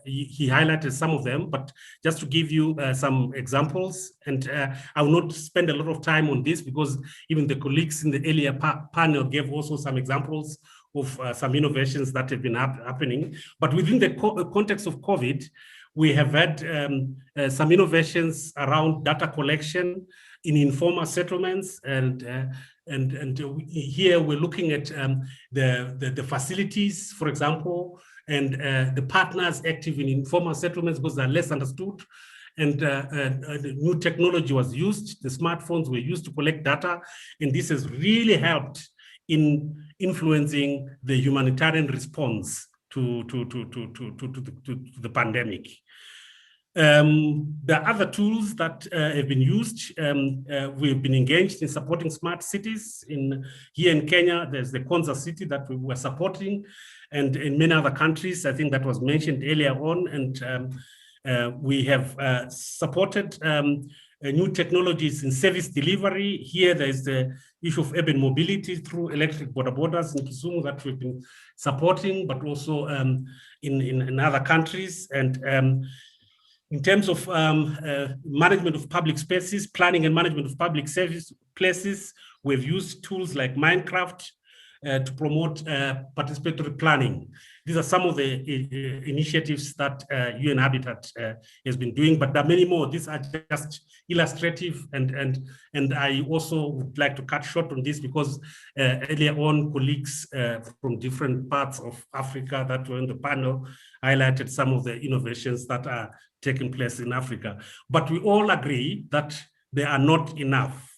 he highlighted some of them, but just to give you some examples, and I will not spend a lot of time on this because even the colleagues in the earlier panel gave also some examples of some innovations that have been happening. But within the context of COVID, we have had some innovations around data collection in informal settlements, and here we're looking at the facilities, for example, and the partners active in informal settlements because they're less understood. And the new technology was used, the smartphones were used to collect data, and this has really helped in influencing the humanitarian response to the pandemic. The other tools that have been used, we've been engaged in supporting smart cities. Here in Kenya, there's the Konza city that we were supporting, and in many other countries, I think that was mentioned earlier on, and we have supported new technologies in service delivery. Here, there's the issue of urban mobility through electric borders in Kisumu that we've been supporting, but also in other countries. And in terms of management of public spaces, planning and management of public service places, we've used tools like Minecraft to promote participatory planning. These are some of the initiatives that UN Habitat has been doing, but there are many more. These are just illustrative, and I also would like to cut short on this because earlier on, colleagues from different parts of Africa that were in the panel highlighted some of the innovations that are taking place in Africa. But we all agree that they are not enough.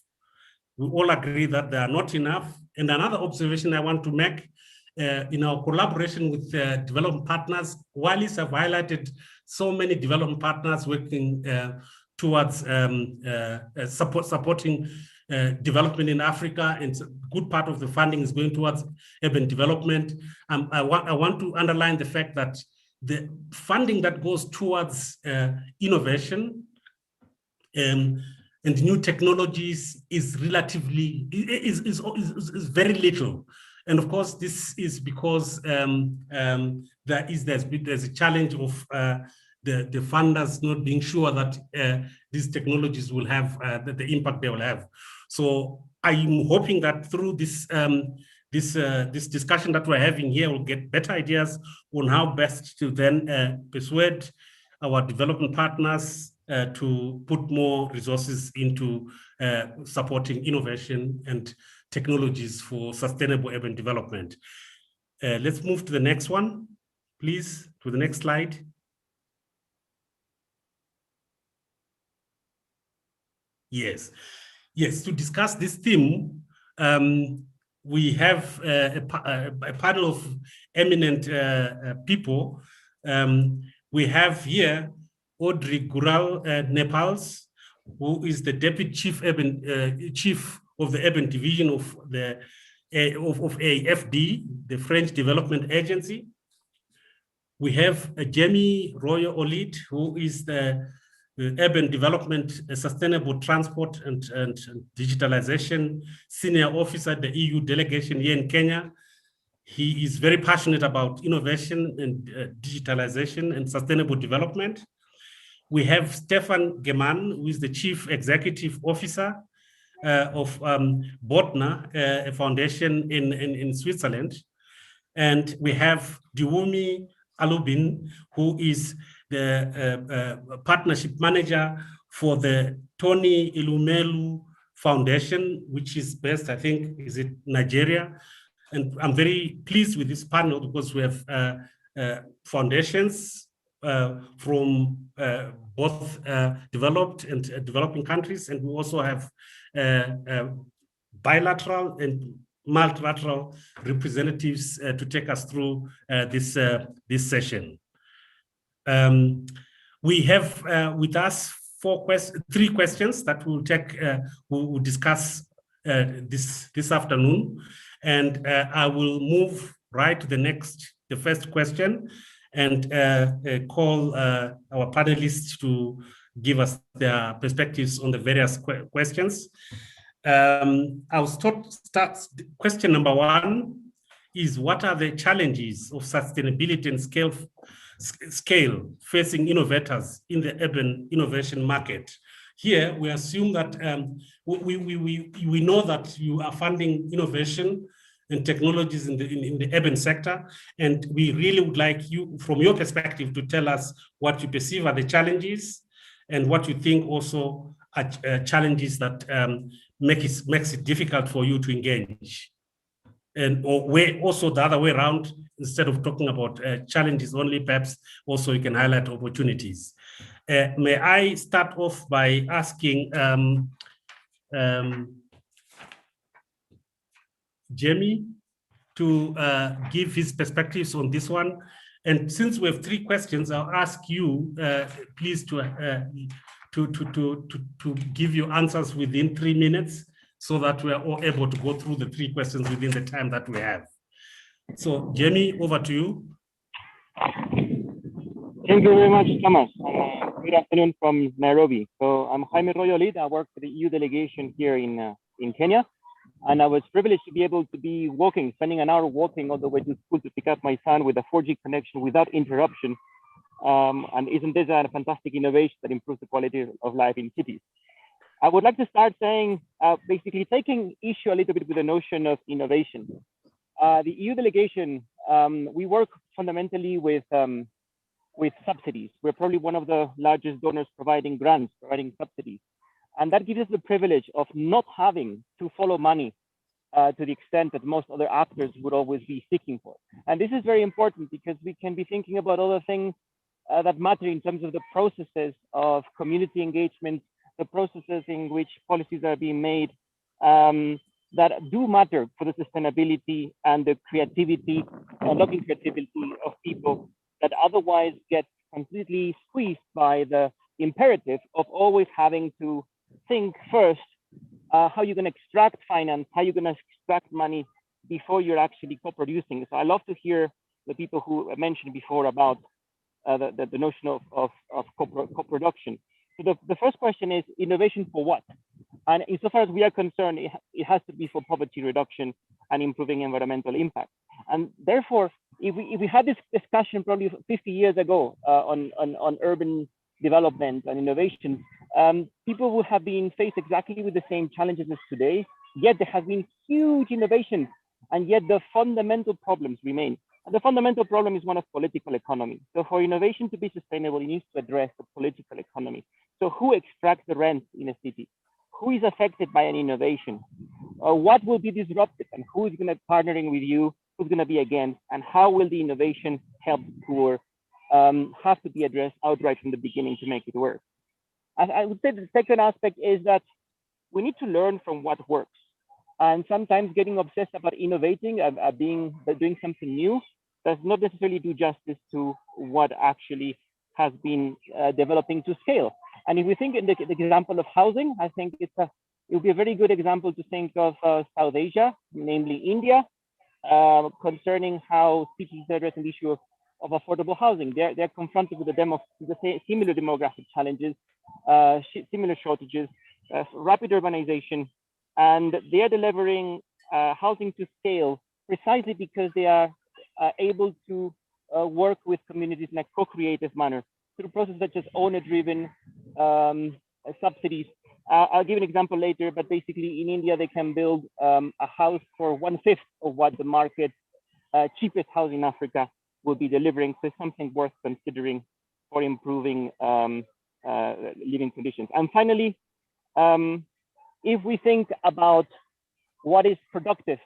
We all agree that they are not enough. And another observation I want to make, in our collaboration with development partners, Wallis have highlighted so many development partners working towards supporting development in Africa, and a good part of the funding is going towards urban development. I want to underline the fact that the funding that goes towards innovation and new technologies is relatively is very little. And of course, this is because there's a challenge of the funders not being sure that these technologies will have the impact they will have. So I'm hoping that through this this discussion that we're having here, we'll get better ideas on how best to then persuade our development partners to put more resources into supporting innovation and technologies for sustainable urban development. Let's move to the next one, please, to the next slide. Yes, to discuss this theme, we have a panel of eminent people. We have here Audrey Gural Nepals, who is the Deputy Chief of the Urban Division of the of AFD, the French Development Agency. We have Jamie Royo-Olid, who is the Urban Development, Sustainable Transport and Digitalization Senior Officer at the EU delegation here in Kenya. He is very passionate about innovation and digitalization and sustainable development. We have Stefan Gemann, who is the Chief Executive Officer of Botna, a foundation in Switzerland. And we have Diwumi Alubin, who is the partnership manager for the Tony Ilumelu Foundation, which is based, I think, is it Nigeria? And I'm very pleased with this panel because we have foundations from both developed and developing countries, and we also have bilateral and multilateral representatives to take us through this session. We have with us three questions that we'll take, we'll discuss this afternoon, and I will move right to the first question, and call our panelists to give us their perspectives on the various questions. I'll start. Question number one is, what are the challenges of sustainability and scale facing innovators in the urban innovation market? Here, we assume that we know that you are funding innovation and technologies in the urban sector, and we really would like you, from your perspective, to tell us what you perceive are the challenges and what you think also are challenges that makes it difficult for you to engage. And also the other way around, instead of talking about challenges only, perhaps also you can highlight opportunities. May I start off by asking Jamie to give his perspectives on this one. And since we have three questions, I'll ask you, please, to give your answers within 3 minutes, so that we are all able to go through the three questions within the time that we have. So, Jamie, over to you. Thank you very much, Thomas. Good afternoon from Nairobi. So I'm Jaime Royo-Olid. I work for the EU delegation here in Kenya. And I was privileged to be able to be spending an hour walking all the way to school to pick up my son with a 4G connection without interruption. And isn't this a fantastic innovation that improves the quality of life in cities? I would like to start saying, basically taking issue a little bit with the notion of innovation. The EU delegation, we work fundamentally with subsidies. We're probably one of the largest donors providing grants, providing subsidies. And that gives us the privilege of not having to follow money to the extent that most other actors would always be seeking for. And this is very important because we can be thinking about other things that matter in terms of the processes of community engagement, the processes in which policies are being made that do matter for the sustainability and the creativity, unlocking creativity of people that otherwise get completely squeezed by the imperative of always having to think first how you're going to extract finance, how you're going to extract money before you're actually co-producing. So I love to hear the people who mentioned before about the notion of co-production. So the first question is innovation for what? And insofar as we are concerned, it has to be for poverty reduction and improving environmental impact. And therefore, if we had this discussion probably 50 years ago on urban development and innovation, people would have been faced exactly with the same challenges as today, yet there has been huge innovation, and yet the fundamental problems remain. And the fundamental problem is one of political economy. So for innovation to be sustainable, it needs to address the political economy. So who extracts the rent in a city? Who is affected by an innovation? What will be disrupted, and who is going to be partnering with you? Who's going to be against? And how will the innovation help the poor have to be addressed outright from the beginning to make it work? I would say the second aspect is that we need to learn from what works. And sometimes getting obsessed about innovating, doing something new, does not necessarily do justice to what actually has been developing to scale. And if we think in the example of housing, I think it would be a very good example to think of South Asia, namely India, concerning how cities address the issue of affordable housing. They're confronted with the similar demographic challenges, similar shortages, rapid urbanization, and they are delivering housing to scale precisely because they are able to work with communities in a co-creative manner through processes such as owner-driven subsidies. I'll give an example later, but basically in India, they can build a house for 1/5 of what the market cheapest house in Africa will be delivering. So it's something worth considering for improving living conditions. And finally, if we think about what is productive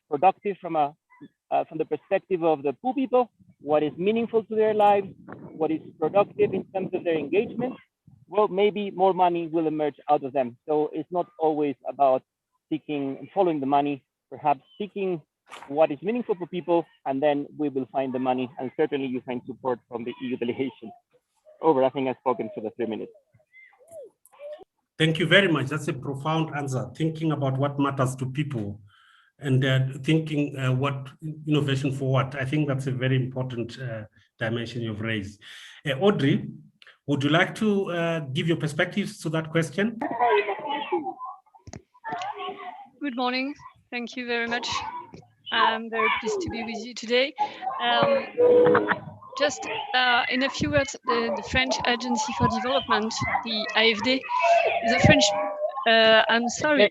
from the perspective of the poor people, what is meaningful to their lives, what is productive in terms of their engagement, well, maybe more money will emerge out of them. So it's not always about seeking and following the money, perhaps seeking what is meaningful for people, and then we will find the money, and certainly you find support from the EU delegation. Over, I think I've spoken for the 3 minutes. Thank you very much. That's a profound answer, thinking about what matters to people and thinking what innovation for what. I think that's a very important dimension you've raised. Audrey, would you like to give your perspectives to that question? Good morning. Thank you very much. I'm very pleased to be with you today. Just in a few words, the French Agency for Development, the AFD, the French, I'm sorry.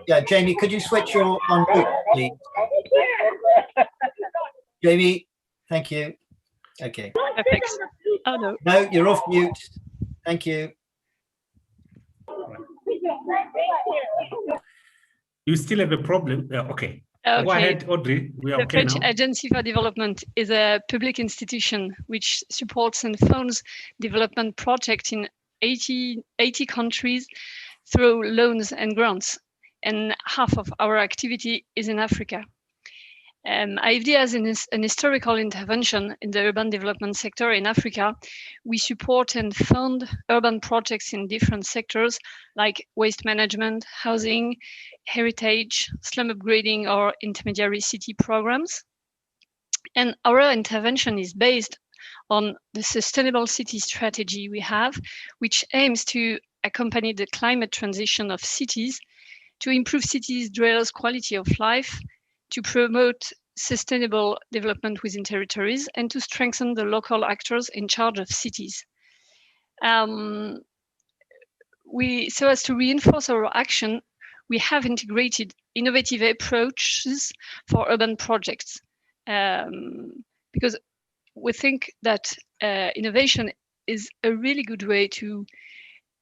Yeah, Jamie, could you switch your on mute, please? Jamie, thank you. Okay. Perfect. Oh, no. No, you're off mute. Thank you. You still have a problem? Okay. Okay. Go ahead, Audrey. We are the French Agency for Development is a public institution which supports and funds development projects in 80 countries through loans and grants. And half of our activity is in Africa. AFD has an historical intervention in the urban development sector in Africa. We support and fund urban projects in different sectors like waste management, housing, heritage, slum upgrading, or intermediary city programs. And our intervention is based on the sustainable city strategy we have, which aims to accompany the climate transition of cities, to improve cities' dwellers' quality of life, to promote sustainable development within territories, and to strengthen the local actors in charge of cities. So as to reinforce our action, we have integrated innovative approaches for urban projects, because we think that innovation is a really good way to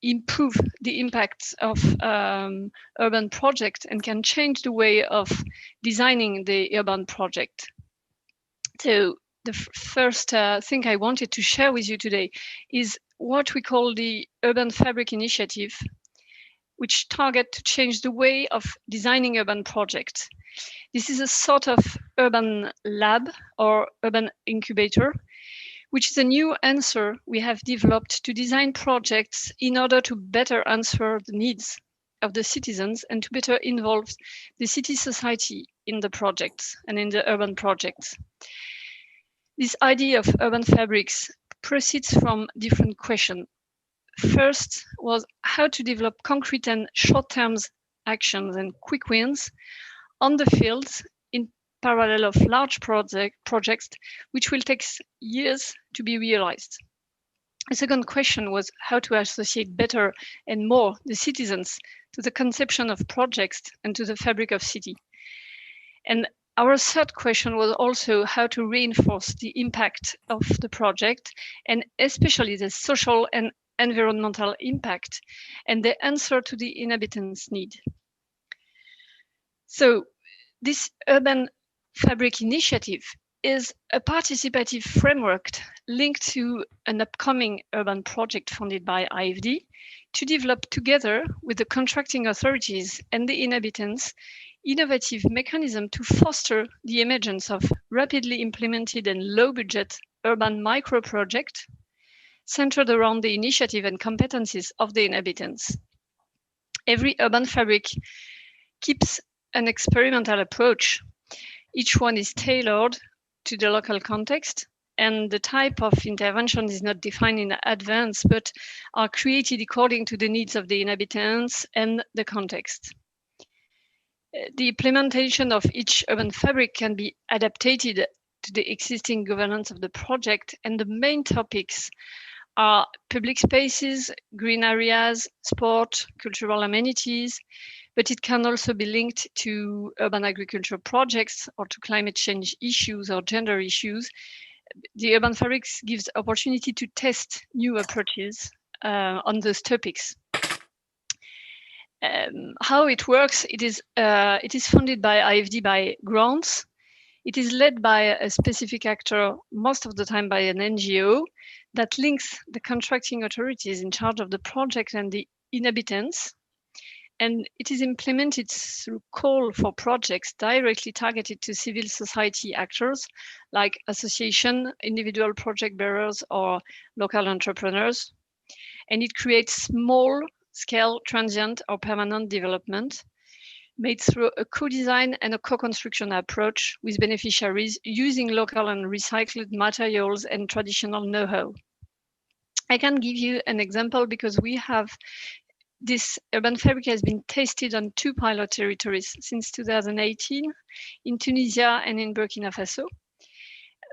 improve the impacts of urban projects and can change the way of designing the urban project. So the first thing I wanted to share with you today is what we call the Urban Fabric Initiative, which target to change the way of designing urban projects. This is a sort of urban lab or urban incubator, which is a new answer we have developed to design projects in order to better answer the needs of the citizens and to better involve the city society in the projects and in the urban projects. This idea of urban fabrics proceeds from different questions. First was how to develop concrete and short-term actions and quick wins on the field in parallel of large projects, which will take years to be realized. The second question was how to associate better and more the citizens to the conception of projects and to the fabric of city. And our third question was also how to reinforce the impact of the project, and especially the social and environmental impact, and the answer to the inhabitants' need. So this urban fabric initiative is a participative framework linked to an upcoming urban project funded by IFD to develop together with the contracting authorities and the inhabitants innovative mechanism to foster the emergence of rapidly implemented and low-budget urban micro-project centered around the initiative and competencies of the inhabitants. Every urban fabric keeps an experimental approach. Each one is tailored to the local context, and the type of intervention is not defined in advance, but are created according to the needs of the inhabitants and the context. The implementation of each urban fabric can be adapted to the existing governance of the project, and the main topics are public spaces, green areas, sport, cultural amenities, but it can also be linked to urban agriculture projects or to climate change issues or gender issues. The urban fabrics gives opportunity to test new approaches on those topics. How it works, it is funded by IFD by grants. It is led by a specific actor, most of the time by an NGO, that links the contracting authorities in charge of the project and the inhabitants. And it is implemented through call for projects directly targeted to civil society actors like association, individual project bearers, or local entrepreneurs. And it creates small-scale transient or permanent development made through a co-design and a co-construction approach with beneficiaries using local and recycled materials and traditional know-how. I can give you an example because we have this urban fabric has been tested on 2 pilot territories since 2018 in Tunisia and in Burkina Faso.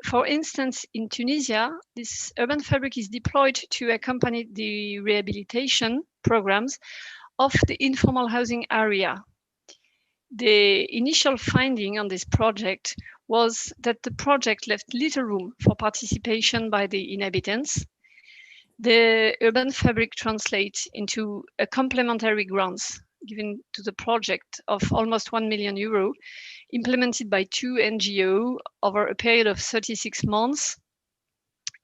For instance, in Tunisia, this urban fabric is deployed to accompany the rehabilitation programs of the informal housing area. The initial finding on this project was that the project left little room for participation by the inhabitants. The urban fabric translates into a complementary grants given to the project of almost €1 million, implemented by 2 NGOs over a period of 36 months.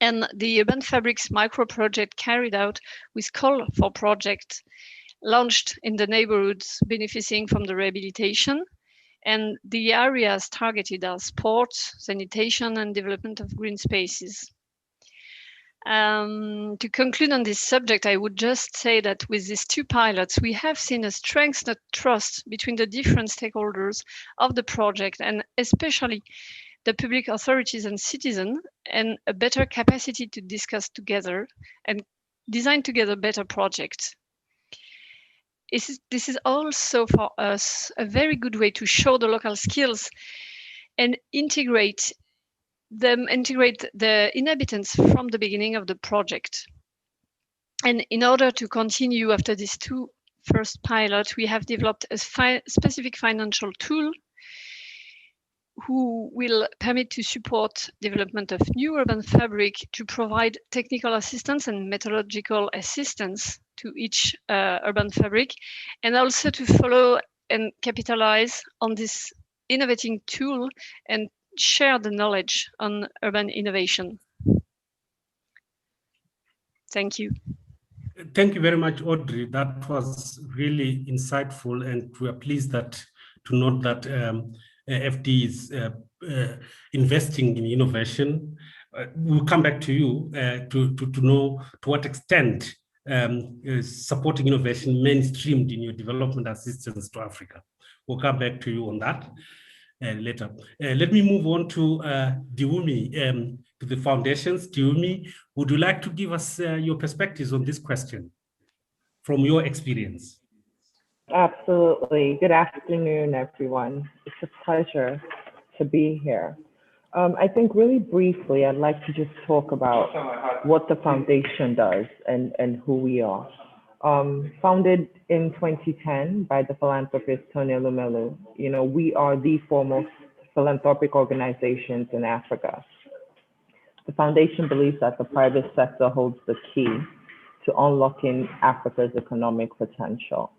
And the urban fabrics micro project carried out with call for project launched in the neighborhoods benefiting from the rehabilitation. And the areas targeted are sports, sanitation, and development of green spaces. To conclude on this subject, I would just say that with these 2 pilots, we have seen a strengthened trust between the different stakeholders of the project, and especially the public authorities and citizens, and a better capacity to discuss together and design together better projects. This is also for us a very good way to show the local skills and integrate the inhabitants from the beginning of the project. And in order to continue after these 2 first pilots, we have developed a specific financial tool who will permit to support development of new urban fabric, to provide technical assistance and methodological assistance to each urban fabric, and also to follow and capitalize on this innovating tool and share the knowledge on urban innovation. Thank you. Thank you very much, Audrey. That was really insightful, and we are pleased to note that FD is investing in innovation. We'll come back to you to know to what extent supporting innovation mainstreamed in your development assistance to Africa. We'll come back to you on that later. Let me move on to Diwumi. to the foundations. Tiumi, would you like to give us your perspectives on this question from your experience? Absolutely. Good afternoon, everyone. It's a pleasure to be here. I think really briefly, I'd like to just talk about what the foundation does and who we are. Founded in 2010 by the philanthropist Tony Elumelu, we are the foremost philanthropic organizations in Africa. The foundation believes that the private sector holds the key to unlocking Africa's economic potential.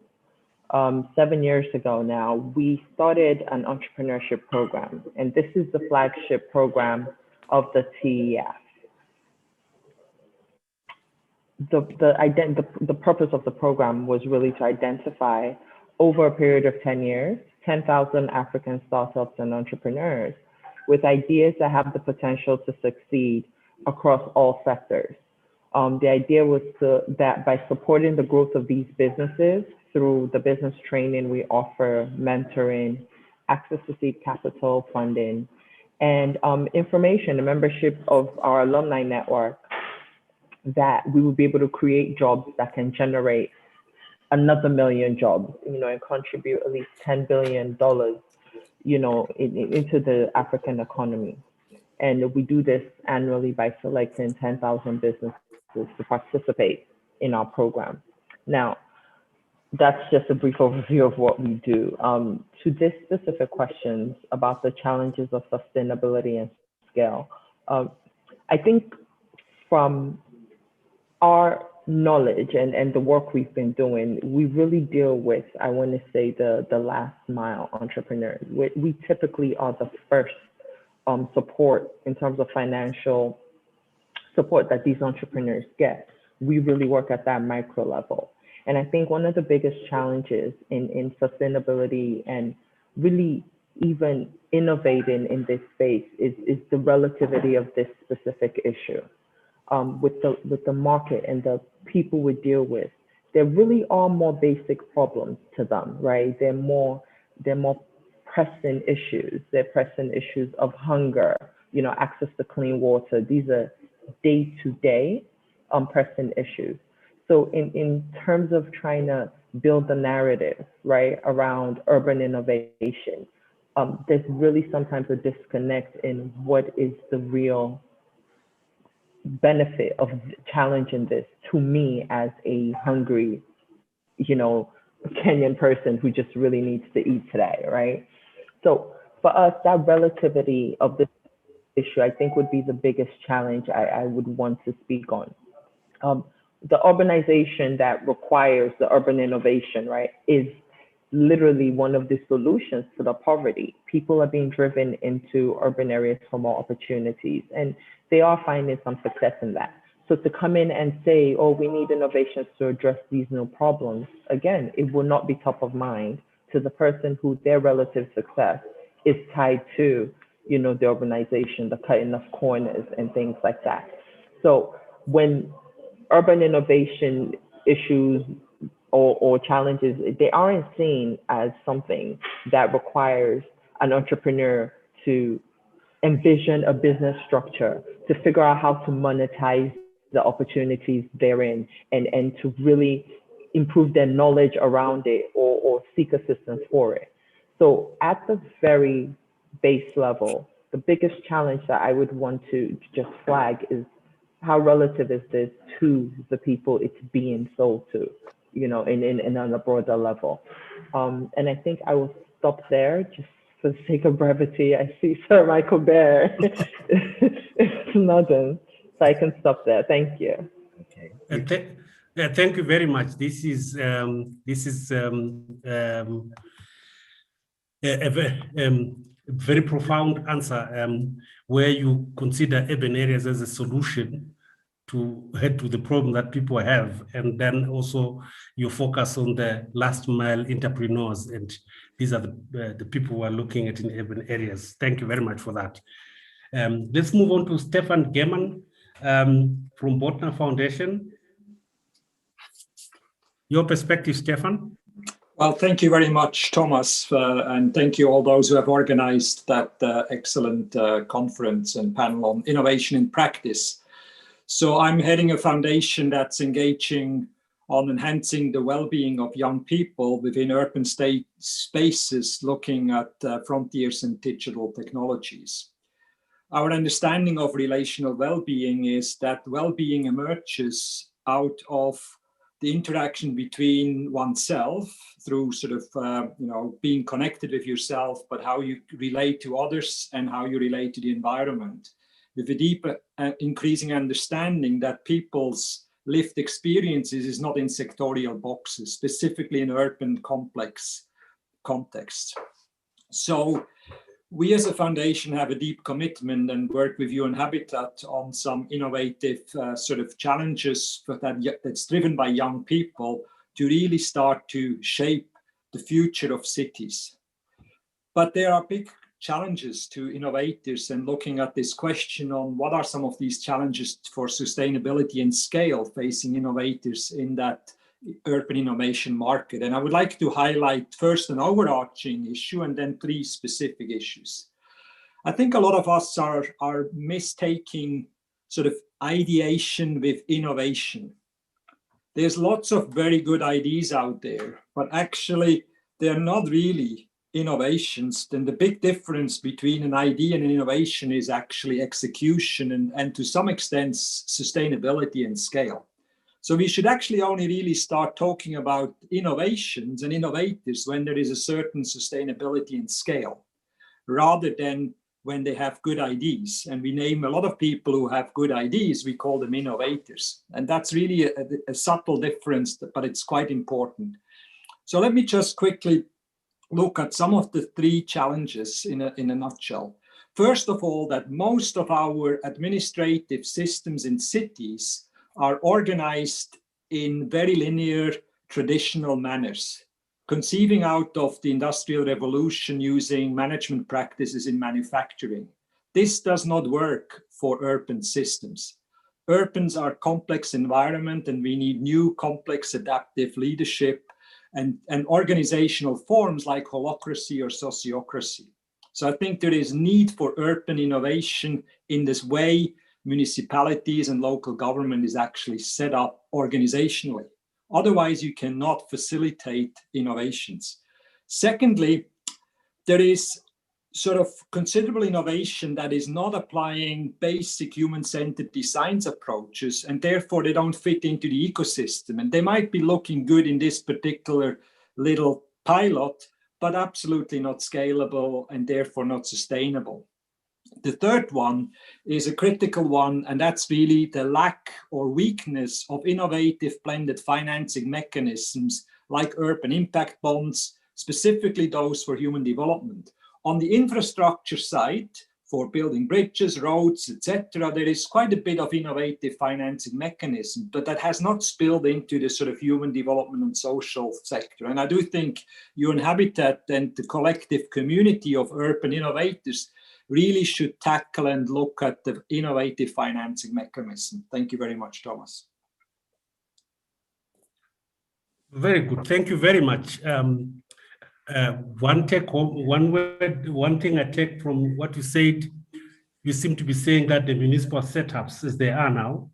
7 years ago now, we started an entrepreneurship program, and this is the flagship program of the TEF. The purpose of the program was really to identify, over a period of 10 years, 10,000 African startups and entrepreneurs with ideas that have the potential to succeed across all sectors. The idea was that by supporting the growth of these businesses through the business training we offer, mentoring, access to seed capital funding, and information, the membership of our alumni network, that we will be able to create jobs that can generate another million jobs, and contribute at least $10 billion, into the African economy. And we do this annually by selecting 10,000 businesses to participate in our program. Now, that's just a brief overview of what we do. To this specific questions about the challenges of sustainability and scale, I think from our knowledge and the work we've been doing, we really deal with, I want to say, the last mile entrepreneurs. We typically are the first support in terms of financial support that these entrepreneurs get. We really work at that micro level. And I think one of the biggest challenges in sustainability and really even innovating in this space is the relativity of this specific issue. With the market and the people we deal with, there really are more basic problems to them, right? They're more pressing issues. They're pressing issues of hunger, access to clean water. These are day-to-day pressing issues. So in terms of trying to build the narrative, right, around urban innovation, there's really sometimes a disconnect in what is the real benefit of challenging this to me as a hungry, Kenyan person who just really needs to eat today, right? So for us, that relativity of this issue, I think, would be the biggest challenge I would want to speak on. The urbanization that requires the urban innovation, right, is literally one of the solutions to the poverty. People are being driven into urban areas for more opportunities, and they are finding some success in that. So to come in and say, oh, we need innovations to address these new problems, again, it will not be top of mind to the person who their relative success is tied to, the urbanization, the cutting of corners and things like that. So when urban innovation issues or challenges, they aren't seen as something that requires an entrepreneur to envision a business structure, to figure out how to monetize the opportunities therein, and to really improve their knowledge around it or seek assistance for it. So at the very base level, the biggest challenge that I would want to just flag is how relative is this to the people it's being sold to, on a broader level. And I think I will stop there just for the sake of brevity. I see Sir Michael Bear is nodding, so I can stop there. Thank you. Okay. Thank you very much. This is a very profound answer, where you consider urban areas as a solution to head to the problem that people have, and then also you focus on the last mile entrepreneurs, and these are the people who are looking at in urban areas. Thank you very much for that. Let's move on to Stefan Geman from Botner Foundation. Your perspective, Stefan? Well, thank you very much, Thomas, and thank you all those who have organized that excellent conference and panel on innovation in practice. So I'm heading a foundation that's engaging on enhancing the well-being of young people within urban state spaces, looking at frontiers in digital technologies. Our understanding of relational well-being is that well-being emerges out of the interaction between oneself through sort of, being connected with yourself, but how you relate to others and how you relate to the environment, with a deep increasing understanding that people's lived experiences is not in sectorial boxes, specifically in urban complex contexts. So we as a foundation have a deep commitment and work with UN Habitat on some innovative sort of challenges that's driven by young people to really start to shape the future of cities. But there are big challenges to innovators, and looking at this question on what are some of these challenges for sustainability and scale facing innovators in that urban innovation market. And I would like to highlight first an overarching issue and then 3 specific issues. I think a lot of us are mistaking sort of ideation with innovation. There's lots of very good ideas out there, but actually they're not really innovations. Then the big difference between an idea and an innovation is actually execution and to some extent sustainability and scale. So we should actually only really start talking about innovations and innovators when there is a certain sustainability and scale, rather than when they have good ideas. And we name a lot of people who have good ideas, we call them innovators. And that's really a subtle difference, but it's quite important. So let me just quickly look at some of the 3 challenges in a nutshell. First of all, that most of our administrative systems in cities are organized in very linear, traditional manners, conceiving out of the Industrial Revolution using management practices in manufacturing. This does not work for urban systems. Urbans are complex environment, and we need new complex adaptive leadership and organizational forms like holacracy or sociocracy. So I think there is need for urban innovation in this way municipalities and local government is actually set up organizationally. Otherwise, you cannot facilitate innovations. Secondly, there is sort of considerable innovation that is not applying basic human-centered designs approaches, and therefore they don't fit into the ecosystem. And they might be looking good in this particular little pilot, but absolutely not scalable and therefore not sustainable. The third one is a critical one, and that's really the lack or weakness of innovative blended financing mechanisms like urban impact bonds, specifically those for human development. On the infrastructure side, for building bridges, roads, etc., there is quite a bit of innovative financing mechanism, but that has not spilled into the sort of human development and social sector. And I do think UN Habitat and the collective community of urban innovators really should tackle and look at the innovative financing mechanism. Thank you very much, Thomas. Very good. Thank you very much. One thing I take from what you said, you seem to be saying that the municipal setups as they are now,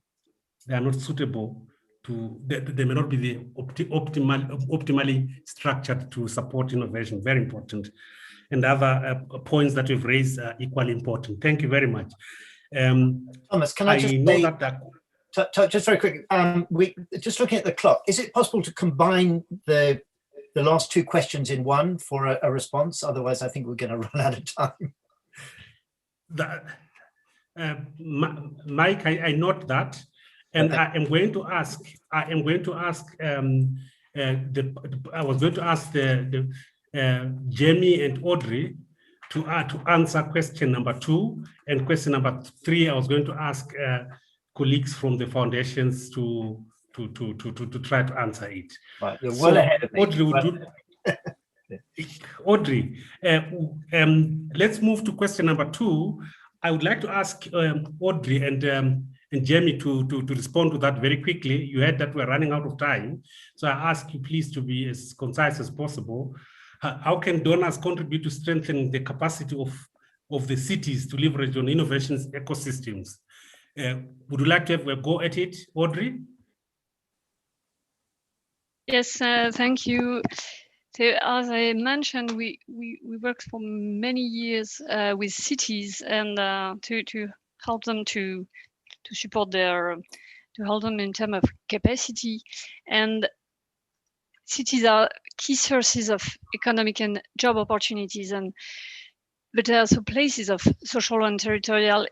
they are not suitable to, they may not be the optimally structured to support innovation. Very important. And other points that you've raised are equally important. Thank you very much. Thomas, can I just say, just very quick, just looking at the clock, is it possible to combine the last 2 questions in one for a response? Otherwise, I think we're going to run out of time. Mike, I note that, and okay. I was going to ask Jamie and Audrey to answer question number 2, and question number 3, I was going to ask colleagues from the foundations to try to answer it. Right, you're well ahead of me. Audrey, let's move to question number 2. I would like to ask Audrey and And Jamie, to respond to that very quickly, you heard that we're running out of time. So I ask you please to be as concise as possible. How can donors contribute to strengthen the capacity of the cities to leverage on innovations ecosystems? Would you like to have a go at it, Audrey? Yes, thank you. So as I mentioned, we worked for many years with cities and to help them to support to help them in terms of capacity. And cities are key sources of economic and job opportunities, but they're also places of social and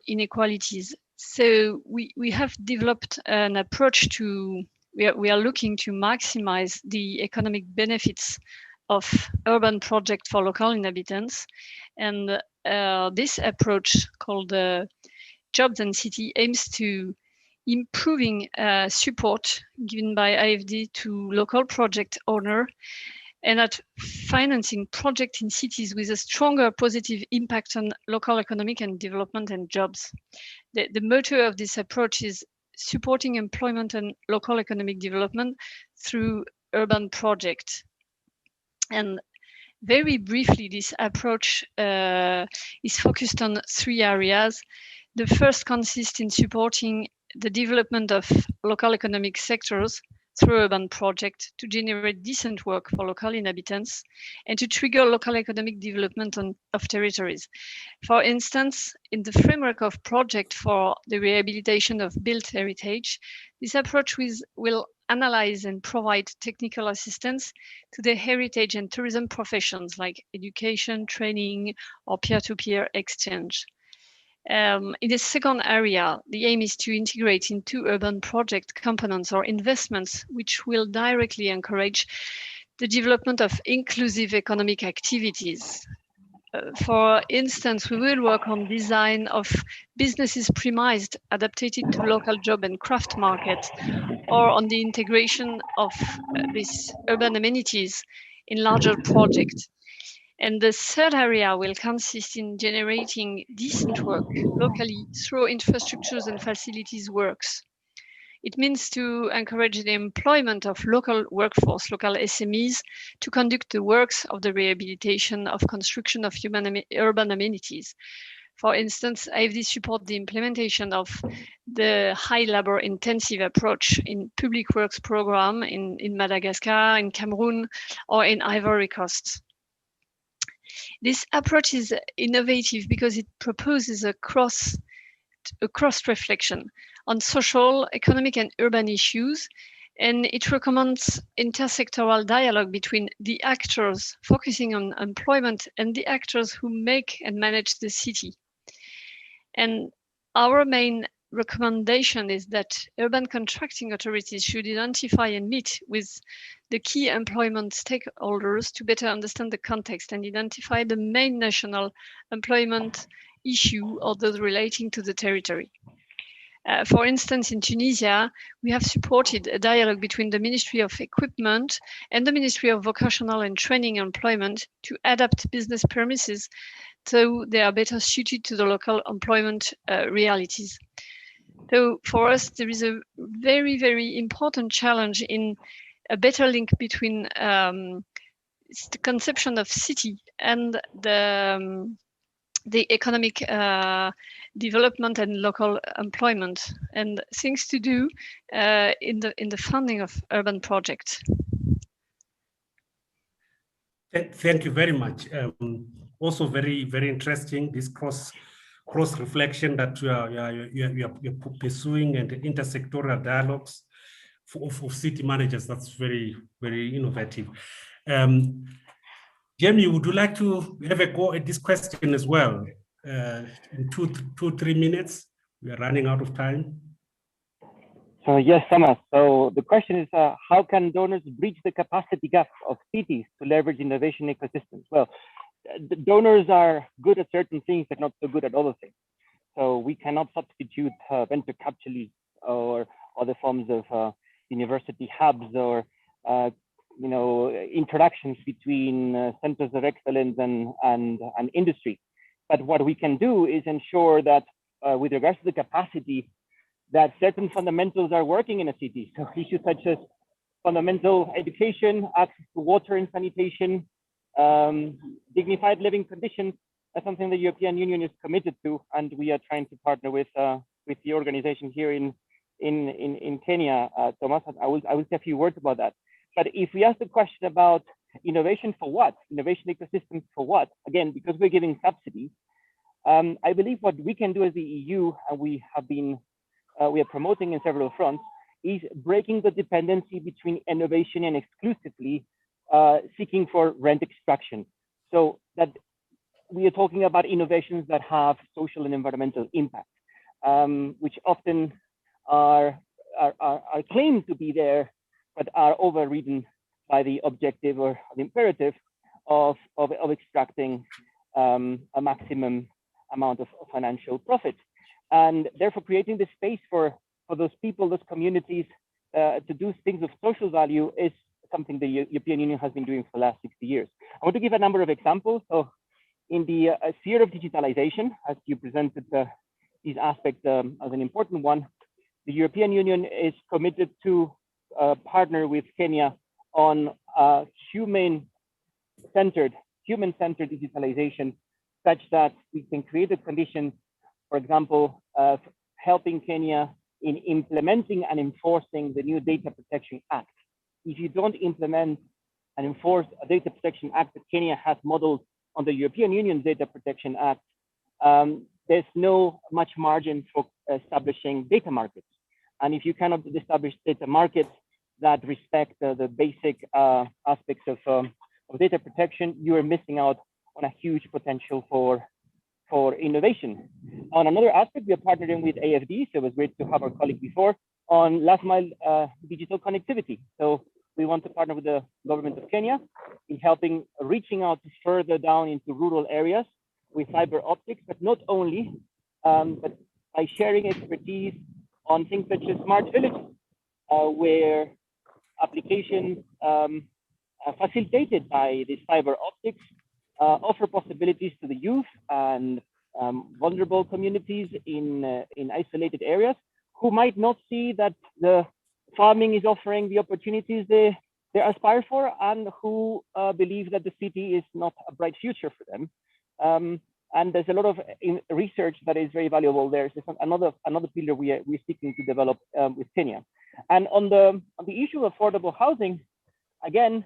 inequalities. So we have developed an approach to, we are looking to maximize the economic benefits of urban projects for local inhabitants. And this approach called Job Density aims to improving support given by IFD to local project owner and at financing projects in cities with a stronger positive impact on local economic and development and jobs. The motto of this approach is supporting employment and local economic development through urban projects. And very briefly, this approach is focused on 3 areas. The first consists in supporting the development of local economic sectors through urban projects to generate decent work for local inhabitants and to trigger local economic development of territories. For instance, in the framework of project for the rehabilitation of built heritage, this approach will analyze and provide technical assistance to the heritage and tourism professions like education, training, or peer-to-peer exchange. In the second area, the aim is to integrate into urban project components or investments which will directly encourage the development of inclusive economic activities. For instance, we will work on design of businesses premised, adapted to local job and craft market, or on the integration of these urban amenities in larger projects. And the third area will consist in generating decent work locally through infrastructures and facilities works. It means to encourage the employment of local workforce, local SMEs, to conduct the works of the rehabilitation of construction of urban amenities. For instance, IFD support the implementation of the high labor intensive approach in public works program in Madagascar, in Cameroon, or in Ivory Coast. This approach is innovative because it proposes a cross reflection on social, economic, and urban issues, and it recommends intersectoral dialogue between the actors focusing on employment and the actors who make and manage the city. And our main recommendation is that urban contracting authorities should identify and meet with the key employment stakeholders to better understand the context and identify the main national employment issue or those relating to the territory. For instance, in Tunisia, we have supported a dialogue between the Ministry of Equipment and the Ministry of Vocational and Training Employment to adapt business premises so they are better suited to the local employment realities. So for us, there is a very, very important challenge in a better link between the conception of city and the economic development and local employment, and things to do in the funding of urban projects. Thank you very much. Also very, very interesting, this cross reflection that you're pursuing and the intersectoral dialogues of city managers. That's very, very innovative. Jamie, would you like to have a go at this question as well? In 3 minutes, we are running out of time. So yes, Thomas. So the question is, how can donors bridge the capacity gap of cities to leverage innovation ecosystems? Well, the donors are good at certain things, but not so good at other things. So we cannot substitute venture capitalists or other forms of university hubs or interactions between centers of excellence and industry. But what we can do is ensure that with regards to the capacity, that certain fundamentals are working in a city. So issues such as fundamental education, access to water and sanitation, dignified living conditions, that's something the European Union is committed to, and we are trying to partner with the organization here in Kenya, Thomas. I will say a few words about that. But if we ask the question about innovation for what, innovation ecosystems for what, again, because we're giving subsidies, I believe what we can do as the EU, and we are promoting in several fronts, is breaking the dependency between innovation and exclusively seeking for rent extraction. So that we are talking about innovations that have social and environmental impact, which often are claimed to be there, but are overridden by the objective or the imperative of extracting a maximum amount of financial profit. And therefore creating the space for those people, those communities to do things of social value is something the European Union has been doing for the last 60 years. I want to give a number of examples. So in the sphere of digitalization, as you presented these aspects as an important one, the European Union is committed to partner with Kenya on human-centered digitalization, such that we can create a condition, for example, of helping Kenya in implementing and enforcing the new Data Protection Act. If you don't implement and enforce a Data Protection Act that Kenya has modeled on the European Union Data Protection Act, there's no much margin for establishing data markets. And if you cannot establish data markets that respect the basic aspects of data protection, you are missing out on a huge potential for innovation. On another aspect, we are partnering with AFD, so it was great to have our colleague before, on last mile digital connectivity. So we want to partner with the government of Kenya in helping reaching out further down into rural areas with fiber optics, but not only, but by sharing expertise on things such as smart villages, where applications facilitated by these fiber optics offer possibilities to the youth and vulnerable communities in isolated areas who might not see that the farming is offering the opportunities they aspire for, and who believe that the city is not a bright future for them. And there's a lot of research that is very valuable there. So another pillar we're seeking to develop with Kenya. And on the issue of affordable housing, again,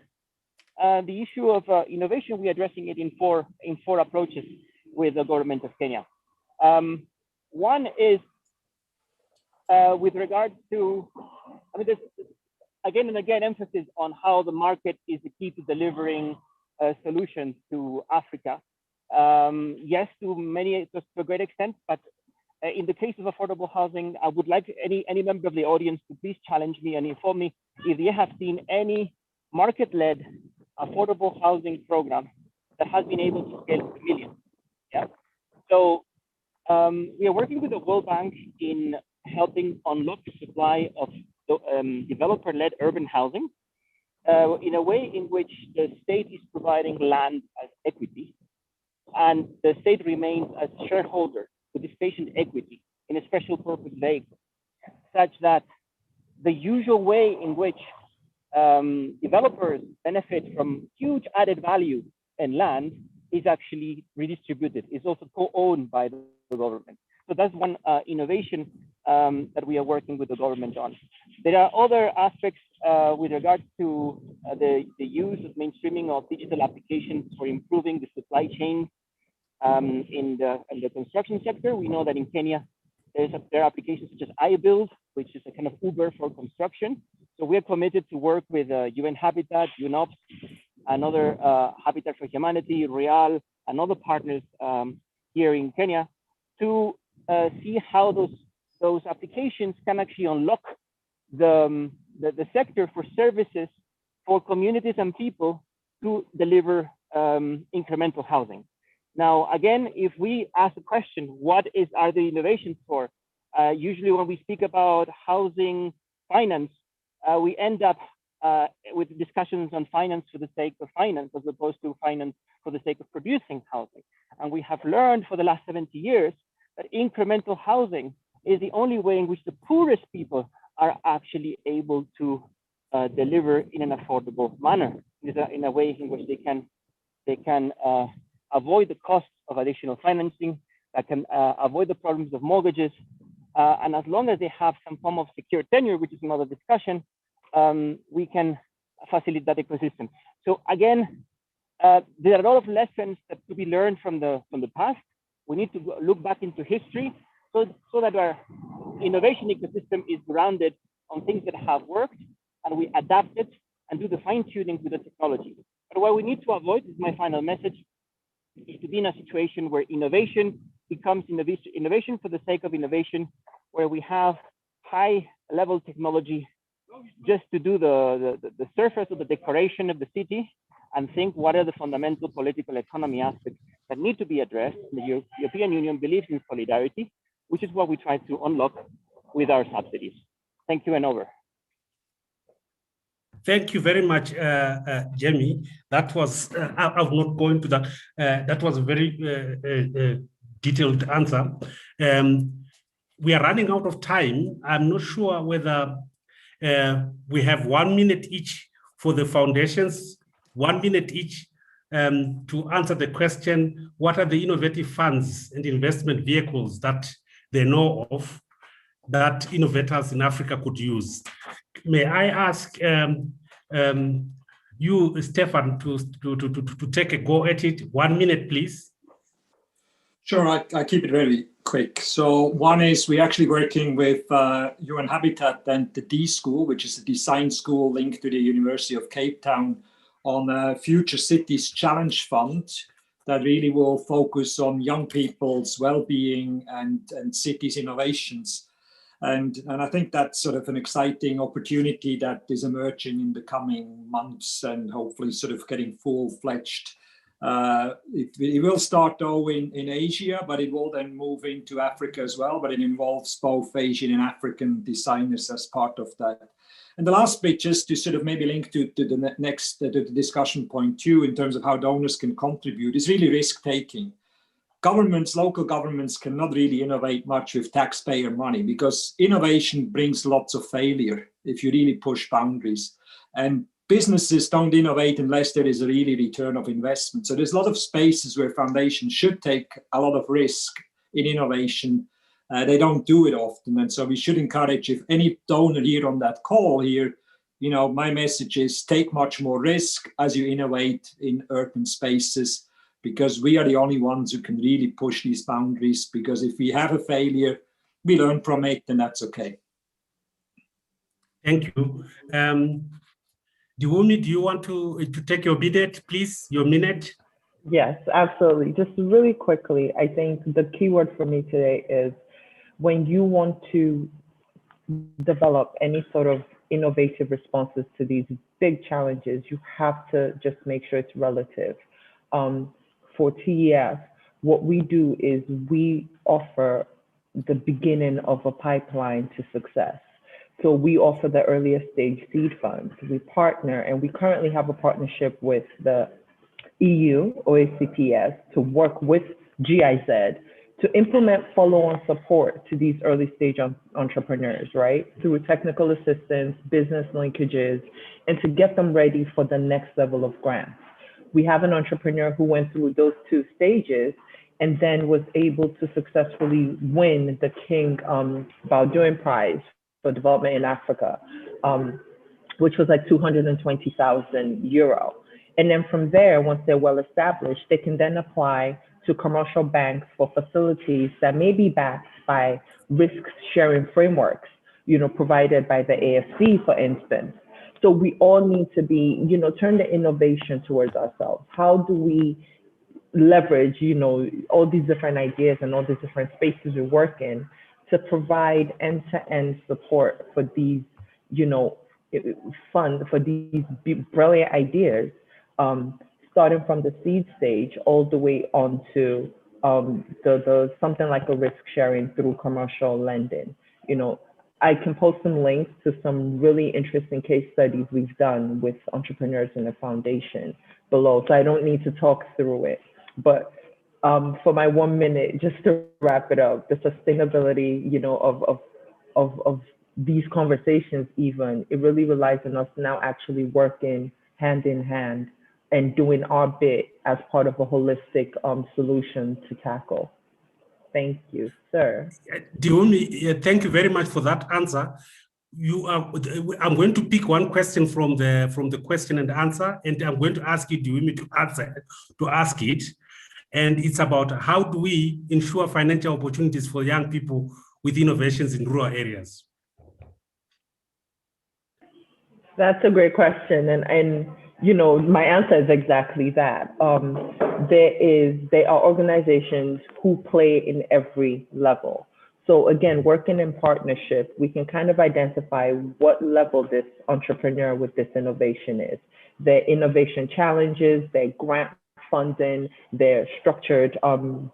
the issue of innovation, we're addressing it in four approaches with the government of Kenya. One is with regard to, I mean, there's again and again emphasis on how the market is the key to delivering solutions to Africa. Yes, to a great extent, but in the case of affordable housing, I would like any member of the audience to please challenge me and inform me if they have seen any market-led affordable housing program that has been able to scale to millions. Yeah. So we are working with the World Bank in helping unlock the supply of developer-led urban housing in a way in which the state is providing land as equity, and the state remains as shareholder with this patient equity in a special purpose vehicle, such that the usual way in which developers benefit from huge added value in land is actually redistributed. It's also co-owned by the government. So that's one innovation that we are working with the government on. There are other aspects with regards to the use of mainstreaming of digital applications for improving the supply chain in the construction sector. We know that in Kenya, there are applications such as iBuild, which is a kind of Uber for construction. So we're committed to work with UN Habitat, UNOPS, another Habitat for Humanity, Real, and other partners here in Kenya to see how those applications can actually unlock the sector for services for communities and people to deliver incremental housing. Now, again, if we ask the question, what are the innovations for? Usually when we speak about housing finance, we end up with discussions on finance for the sake of finance, as opposed to finance for the sake of producing housing. And we have learned for the last 70 years that incremental housing is the only way in which the poorest people are actually able to deliver in an affordable manner, in a way in which they can avoid the costs of additional financing, that can avoid the problems of mortgages, and as long as they have some form of secure tenure, which is another discussion, we can facilitate that ecosystem. So again, there are a lot of lessons that to be learned from the past. We need to look back into history so that our innovation ecosystem is grounded on things that have worked, and we adapt it and do the fine tuning with the technology. But what we need to avoid, is my final message, is to be in a situation where innovation becomes innovation for the sake of innovation, where we have high level technology just to do the surface of the decoration of the city, and think what are the fundamental political economy aspects that need to be addressed. The European Union believes in solidarity, which is what we try to unlock with our subsidies. Thank you, and over. Thank you very much, Jamie. That was, I'm not going to that. That was a very detailed answer. We are running out of time. I'm not sure whether we have 1 minute each for the foundations, 1 minute each to answer the question, what are the innovative funds and investment vehicles that they know of that innovators in Africa could use? May I ask you, Stefan, to take a go at it? 1 minute, please. Sure, I keep it really quick. So one is we're actually working with UN Habitat and the D School, which is a design school linked to the University of Cape Town, on a Future Cities Challenge Fund that really will focus on young people's well-being and cities innovations. And I think that's sort of an exciting opportunity that is emerging in the coming months and hopefully sort of getting full-fledged. It will start though in Asia, but it will then move into Africa as well, but it involves both Asian and African designers as part of that. And the last bit, just to sort of maybe link to the next the discussion point too, in terms of how donors can contribute, is really risk-taking. Governments, local governments cannot really innovate much with taxpayer money, because innovation brings lots of failure if you really push boundaries. And businesses don't innovate unless there is a really return of investment. So there's a lot of spaces where foundations should take a lot of risk in innovation. They don't do it often. And so we should encourage, if any donor here on that call here, you know, my message is take much more risk as you innovate in urban spaces, because we are the only ones who can really push these boundaries. Because if we have a failure, we learn from it, and that's okay. Thank you. Diwumi, do you want to take your minute, please? Your minute? Yes, absolutely. Just really quickly, I think the key word for me today is when you want to develop any sort of innovative responses to these big challenges, you have to just make sure it's relative. For TEF, what we do is we offer the beginning of a pipeline to success. So we offer the earlier stage seed funds. We partner, and we currently have a partnership with the EU, OACPS, to work with GIZ to implement follow-on support to these early stage entrepreneurs, right? Through technical assistance, business linkages, and to get them ready for the next level of grants. We have an entrepreneur who went through those 2 stages and then was able to successfully win the King Baldwin Prize for Development in Africa, which was like 220,000 euro. And then from there, once they're well established, they can then apply to commercial banks for facilities that may be backed by risk sharing frameworks, you know, provided by the AFC, for instance. So we all need to be, you know, turn the innovation towards ourselves. How do we leverage, you know, all these different ideas and all these different spaces we work in to provide end-to-end support for these, you know, fund for these brilliant ideas, starting from the seed stage all the way on to the something like a risk sharing through commercial lending. You know, I can post some links to some really interesting case studies we've done with entrepreneurs in the foundation below, so I don't need to talk through it. But for my 1 minute, just to wrap it up, the sustainability, of these conversations, even, it really relies on us now actually working hand in hand and doing our bit as part of a holistic solution to tackle. Thank you, sir. Thank you very much for that answer. I'm going to pick one question from the question and answer, and I'm going to ask you, Diumi, to ask it. And it's about how do we ensure financial opportunities for young people with innovations in rural areas? That's a great question, and my answer is exactly that. There are organizations who play in every level. So again, working in partnership, we can kind of identify what level this entrepreneur with this innovation is. Their innovation challenges, their grant funding, their structured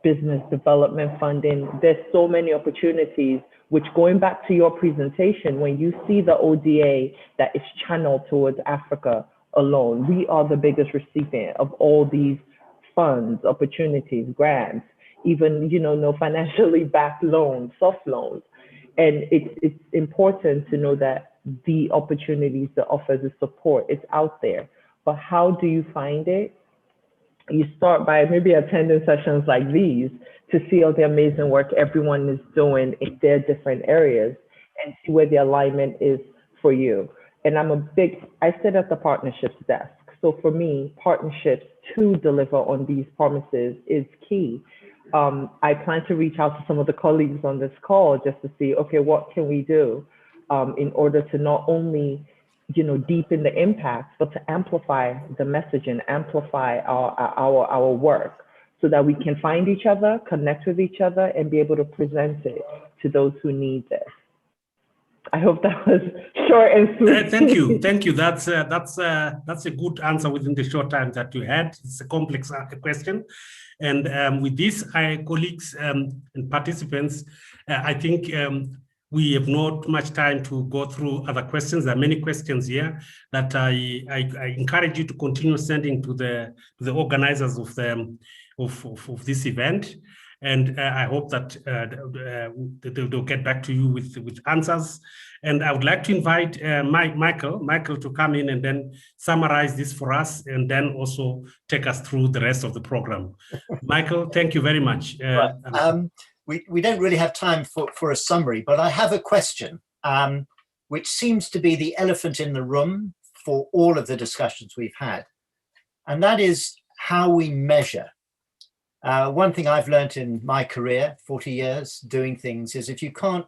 business development funding. There's so many opportunities, which, going back to your presentation, when you see the ODA that is channeled towards Africa alone, we are the biggest recipient of all these funds, opportunities, grants, even, no financially backed loans, soft loans. And it's important to know that the opportunities, the offers, the support, it's out there. But how do you find it? You start by maybe attending sessions like these to see all the amazing work everyone is doing in their different areas and see where the alignment is for you. And I sit at the partnerships desk. So for me, partnerships to deliver on these promises is key. I plan to reach out to some of the colleagues on this call just to see, okay, what can we do in order to not only deepen the impact, but to amplify the message and amplify our work so that we can find each other, connect with each other, and be able to present it to those who need this. I hope that was short and sweet. Thank you. That's a good answer within the short time that you had. It's a complex question. And with this, colleagues and participants, I think we have not much time to go through other questions. There are many questions here that I encourage you to continue sending to the organizers of this event. And I hope that they'll get back to you with answers. And I would like to invite Michael to come in and then summarize this for us and then also take us through the rest of the program. Michael, thank you very much. We don't really have time for a summary, but I have a question, which seems to be the elephant in the room for all of the discussions we've had. And that is how we measure. One thing I've learned in my career, 40 years doing things, is if you can't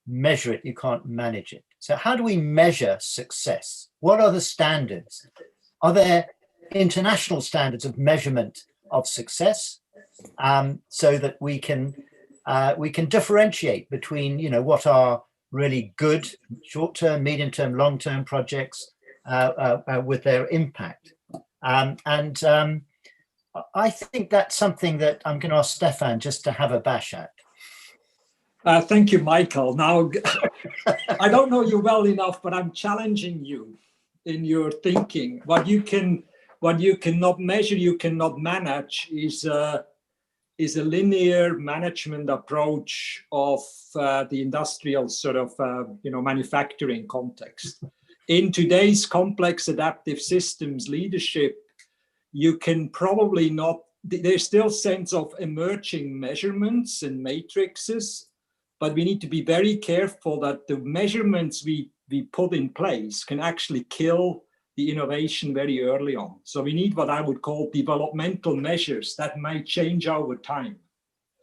measure it, you can't manage it. So how do we measure success? What are the standards? Are there international standards of measurement of success so that we can differentiate between, what are really good short-term, medium-term, long-term projects with their impact? I think that's something that I'm going to ask Stefan just to have a bash at. Thank you, Michael. Now, I don't know you well enough, but I'm challenging you in your thinking. What you cannot measure, you cannot manage is a linear management approach of the industrial sort of manufacturing context. In today's complex adaptive systems leadership, you can probably not, there's still sense of emerging measurements and matrices, but we need to be very careful that the measurements we put in place can actually kill the innovation very early on. So we need what I would call developmental measures that might change over time.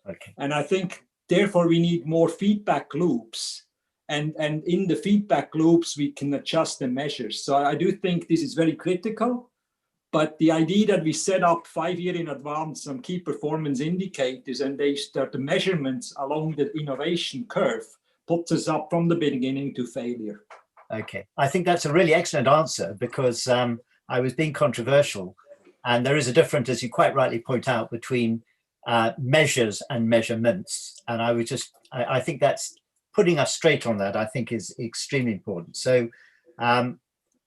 Okay. And I think, therefore, we need more feedback loops. And in the feedback loops, we can adjust the measures. So I do think this is very critical. But the idea that we set up 5 years in advance some key performance indicators and they start the measurements along the innovation curve puts us up from the beginning to failure. Okay, I think that's a really excellent answer because I was being controversial, and there is a difference, as you quite rightly point out, between measures and measurements. And I think that's putting us straight on that, I think is extremely important. So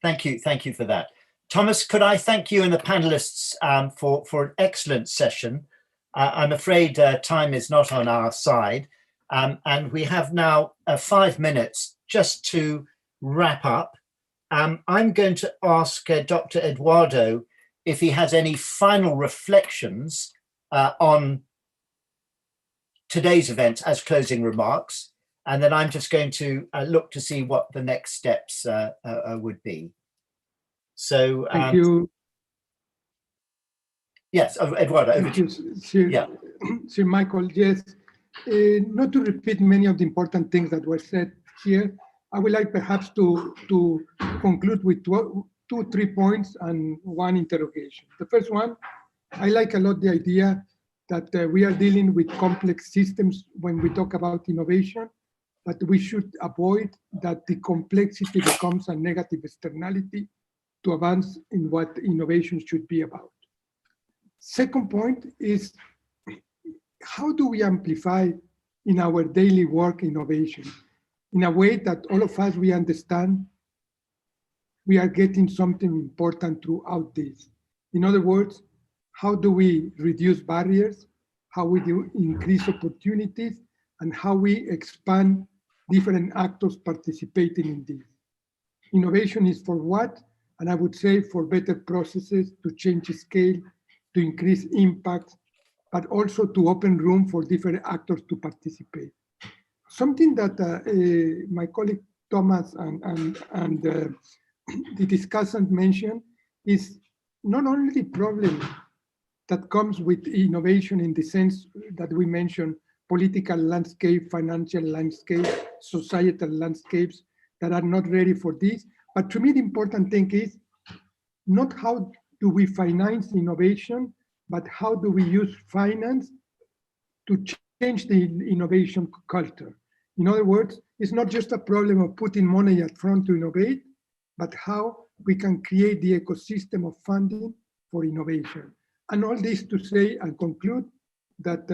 thank you for that. Thomas, could I thank you and the panelists for an excellent session. I'm afraid time is not on our side, and we have now 5 minutes just to wrap up. I'm going to ask Dr. Eduardo if he has any final reflections on today's event as closing remarks, and then I'm just going to look to see what the next steps would be. So thank you. Yes, Eduardo, over to you. Sir, yeah. Sir Michael, yes. Not to repeat many of the important things that were said here, I would like perhaps to conclude with two, 3 points and one interrogation. The first one, I like a lot the idea that we are dealing with complex systems when we talk about innovation, but we should avoid that the complexity becomes a negative externality to advance in what innovation should be about. Second point is, how do we amplify in our daily work innovation in a way that all of us, we understand we are getting something important throughout this? In other words, how do we reduce barriers, how we do increase opportunities, and how we expand different actors participating in this? Innovation is for what? And I would say for better processes, to change scale, to increase impact, but also to open room for different actors to participate. Something that my colleague Thomas and the discussant mentioned is not only the problem that comes with innovation in the sense that we mentioned, political landscape, financial landscape, societal landscapes that are not ready for this. But to me, the important thing is not how do we finance innovation, but how do we use finance to change the innovation culture. In other words, it's not just a problem of putting money up front to innovate, but how we can create the ecosystem of funding for innovation. And all this to say and conclude that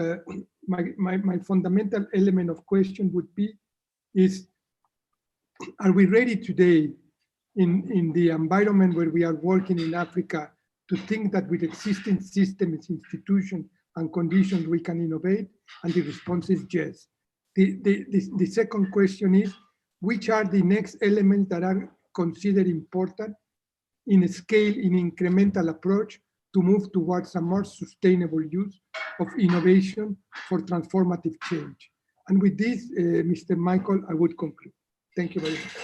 my fundamental element of question would be is, are we ready today in the environment where we are working in Africa to think that with existing systems, institutions, and conditions we can innovate? And the response is yes. The second question is, which are the next elements that are considered important in a scale, in incremental approach to move towards a more sustainable use of innovation for transformative change? And with this, Mr. Michael, I would conclude. Thank you very much.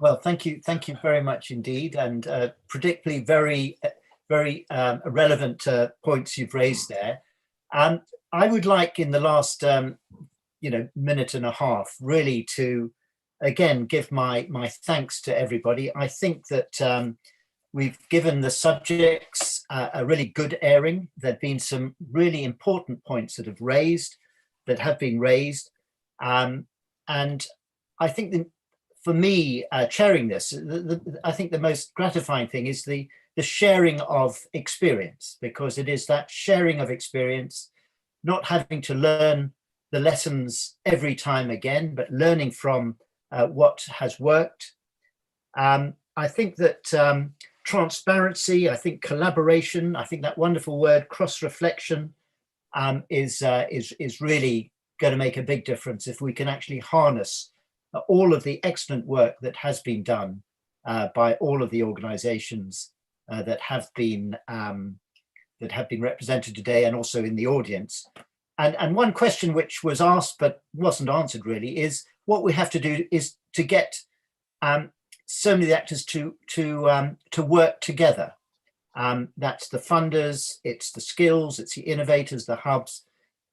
Well, thank you very much indeed, and particularly very relevant points you've raised there. I would like, in the last minute and a half, really to again give my thanks to everybody. I think that we've given the subjects a really good airing. There've been some really important points that have been raised, and I think that for me, chairing this, I think the most gratifying thing is the sharing of experience, because it is that sharing of experience, not having to learn the lessons every time again, but learning from what has worked. I think that transparency, I think collaboration, I think that wonderful word cross-reflection is really going to make a big difference if we can actually harness all of the excellent work that has been done by all of the organizations that have been represented today, and also in the audience. And one question which was asked but wasn't answered really is, what we have to do is to get so many of the actors to work together. That's the funders, it's the skills, it's the innovators, the hubs.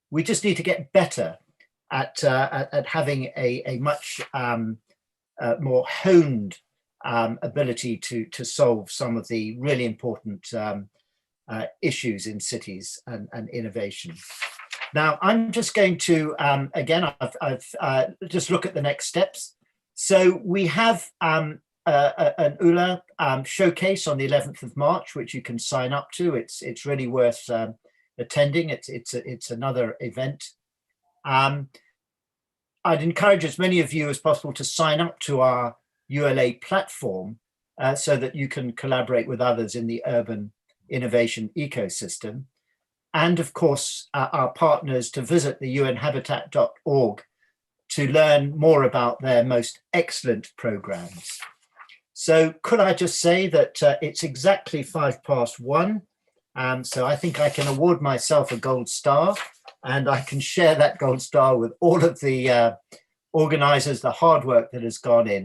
We just need to get better at having a much more honed ability to solve some of the really important issues in cities and innovation. Now, I'm just going to, again, I've just look at the next steps. So we have an ULA showcase on the 11th of March, which you can sign up to. It's really worth attending. It's another event. I'd encourage as many of you as possible to sign up to our ULA platform so that you can collaborate with others in the urban innovation ecosystem. and of course, our partners to visit the unhabitat.org to learn more about their most excellent programs. So could I just say that it's exactly 1:05. So I think I can award myself a gold star, and I can share that gold star with all of the organizers, the hard work that has gone in.